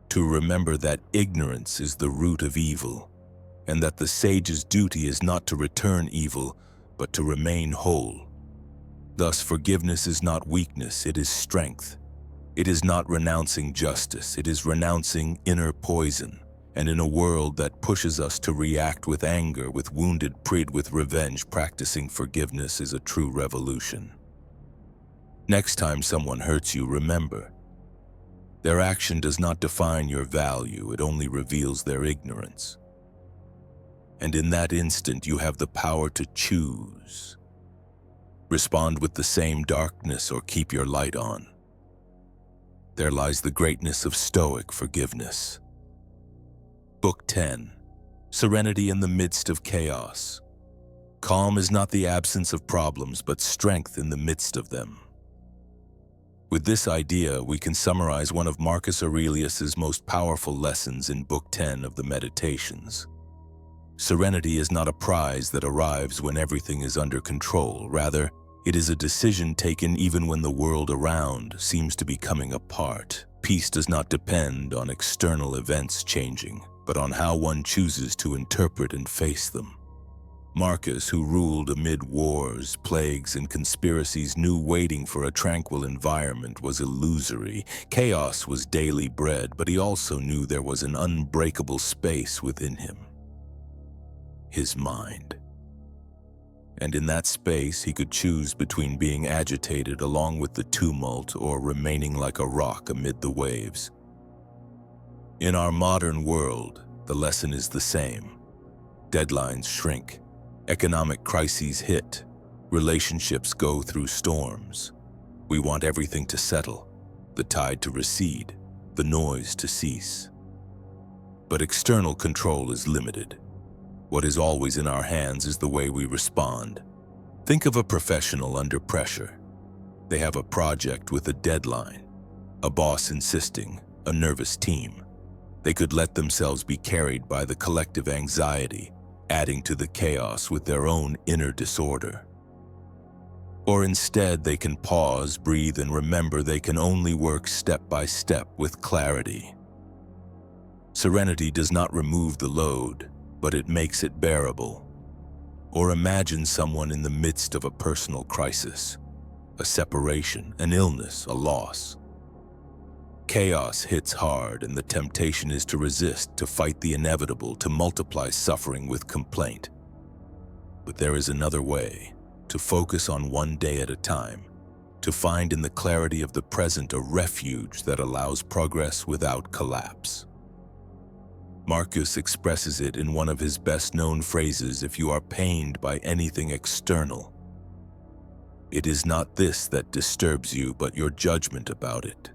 to remember that ignorance is the root of evil, and that the sage's duty is not to return evil, but to remain whole. Thus, forgiveness is not weakness, it is strength. It is not renouncing justice, it is renouncing inner poison. And in a world that pushes us to react with anger, with wounded pride, with revenge, practicing forgiveness is a true revolution. Next time someone hurts you, remember, their action does not define your value, it only reveals their ignorance. And in that instant, you have the power to choose. Respond with the same darkness or keep your light on. There lies the greatness of Stoic forgiveness. Book 10. Serenity in the midst of chaos. Calm is not the absence of problems, but strength in the midst of them. With this idea, we can summarize one of Marcus Aurelius's most powerful lessons in Book 10 of the Meditations. Serenity is not a prize that arrives when everything is under control. Rather, it is a decision taken even when the world around seems to be coming apart. Peace does not depend on external events changing, but on how one chooses to interpret and face them. Marcus, who ruled amid wars, plagues, and conspiracies, knew waiting for a tranquil environment was illusory. Chaos was daily bread, but he also knew there was an unbreakable space within him: his mind. And in that space, he could choose between being agitated along with the tumult or remaining like a rock amid the waves. In our modern world, the lesson is the same. Deadlines shrink, economic crises hit, relationships go through storms. We want everything to settle, the tide to recede, the noise to cease. But external control is limited. What is always in our hands is the way we respond. Think of a professional under pressure. They have a project with a deadline, a boss insisting, a nervous team. They could let themselves be carried by the collective anxiety, adding to the chaos with their own inner disorder. Or instead, they can pause, breathe, and remember they can only work step by step with clarity. Serenity does not remove the load, but it makes it bearable. Or imagine someone in the midst of a personal crisis, a separation, an illness, a loss. Chaos hits hard, and the temptation is to resist, to fight the inevitable, to multiply suffering with complaint. But there is another way: to focus on one day at a time, to find in the clarity of the present a refuge that allows progress without collapse. Marcus expresses it in one of his best-known phrases: if you are pained by anything external, it is not this that disturbs you, but your judgment about it.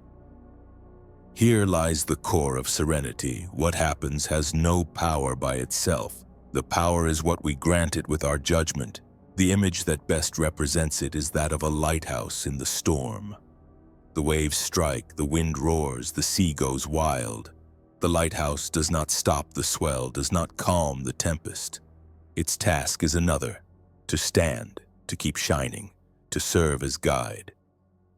Here lies the core of serenity. What happens has no power by itself. The power is what we grant it with our judgment. The image that best represents it is that of a lighthouse in the storm. The waves strike, the wind roars, the sea goes wild. The lighthouse does not stop the swell, does not calm the tempest. Its task is another: to stand, to keep shining, to serve as guide.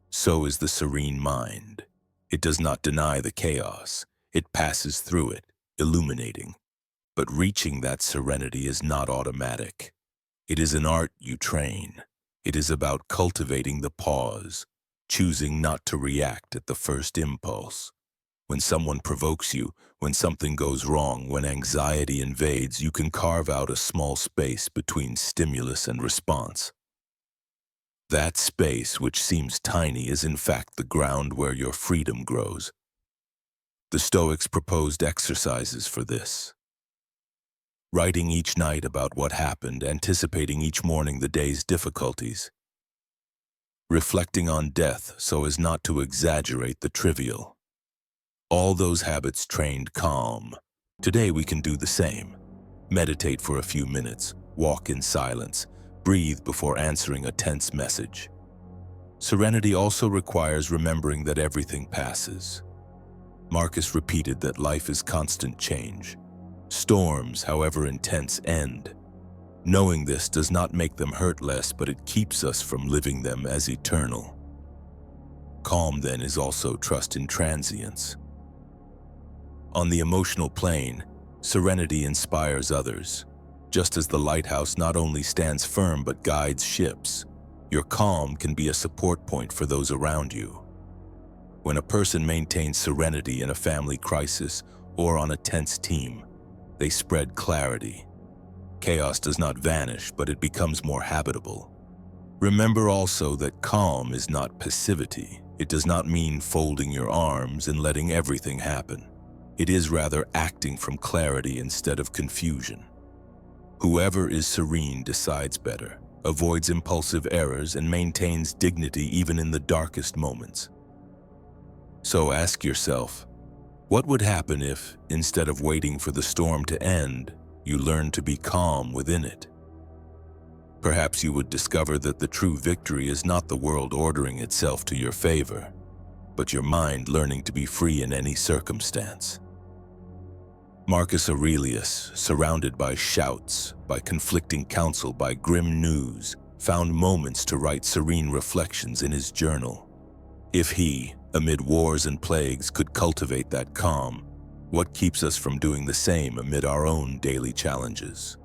So is the serene mind. It does not deny the chaos. It passes through it, illuminating. But reaching that serenity is not automatic. It is an art you train. It is about cultivating the pause, choosing not to react at the first impulse. When someone provokes you, when something goes wrong, when anxiety invades, you can carve out a small space between stimulus and response. That space, which seems tiny, is in fact the ground where your freedom grows. The Stoics proposed exercises for this. Writing each night about what happened, anticipating each morning the day's difficulties. Reflecting on death so as not to exaggerate the trivial. All those habits trained calm. Today we can do the same. Meditate for a few minutes, walk in silence, breathe before answering a tense message. Serenity also requires remembering that everything passes. Marcus repeated that life is constant change. Storms, however intense, end. Knowing this does not make them hurt less, but it keeps us from living them as eternal. Calm, then, is also trust in transience. On the emotional plane, serenity inspires others. Just as the lighthouse not only stands firm but guides ships, your calm can be a support point for those around you. When a person maintains serenity in a family crisis or on a tense team, they spread clarity. Chaos does not vanish, but it becomes more habitable. Remember also that calm is not passivity. It does not mean folding your arms and letting everything happen. It is rather acting from clarity instead of confusion. Whoever is serene decides better, avoids impulsive errors, and maintains dignity even in the darkest moments. So ask yourself, what would happen if, instead of waiting for the storm to end, you learned to be calm within it? Perhaps you would discover that the true victory is not the world ordering itself to your favor, but your mind learning to be free in any circumstance. Marcus Aurelius, surrounded by shouts, by conflicting counsel, by grim news, found moments to write serene reflections in his journal. If he, amid wars and plagues, could cultivate that calm, what keeps us from doing the same amid our own daily challenges?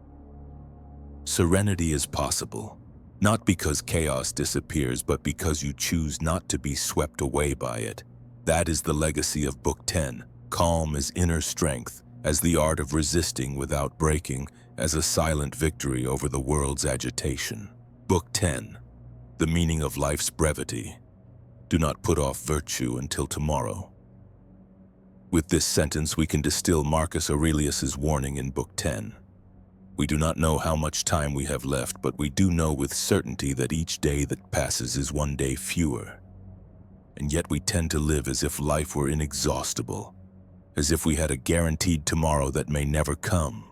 Serenity is possible, not because chaos disappears, but because you choose not to be swept away by it. That is the legacy of Book 10, Calm as Inner Strength, as the art of resisting without breaking, as a silent victory over the world's agitation. Book 10, The Meaning of Life's Brevity. Do not put off virtue until tomorrow. With this sentence, we can distill Marcus Aurelius's warning in Book 10. We do not know how much time we have left, but we do know with certainty that each day that passes is one day fewer. And yet we tend to live as if life were inexhaustible, as if we had a guaranteed tomorrow that may never come.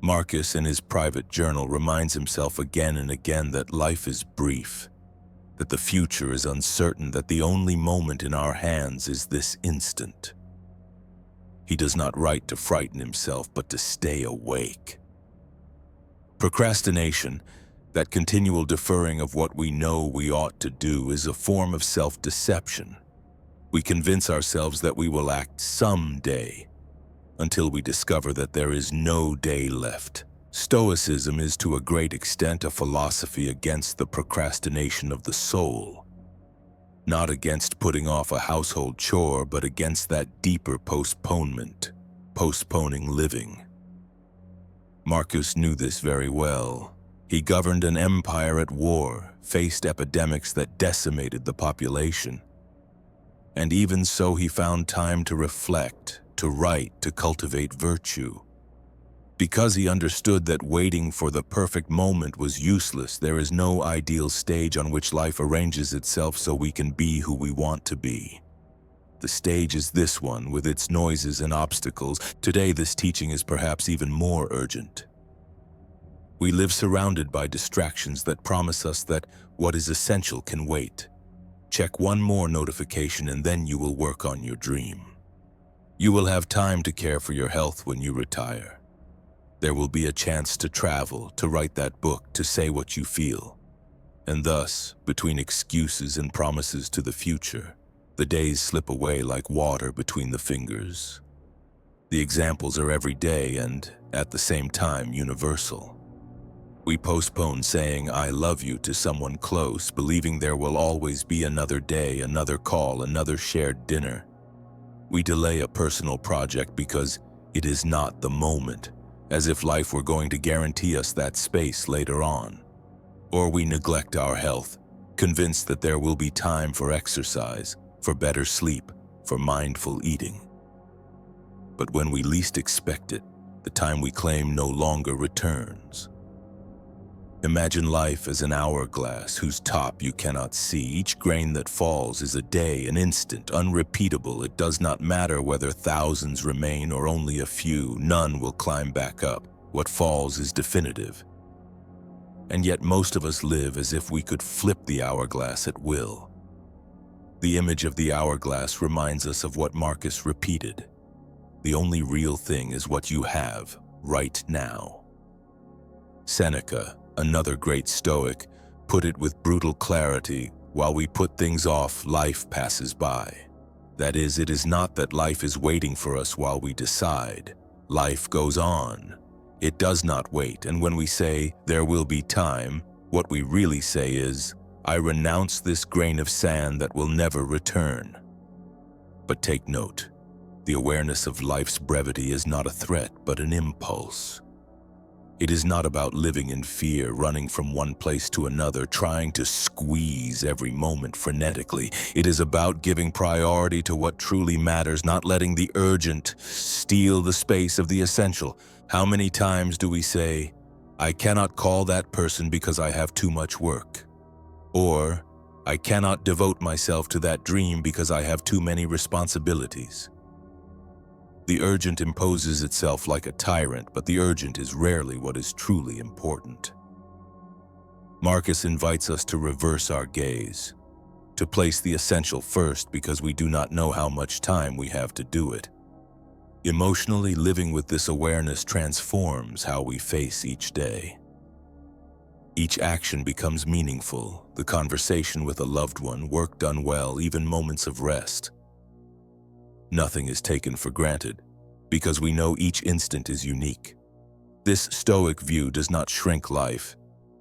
Marcus, in his private journal, reminds himself again and again that life is brief, that the future is uncertain, that the only moment in our hands is this instant. He does not write to frighten himself, but to stay awake. Procrastination, that continual deferring of what we know we ought to do, is a form of self-deception. We convince ourselves that we will act someday, until we discover that there is no day left. Stoicism is to a great extent a philosophy against the procrastination of the soul. Not against putting off a household chore, but against that deeper postponement, postponing living. Marcus knew this very well. He governed an empire at war, faced epidemics that decimated the population. And even so, he found time to reflect, to write, to cultivate virtue. Because he understood that waiting for the perfect moment was useless, there is no ideal stage on which life arranges itself so we can be who we want to be. The stage is this one, with its noises and obstacles. Today, this teaching is perhaps even more urgent. We live surrounded by distractions that promise us that what is essential can wait. Check one more notification and then you will work on your dream. You will have time to care for your health when you retire. There will be a chance to travel, to write that book, to say what you feel. And thus, between excuses and promises to the future, the days slip away like water between the fingers. The examples are every day and, at the same time, universal. We postpone saying "I love you" to someone close, believing there will always be another day, another call, another shared dinner. We delay a personal project because it is not the moment, as if life were going to guarantee us that space later on. Or we neglect our health, convinced that there will be time for exercise, for better sleep, for mindful eating. But when we least expect it, the time we claim no longer returns. Imagine life as an hourglass whose top you cannot see. Each grain that falls is a day, an instant, unrepeatable. It does not matter whether thousands remain or only a few. None will climb back up. What falls is definitive. And yet most of us live as if we could flip the hourglass at will. The image of the hourglass reminds us of what Marcus repeated. The only real thing is what you have right now. Seneca, another great Stoic, put it with brutal clarity: while we put things off, life passes by. That is, it is not that life is waiting for us while we decide. Life goes on. It does not wait, and when we say, "there will be time," what we really say is, "I renounce this grain of sand that will never return." But take note, the awareness of life's brevity is not a threat, but an impulse. It is not about living in fear, running from one place to another, trying to squeeze every moment frenetically. It is about giving priority to what truly matters, not letting the urgent steal the space of the essential. How many times do we say, "I cannot call that person because I have too much work," or "I cannot devote myself to that dream because I have too many responsibilities"? The urgent imposes itself like a tyrant, but the urgent is rarely what is truly important. Marcus invites us to reverse our gaze, to place the essential first because we do not know how much time we have to do it. Emotionally, living with this awareness transforms how we face each day. Each action becomes meaningful: the conversation with a loved one, work done well, even moments of rest. Nothing is taken for granted, because we know each instant is unique. This Stoic view does not shrink life.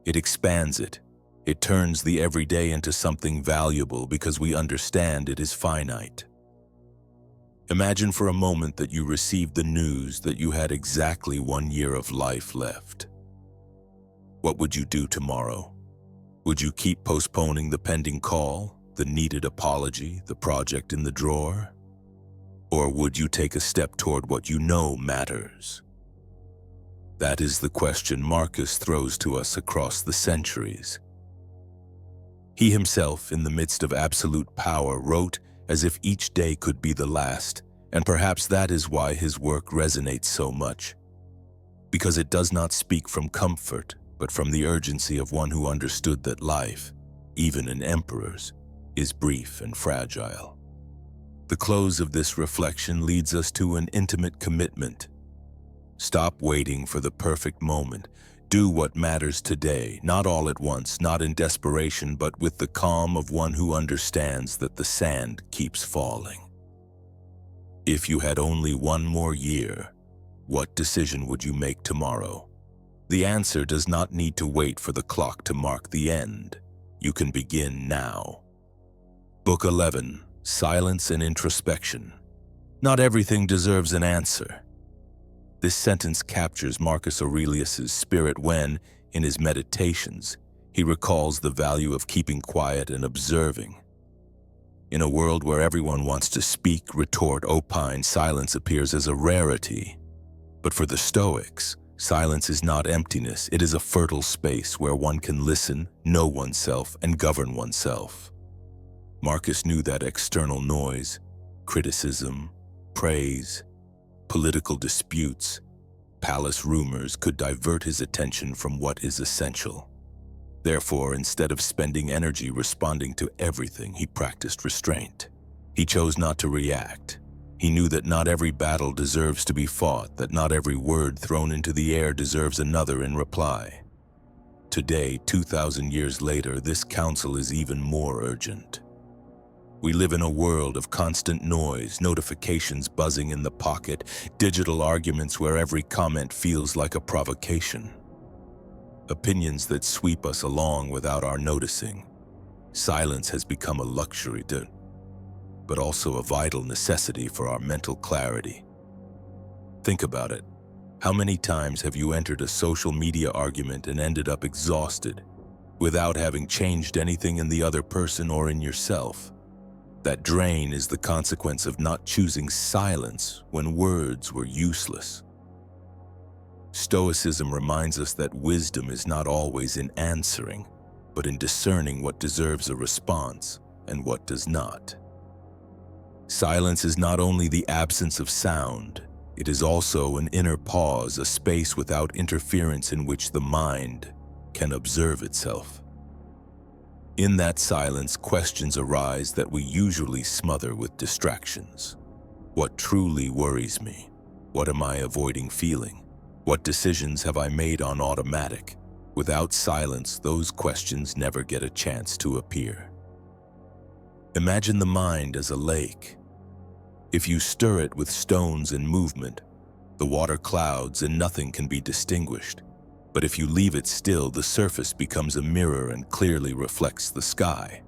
It expands it. It turns the everyday into something valuable because we understand it is finite. Imagine for a moment that you received the news that you had exactly 1 year of life left. What would you do tomorrow? Would you keep postponing the pending call, the needed apology, the project in the drawer? Or would you take a step toward what you know matters? That is the question Marcus throws to us across the centuries. He himself, in the midst of absolute power, wrote as if each day could be the last, and perhaps that is why his work resonates so much. Because it does not speak from comfort, but from the urgency of one who understood that life, even an emperor's, is brief and fragile. The close of this reflection leads us to an intimate commitment. Stop waiting for the perfect moment. Do what matters today, not all at once, not in desperation, but with the calm of one who understands that the sand keeps falling. If you had only 1 more year, what decision would you make tomorrow? The answer does not need to wait for the clock to mark the end. You can begin now. Book 11. Silence and Introspection. Not everything deserves an answer. This sentence captures Marcus Aurelius' spirit when, in his meditations, he recalls the value of keeping quiet and observing. In a world where everyone wants to speak, retort, opine, silence appears as a rarity. But for the Stoics, silence is not emptiness. It is a fertile space where one can listen, know oneself, and govern oneself. Marcus knew that external noise, criticism, praise, political disputes, palace rumors could divert his attention from what is essential. Therefore, instead of spending energy responding to everything, he practiced restraint. He chose not to react. He knew that not every battle deserves to be fought, that not every word thrown into the air deserves another in reply. Today, 2,000 years later, this counsel is even more urgent. We live in a world of constant noise, notifications buzzing in the pocket, digital arguments where every comment feels like a provocation. Opinions that sweep us along without our noticing. Silence has become a luxury, but also a vital necessity for our mental clarity. Think about it. How many times have you entered a social media argument and ended up exhausted? without having changed anything in the other person or in yourself. That drain is the consequence of not choosing silence when words were useless. Stoicism reminds us that wisdom is not always in answering, but in discerning what deserves a response and what does not. Silence is not only the absence of sound, it is also an inner pause, a space without interference in which the mind can observe itself. In that silence, questions arise that we usually smother with distractions. What truly worries me? What am I avoiding feeling? What decisions have I made on automatic? Without silence, those questions never get a chance to appear. Imagine the mind as a lake. If you stir it with stones and movement, the water clouds and nothing can be distinguished. But if you leave it still, the surface becomes a mirror and clearly reflects the sky.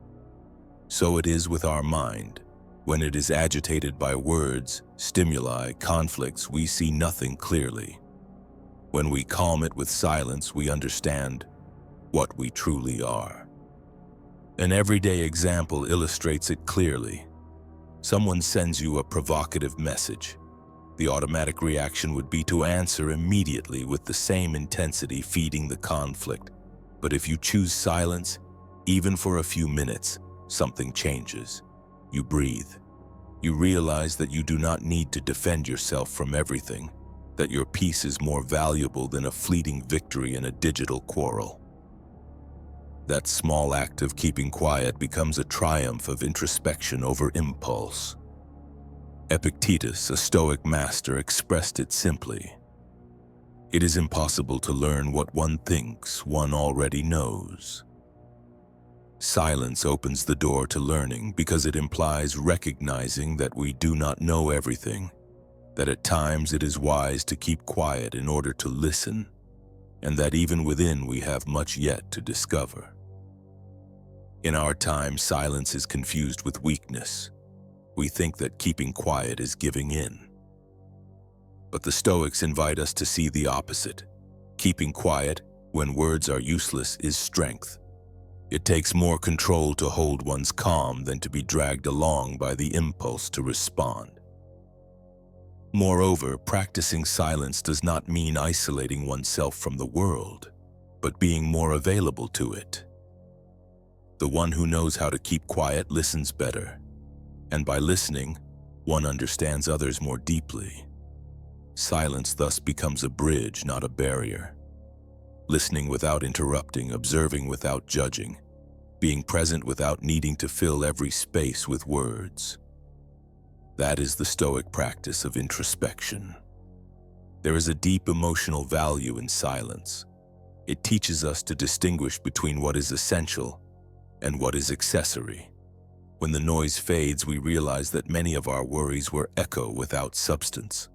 So it is with our mind. When it is agitated by words, stimuli, conflicts, we see nothing clearly. When we calm it with silence, we understand what we truly are. An everyday example illustrates it clearly. Someone sends you a provocative message. The automatic reaction would be to answer immediately with the same intensity, feeding the conflict. But if you choose silence, even for a few minutes, something changes. You breathe. You realize that you do not need to defend yourself from everything, that your peace is more valuable than a fleeting victory in a digital quarrel. That small act of keeping quiet becomes a triumph of introspection over impulse. Epictetus, a Stoic master, expressed it simply. It is impossible to learn what one thinks one already knows. Silence opens the door to learning because it implies recognizing that we do not know everything, that at times it is wise to keep quiet in order to listen, and that even within we have much yet to discover. In our time, silence is confused with weakness. We think that keeping quiet is giving in. But the Stoics invite us to see the opposite. Keeping quiet, when words are useless, is strength. It takes more control to hold one's calm than to be dragged along by the impulse to respond. Moreover, practicing silence does not mean isolating oneself from the world, but being more available to it. The one who knows how to keep quiet listens better, and by listening, one understands others more deeply. Silence thus becomes a bridge, not a barrier. Listening without interrupting, observing without judging, being present without needing to fill every space with words. That is the Stoic practice of introspection. There is a deep emotional value in silence. It teaches us to distinguish between what is essential and what is accessory. When the noise fades, we realize that many of our worries were echo without substance.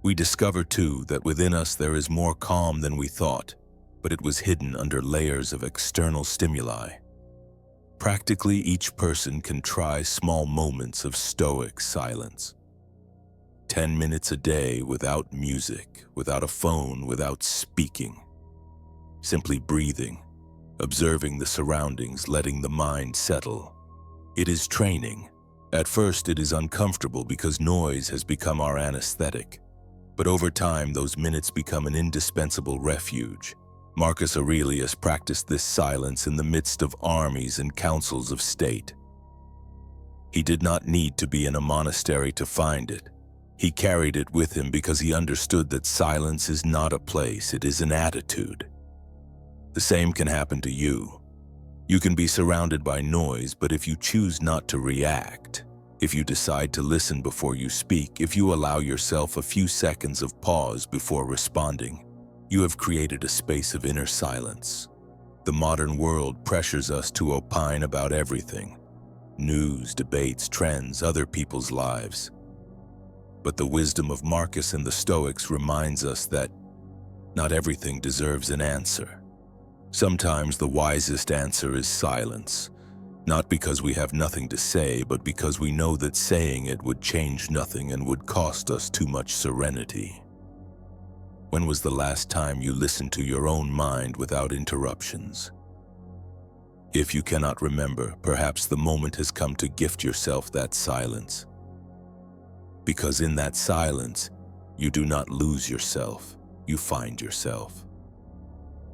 We discover, too, that within us there is more calm than we thought, but it was hidden under layers of external stimuli. Practically, each person can try small moments of Stoic silence. 10 minutes a day without music, without a phone, without speaking. Simply breathing, observing the surroundings, letting the mind settle. It is training. At first, it is uncomfortable because noise has become our anesthetic. But over time, those minutes become an indispensable refuge. Marcus Aurelius practiced this silence in the midst of armies and councils of state. He did not need to be in a monastery to find it. He carried it with him because he understood that silence is not a place, it is an attitude. The same can happen to you. You can be surrounded by noise, but if you choose not to react, if you decide to listen before you speak, if you allow yourself a few seconds of pause before responding, you have created a space of inner silence. The modern world pressures us to opine about everything: news, debates, trends, other people's lives. But the wisdom of Marcus and the Stoics reminds us that not everything deserves an answer. Sometimes the wisest answer is silence, not because we have nothing to say, but because we know that saying it would change nothing and would cost us too much serenity. When was the last time you listened to your own mind without interruptions? If you cannot remember, perhaps the moment has come to gift yourself that silence. Because in that silence, you do not lose yourself, you find yourself.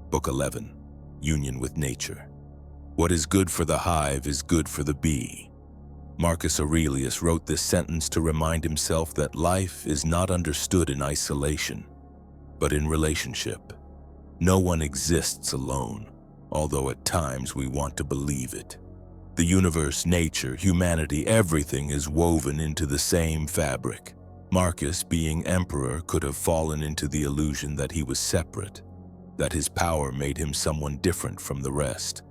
Book 11, Union with Nature. What is good for the hive is good for the bee. Marcus Aurelius wrote this sentence to remind himself that life is not understood in isolation, but in relationship. No one exists alone, although at times we want to believe it. The universe, nature, humanity, everything is woven into the same fabric. Marcus, being emperor, could have fallen into the illusion that he was separate, that his power made him someone different from the rest.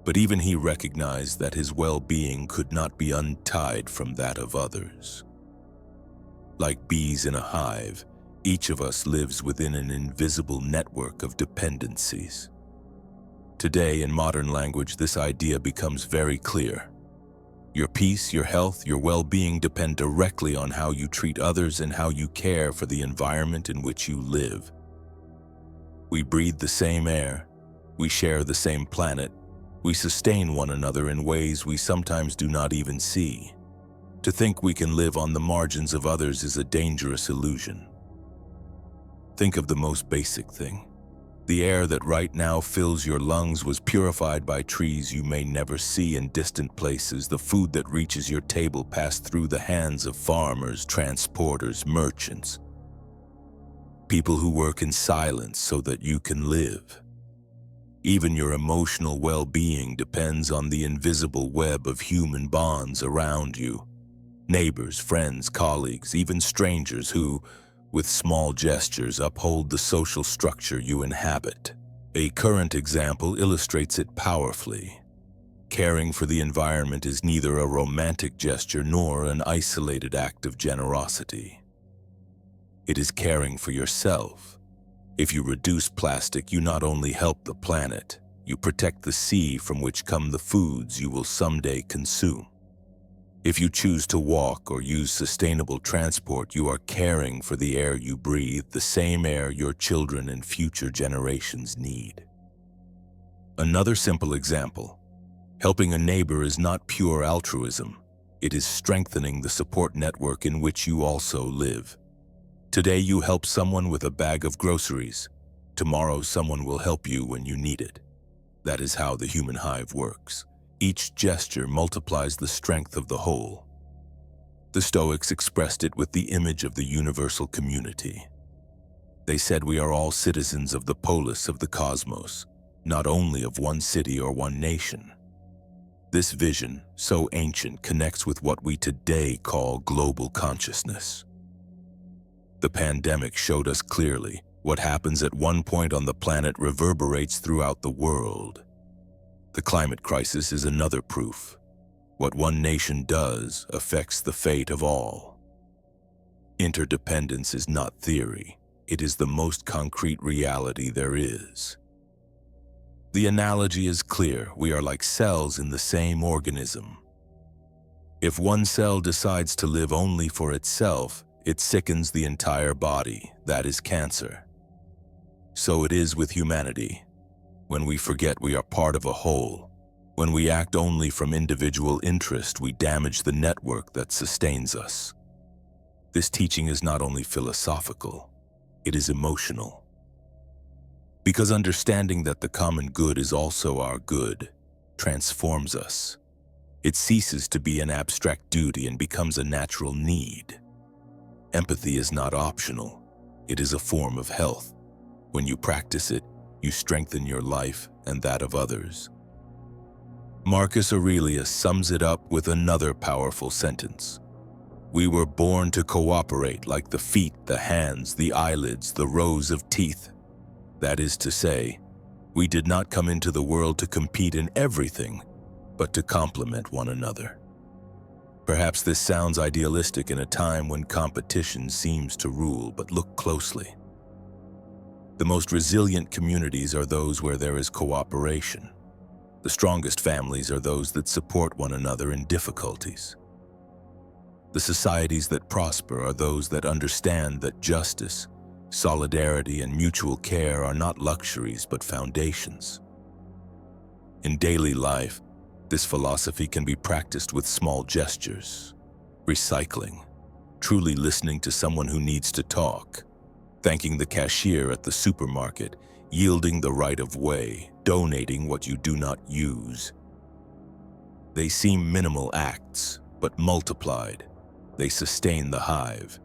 But even he recognized that his well-being could not be untied from that of others. Like bees in a hive, each of us lives within an invisible network of dependencies. Today, in modern language, this idea becomes very clear. Your peace, your health, your well-being depend directly on how you treat others and how you care for the environment in which you live. We breathe the same air, we share the same planet, we sustain one another in ways we sometimes do not even see. To think we can live on the margins of others is a dangerous illusion. Think of the most basic thing. The air that right now fills your lungs was purified by trees you may never see in distant places. The food that reaches your table passed through the hands of farmers, transporters, merchants. People who work in silence so that you can live. Even your emotional well-being depends on the invisible web of human bonds around you. Neighbors, friends, colleagues, even strangers who, with small gestures, uphold the social structure you inhabit. A current example illustrates it powerfully. Caring for the environment is neither a romantic gesture nor an isolated act of generosity. It is caring for yourself. If you reduce plastic, you not only help the planet, you protect the sea from which come the foods you will someday consume. If you choose to walk or use sustainable transport, you are caring for the air you breathe, the same air your children and future generations need. Another simple example. Helping a neighbor is not pure altruism. It is strengthening the support network in which you also live. Today you help someone with a bag of groceries. Tomorrow someone will help you when you need it. That is how the human hive works. Each gesture multiplies the strength of the whole. The Stoics expressed it with the image of the universal community. They said we are all citizens of the polis of the cosmos, not only of one city or one nation. This vision, so ancient, connects with what we today call global consciousness. The pandemic showed us clearly what happens at one point on the planet reverberates throughout the world. The climate crisis is another proof. What one nation does affects the fate of all. Interdependence is not theory. It is the most concrete reality there is. The analogy is clear. We are like cells in the same organism. If one cell decides to live only for itself, it sickens the entire body. That is cancer. So it is with humanity. When we forget we are part of a whole, when we act only from individual interest, we damage the network that sustains us. This teaching is not only philosophical, it is emotional. Because understanding that the common good is also our good transforms us. It ceases to be an abstract duty and becomes a natural need. Empathy is not optional. It is a form of health. When you practice it, you strengthen your life and that of others. Marcus Aurelius sums it up with another powerful sentence. We were born to cooperate like the feet, the hands, the eyelids, the rows of teeth. That is to say, we did not come into the world to compete in everything, but to complement one another. Perhaps this sounds idealistic in a time when competition seems to rule, but look closely. The most resilient communities are those where there is cooperation. The strongest families are those that support one another in difficulties. The societies that prosper are those that understand that justice, solidarity, and mutual care are not luxuries but foundations. In daily life, this philosophy can be practiced with small gestures, recycling, truly listening to someone who needs to talk, thanking the cashier at the supermarket, yielding the right of way, donating what you do not use. They seem minimal acts, but multiplied, they sustain the hive.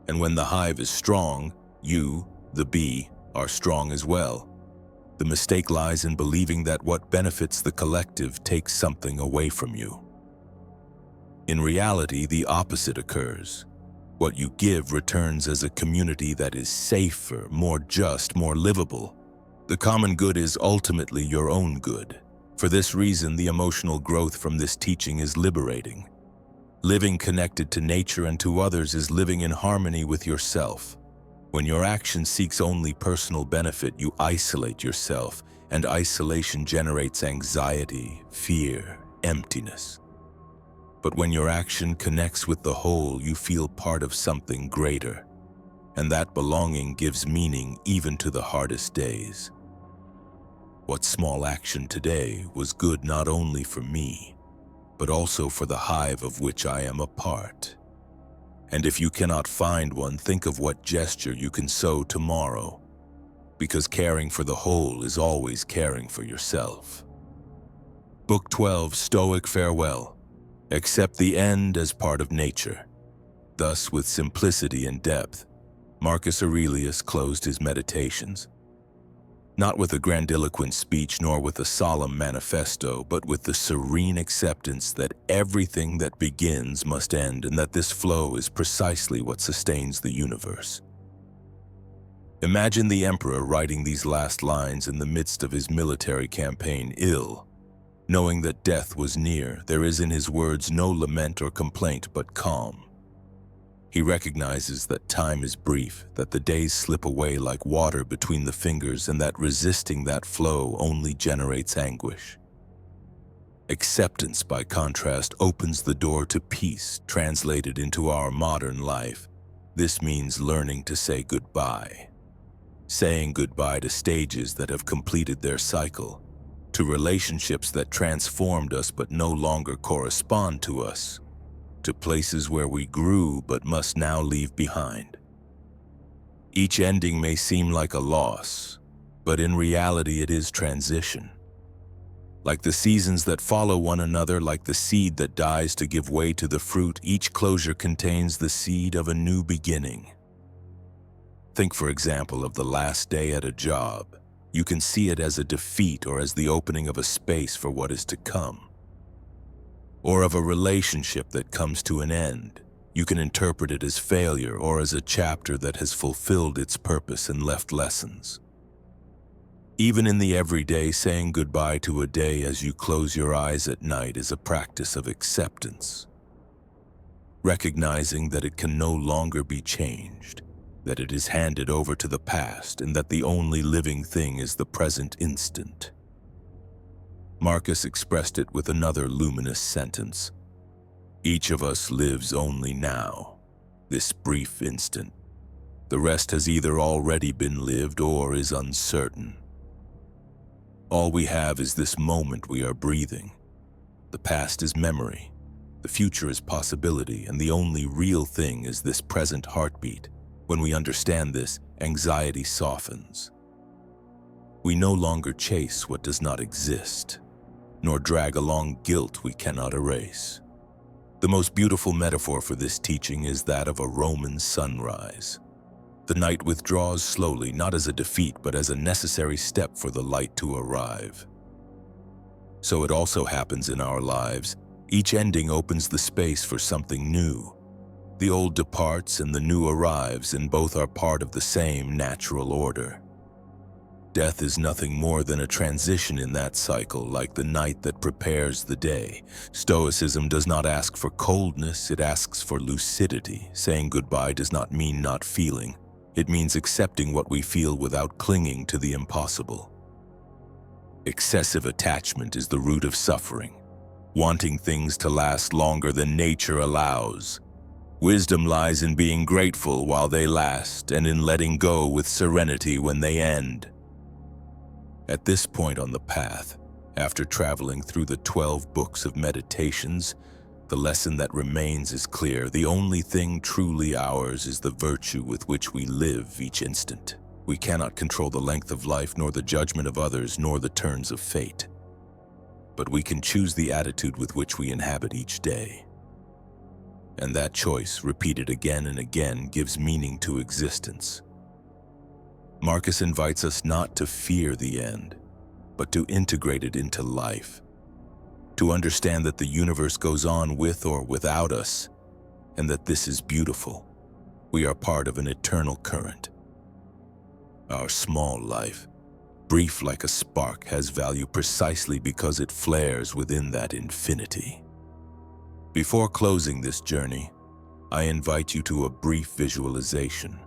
And when the hive is strong, you, the bee, are strong as well. The mistake lies in believing that what benefits the collective takes something away from you. In reality, the opposite occurs. What you give returns as a community that is safer, more just, more livable. The common good is ultimately your own good. For this reason, the emotional growth from this teaching is liberating. Living connected to nature and to others is living in harmony with yourself. When your action seeks only personal benefit, you isolate yourself, and isolation generates anxiety, fear, emptiness. But when your action connects with the whole, you feel part of something greater, and that belonging gives meaning even to the hardest days. What small action today was good not only for me, but also for the hive of which I am a part. And if you cannot find one, think of what gesture you can sow tomorrow, because caring for the whole is always caring for yourself. Book 12, Stoic Farewell. Accept the end as part of nature. Thus, with simplicity and depth, Marcus Aurelius closed his meditations. Not with a grandiloquent speech nor with a solemn manifesto, but with the serene acceptance that everything that begins must end and that this flow is precisely what sustains the universe. Imagine the emperor writing these last lines in the midst of his military campaign, ill. Knowing that death was near, there is in his words no lament or complaint but calm. He recognizes that time is brief, that the days slip away like water between the fingers, and that resisting that flow only generates anguish. Acceptance, by contrast, opens the door to peace, translated into our modern life. This means learning to say goodbye. Saying goodbye to stages that have completed their cycle, to relationships that transformed us but no longer correspond to us, to places where we grew but must now leave behind. Each ending may seem like a loss, but in reality it is transition. Like the seasons that follow one another, like the seed that dies to give way to the fruit, each closure contains the seed of a new beginning. Think, for example, of the last day at a job. You can see it as a defeat or as the opening of a space for what is to come. Or of a relationship that comes to an end. You can interpret it as failure or as a chapter that has fulfilled its purpose and left lessons. Even in the everyday, saying goodbye to a day as you close your eyes at night is a practice of acceptance. Recognizing that it can no longer be changed, that it is handed over to the past, and that the only living thing is the present instant. Marcus expressed it with another luminous sentence. Each of us lives only now, this brief instant. The rest has either already been lived or is uncertain. All we have is this moment we are breathing. The past is memory, the future is possibility, and the only real thing is this present heartbeat. When we understand this, anxiety softens. We no longer chase what does not exist, nor drag along guilt we cannot erase. The most beautiful metaphor for this teaching is that of a Roman sunrise. The night withdraws slowly, not as a defeat, but as a necessary step for the light to arrive. So it also happens in our lives. Each ending opens the space for something new. The old departs and the new arrives, and both are part of the same natural order. Death is nothing more than a transition in that cycle, like the night that prepares the day. Stoicism does not ask for coldness, it asks for lucidity. Saying goodbye does not mean not feeling. It means accepting what we feel without clinging to the impossible. Excessive attachment is the root of suffering, wanting things to last longer than nature allows. Wisdom lies in being grateful while they last, and in letting go with serenity when they end. At this point on the path, After traveling through the 12 books of meditations, the lesson that remains is clear. The only thing truly ours is the virtue with which we live each instant. We cannot control the length of life, nor the judgment of others, nor the turns of fate. But we can choose the attitude with which we inhabit each day. And that choice, repeated again and again, gives meaning to existence. Marcus invites us not to fear the end, but to integrate it into life. To understand that the universe goes on with or without us, and that this is beautiful. We are part of an eternal current. Our small life, brief like a spark, has value precisely because it flares within that infinity. Before closing this journey, I invite you to a brief visualization.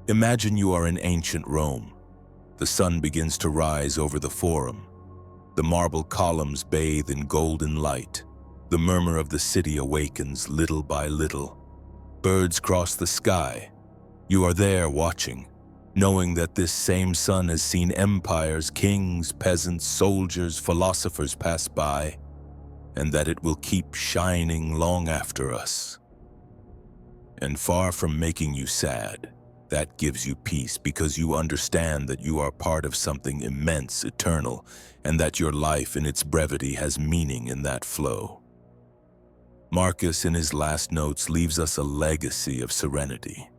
Imagine you are in ancient Rome. The sun begins to rise over the Forum. The marble columns bathe in golden light. The murmur of the city awakens little by little. Birds cross the sky. You are there watching, knowing that this same sun has seen empires, kings, peasants, soldiers, philosophers pass by, and that it will keep shining long after us. And far from making you sad, that gives you peace because you understand that you are part of something immense, eternal, and that your life in its brevity has meaning in that flow. Marcus, in his last notes, leaves us a legacy of serenity.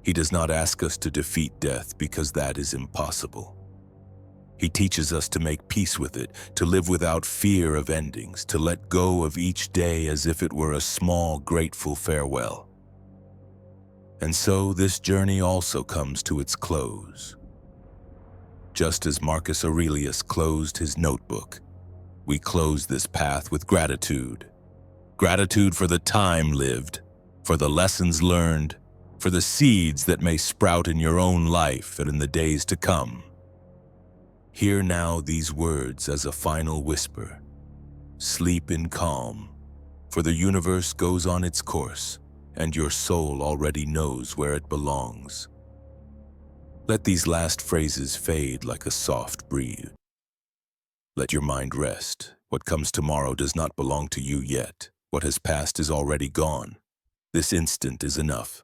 He does not ask us to defeat death because that is impossible. He teaches us to make peace with it, to live without fear of endings, to let go of each day as if it were a small, grateful farewell. And so this journey also comes to its close. Just as Marcus Aurelius closed his notebook, we close this path with gratitude. Gratitude for the time lived, for the lessons learned, for the seeds that may sprout in your own life and in the days to come. Hear now these words as a final whisper. Sleep in calm, for the universe goes on its course, and your soul already knows where it belongs. Let these last phrases fade like a soft breeze. Let your mind rest. What comes tomorrow does not belong to you yet. What has passed is already gone. This instant is enough.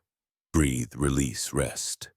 Breathe, release, rest.